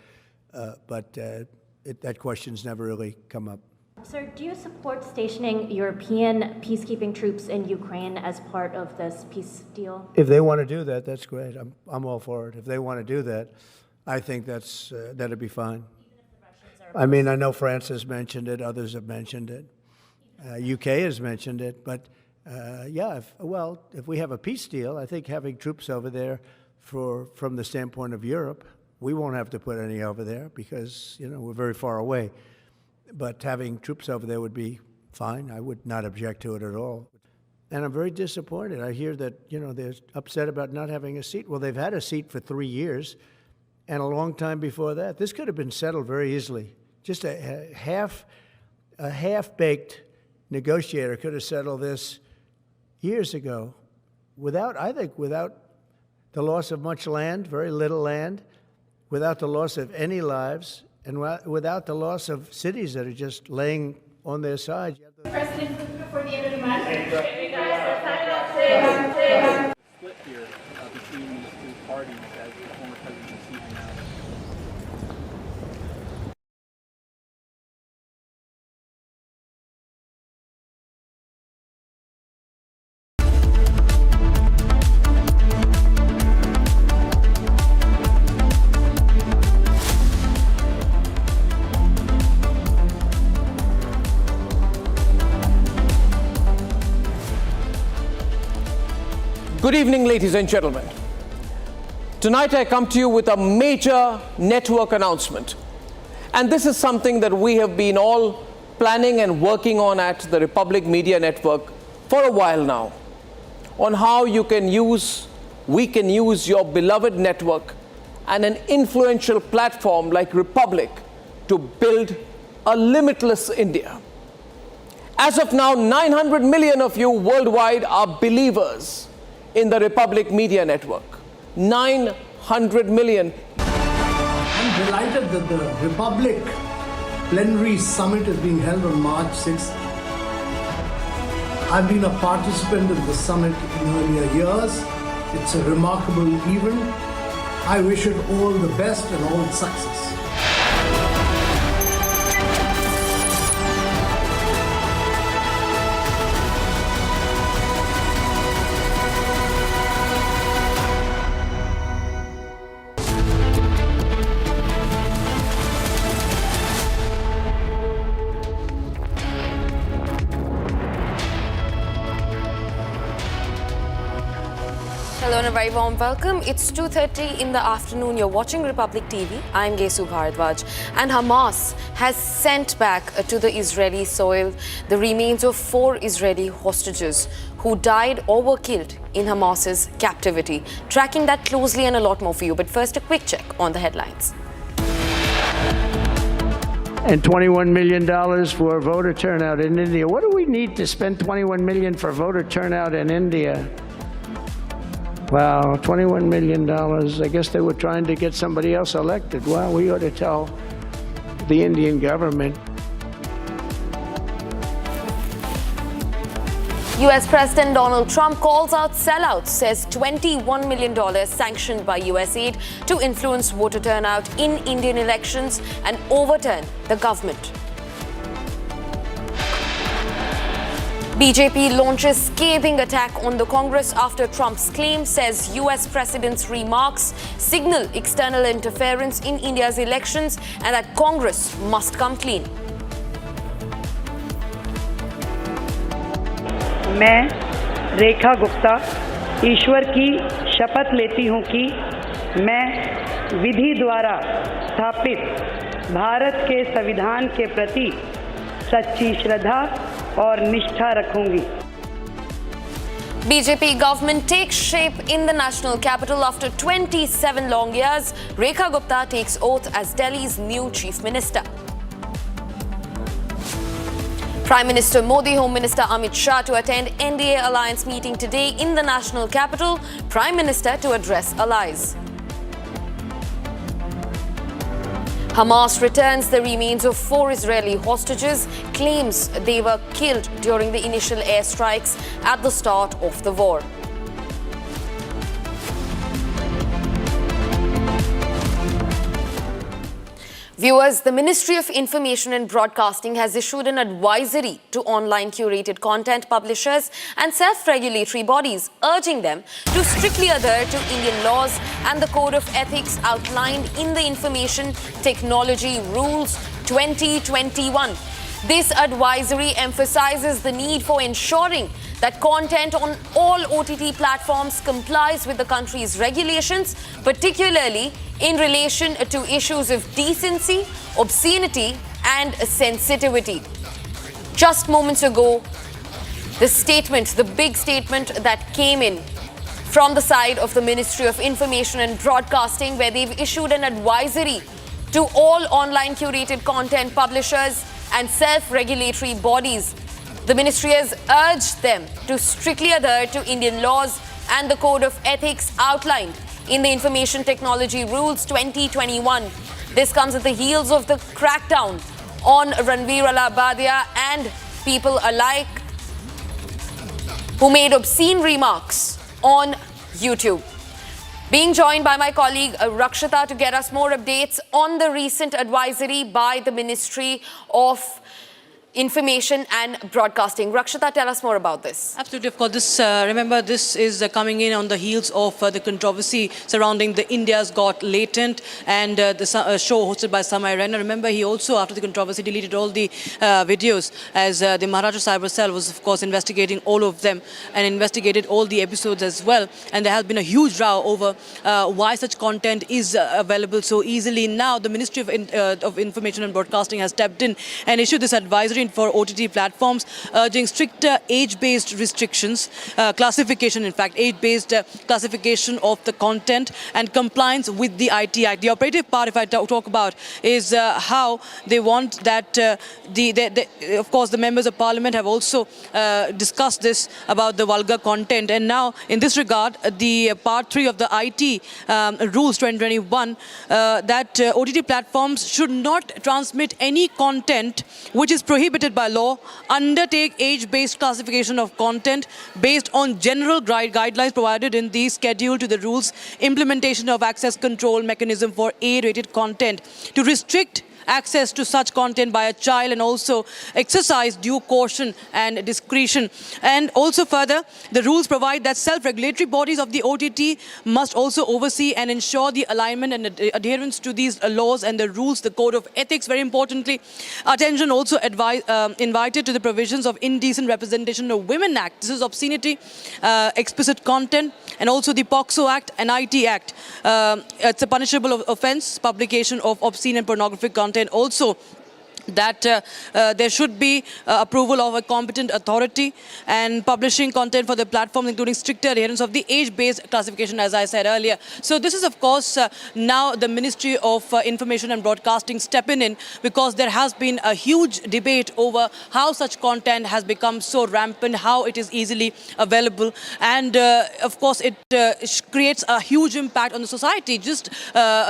But that question's never really come up. Sir, do you support stationing European peacekeeping troops in Ukraine as part of this peace deal? If they want to do that, that's great. I'm all for it. If they want to do that, I think that'd be fine. I mean, I know France has mentioned it. Others have mentioned it. UK has mentioned it. But if we have a peace deal, I think having troops over there from the standpoint of Europe, we won't have to put any over there because, we're very far away. But having troops over there would be fine. I would not object to it at all. And I'm very disappointed. I hear that, they're upset about not having a seat. Well, they've had a seat for 3 years and a long time before that. This could have been settled very easily. Just a half-baked negotiator could have settled this years ago without the loss of much land, very little land, without the loss of any lives, and without the loss of cities that are just laying on their side. President, before the end of the month, Split here between these two parties as the former president sees it now. Good evening, ladies and gentlemen. Tonight I come to you with a major network announcement. And this is something that we have been all planning and working on at the Republic Media Network for a while now, on how we can use your beloved network and an influential platform like Republic to build a limitless India. As of now, 900 million of you worldwide are believers in the Republic Media Network. 900 million. I'm delighted that the Republic Plenary Summit is being held on March 6th. I've been a participant in the summit in earlier years. It's a remarkable event. I wish it all the best and all success. Hello and a very warm welcome. It's 2:30 in the afternoon. You're watching Republic TV. I'm Gesu Bharadwaj. And Hamas has sent back to the Israeli soil the remains of 4 Israeli hostages who died or were killed in Hamas's captivity. Tracking that closely and a lot more for you. But first, a quick check on the headlines. And $21 million for voter turnout in India. What do we need to spend $21 million for voter turnout in India? Wow, $21 million. I guess they were trying to get somebody else elected. Well, we ought to tell the Indian government. US President Donald Trump calls out sellouts, says $21 million sanctioned by US aid to influence voter turnout in Indian elections and overturn the government. BJP launches scathing attack on the Congress after Trump's claim, says US President's remarks signal external interference in India's elections and that Congress must come clean. मैं रेखा गुप्ता ईश्वर की शपथ लेती हूँ कि मैं विधि द्वारा स्थापित भारत के संविधान के प्रति सच्ची श्रद्धा और निष्ठा रखूंगी। BJP government takes shape in the national capital after 27 long years. Rekha Gupta takes oath as Delhi's new chief minister. Prime Minister Modi, Home Minister Amit Shah to attend NDA alliance meeting today in the national capital. Prime Minister to address allies. Hamas returns the remains of 4 Israeli hostages, claims they were killed during the initial airstrikes at the start of the war. Viewers, the Ministry of Information and Broadcasting has issued an advisory to online curated content publishers and self-regulatory bodies, urging them to strictly adhere to Indian laws and the Code of Ethics outlined in the Information Technology Rules 2021. This advisory emphasizes the need for ensuring that content on all OTT platforms complies with the country's regulations, particularly in relation to issues of decency, obscenity, and sensitivity. Just moments ago, the big statement that came in from the side of the Ministry of Information and Broadcasting, where they've issued an advisory to all online curated content publishers and self-regulatory bodies. The ministry has urged them to strictly adhere to Indian laws and the Code of Ethics outlined in the Information Technology Rules 2021. This comes at the heels of the crackdown on Ranveer Alabadia and people alike who made obscene remarks on YouTube. Being joined by my colleague Rakshita to get us more updates on the recent advisory by the Ministry of Information and Broadcasting. Rakshita, tell us more about this. Absolutely. Of course, this, remember, this is coming in on the heels of the controversy surrounding the India's Got Latent and the show hosted by Samay Raina. Remember, he also, after the controversy, deleted all the videos, as the Maharashtra Cyber Cell was, of course, investigating all of them and investigated all the episodes as well. And there has been a huge row over why such content is available so easily. Now, the Ministry of Information and Broadcasting has stepped in and issued this advisory for OTT platforms, urging stricter age-based restrictions, classification, in fact, age-based classification of the content and compliance with the IT Act. The operative part, if I talk about, is how they want that, of course, the members of parliament have also discussed this about the vulgar content. And now, in this regard, the part 3 of the IT rules 2021, that OTT platforms should not transmit any content which is prohibited by law, undertake age-based classification of content based on general guidelines provided in the schedule to the rules, implementation of access control mechanism for A-rated content, to restrict access to such content by a child and also exercise due caution and discretion. And also further, the rules provide that self-regulatory bodies of the OTT must also oversee and ensure the alignment and adherence to these laws and the rules, the Code of Ethics, very importantly. Attention also invited to the provisions of Indecent Representation of Women Act. This is obscenity, explicit content, and also the POCSO Act and IT Act. It's a punishable offence, publication of obscene and pornographic content. Also, that there should be approval of a competent authority and publishing content for the platforms, including stricter adherence of the age-based classification, as I said earlier. So this is, of course, now the Ministry of Information and Broadcasting stepping in, because there has been a huge debate over how such content has become so rampant, how it is easily available. And, of course, it creates a huge impact on the society. Just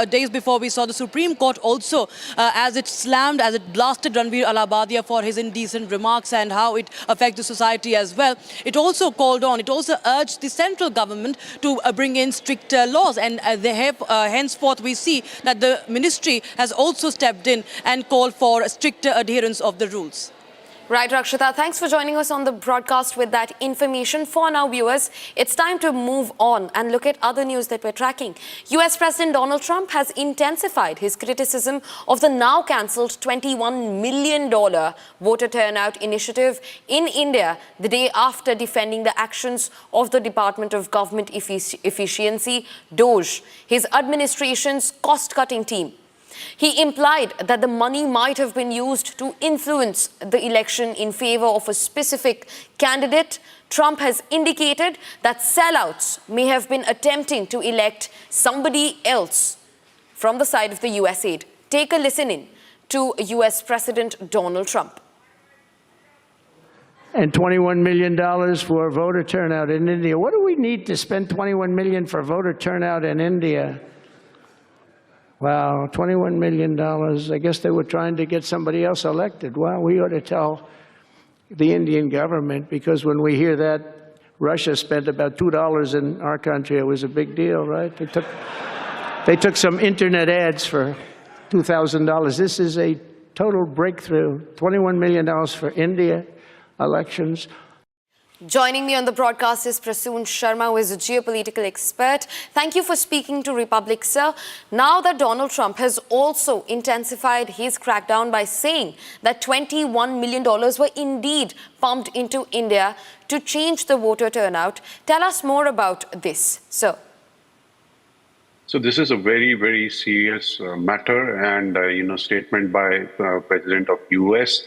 days before, we saw the Supreme Court also, as it slammed, as it blasted Ranveer Alabadia for his indecent remarks and how it affects the society as well. It also called on, it also urged the central government to bring in stricter laws, and they have, henceforth we see that the ministry has also stepped in and called for stricter adherence of the rules. Right, Rakshita. Thanks for joining us on the broadcast with that information. For now, viewers, it's time to move on and look at other news that we're tracking. US President Donald Trump has intensified his criticism of the now cancelled $21 million voter turnout initiative in India the day after defending the actions of the Department of Government Efficiency, DOGE, his administration's cost-cutting team. He implied that the money might have been used to influence the election in favor of a specific candidate. Trump has indicated that sellouts may have been attempting to elect somebody else from the side of the US aid. Take a listen in to US President Donald Trump. And $21 million for voter turnout in India. What do we need to spend $21 million for voter turnout in India? Wow, $21 million. I guess they were trying to get somebody else elected. Well, we ought to tell the Indian government, because when we hear that Russia spent about $2 in our country, it was a big deal, right? They took some internet ads for $2,000. This is a total breakthrough. $21 million for India elections. Joining me on the broadcast is Prasoon Sharma, who is a geopolitical expert. Thank you for speaking to Republic, sir. Now that Donald Trump has also intensified his crackdown by saying that $21 million were indeed pumped into India to change the voter turnout, tell us more about this, sir. So this is a very, very serious matter and, statement by President of US.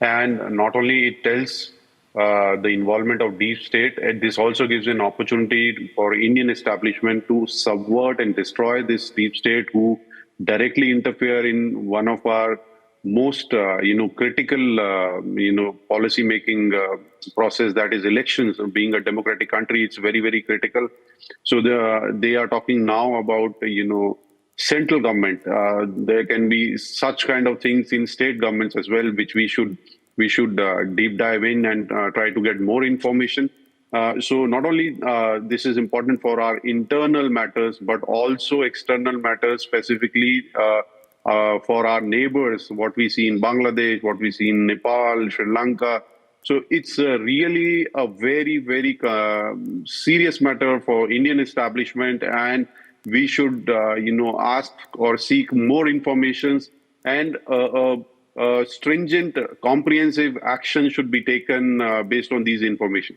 And not only it tells the involvement of deep state, and this also gives an opportunity for Indian establishment to subvert and destroy this deep state who directly interfere in one of our most, critical, policy making process, that is elections. Being a democratic country, it's very, very critical. So they are talking now about, central government. There can be such kind of things in state governments as well, which we should deep dive in and try to get more information. So not only this is important for our internal matters, but also external matters, specifically for our neighbors, what we see in Bangladesh, what we see in Nepal, Sri Lanka. So it's really a very, very serious matter for Indian establishment, and we should, ask or seek more information, and stringent, comprehensive action should be taken based on these information.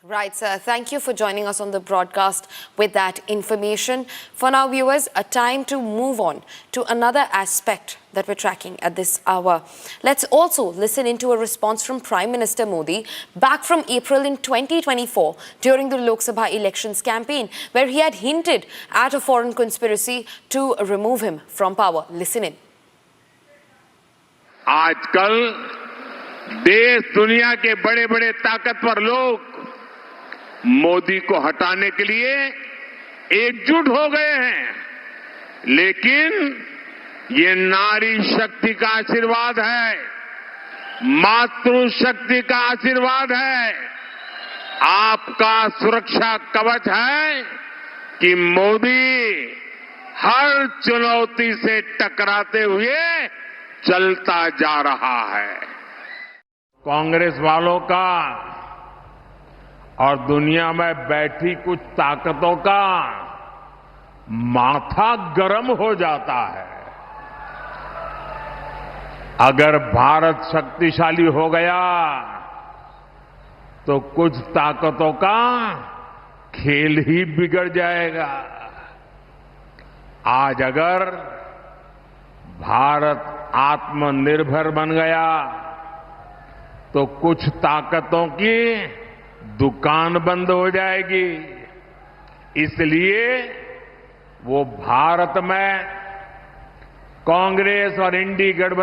Right, sir. Thank you for joining us on the broadcast with that information. For now, viewers, a time to move on to another aspect that we're tracking at this hour. Let's also listen into a response from Prime Minister Modi back from April in 2024 during the Lok Sabha elections campaign, where he had hinted at a foreign conspiracy to remove him from power. Listen in. आजकल देश दुनिया के बड़े बड़े ताकतवर लोग मोदी को हटाने के लिए एकजुट हो गए हैं, लेकिन ये नारी शक्ति का आशीर्वाद है, मातृशक्ति का आशीर्वाद है, आपका सुरक्षा कवच है कि मोदी हर चुनौती से टकराते हुए चलता जा रहा है। कांग्रेस वालों का और दुनिया में बैठी कुछ ताकतों का माथा गर्म हो जाता है। अगर भारत शक्तिशाली हो गया तो कुछ ताकतों का खेल ही बिगड़ जाएगा। आज अगर भारत आत्मनिर्भर बन गया तो कुछ ताकतों की दुकान बंद हो जाएगी। इसलिए वो भारत में कांग्रेस और इंडी गठबंधन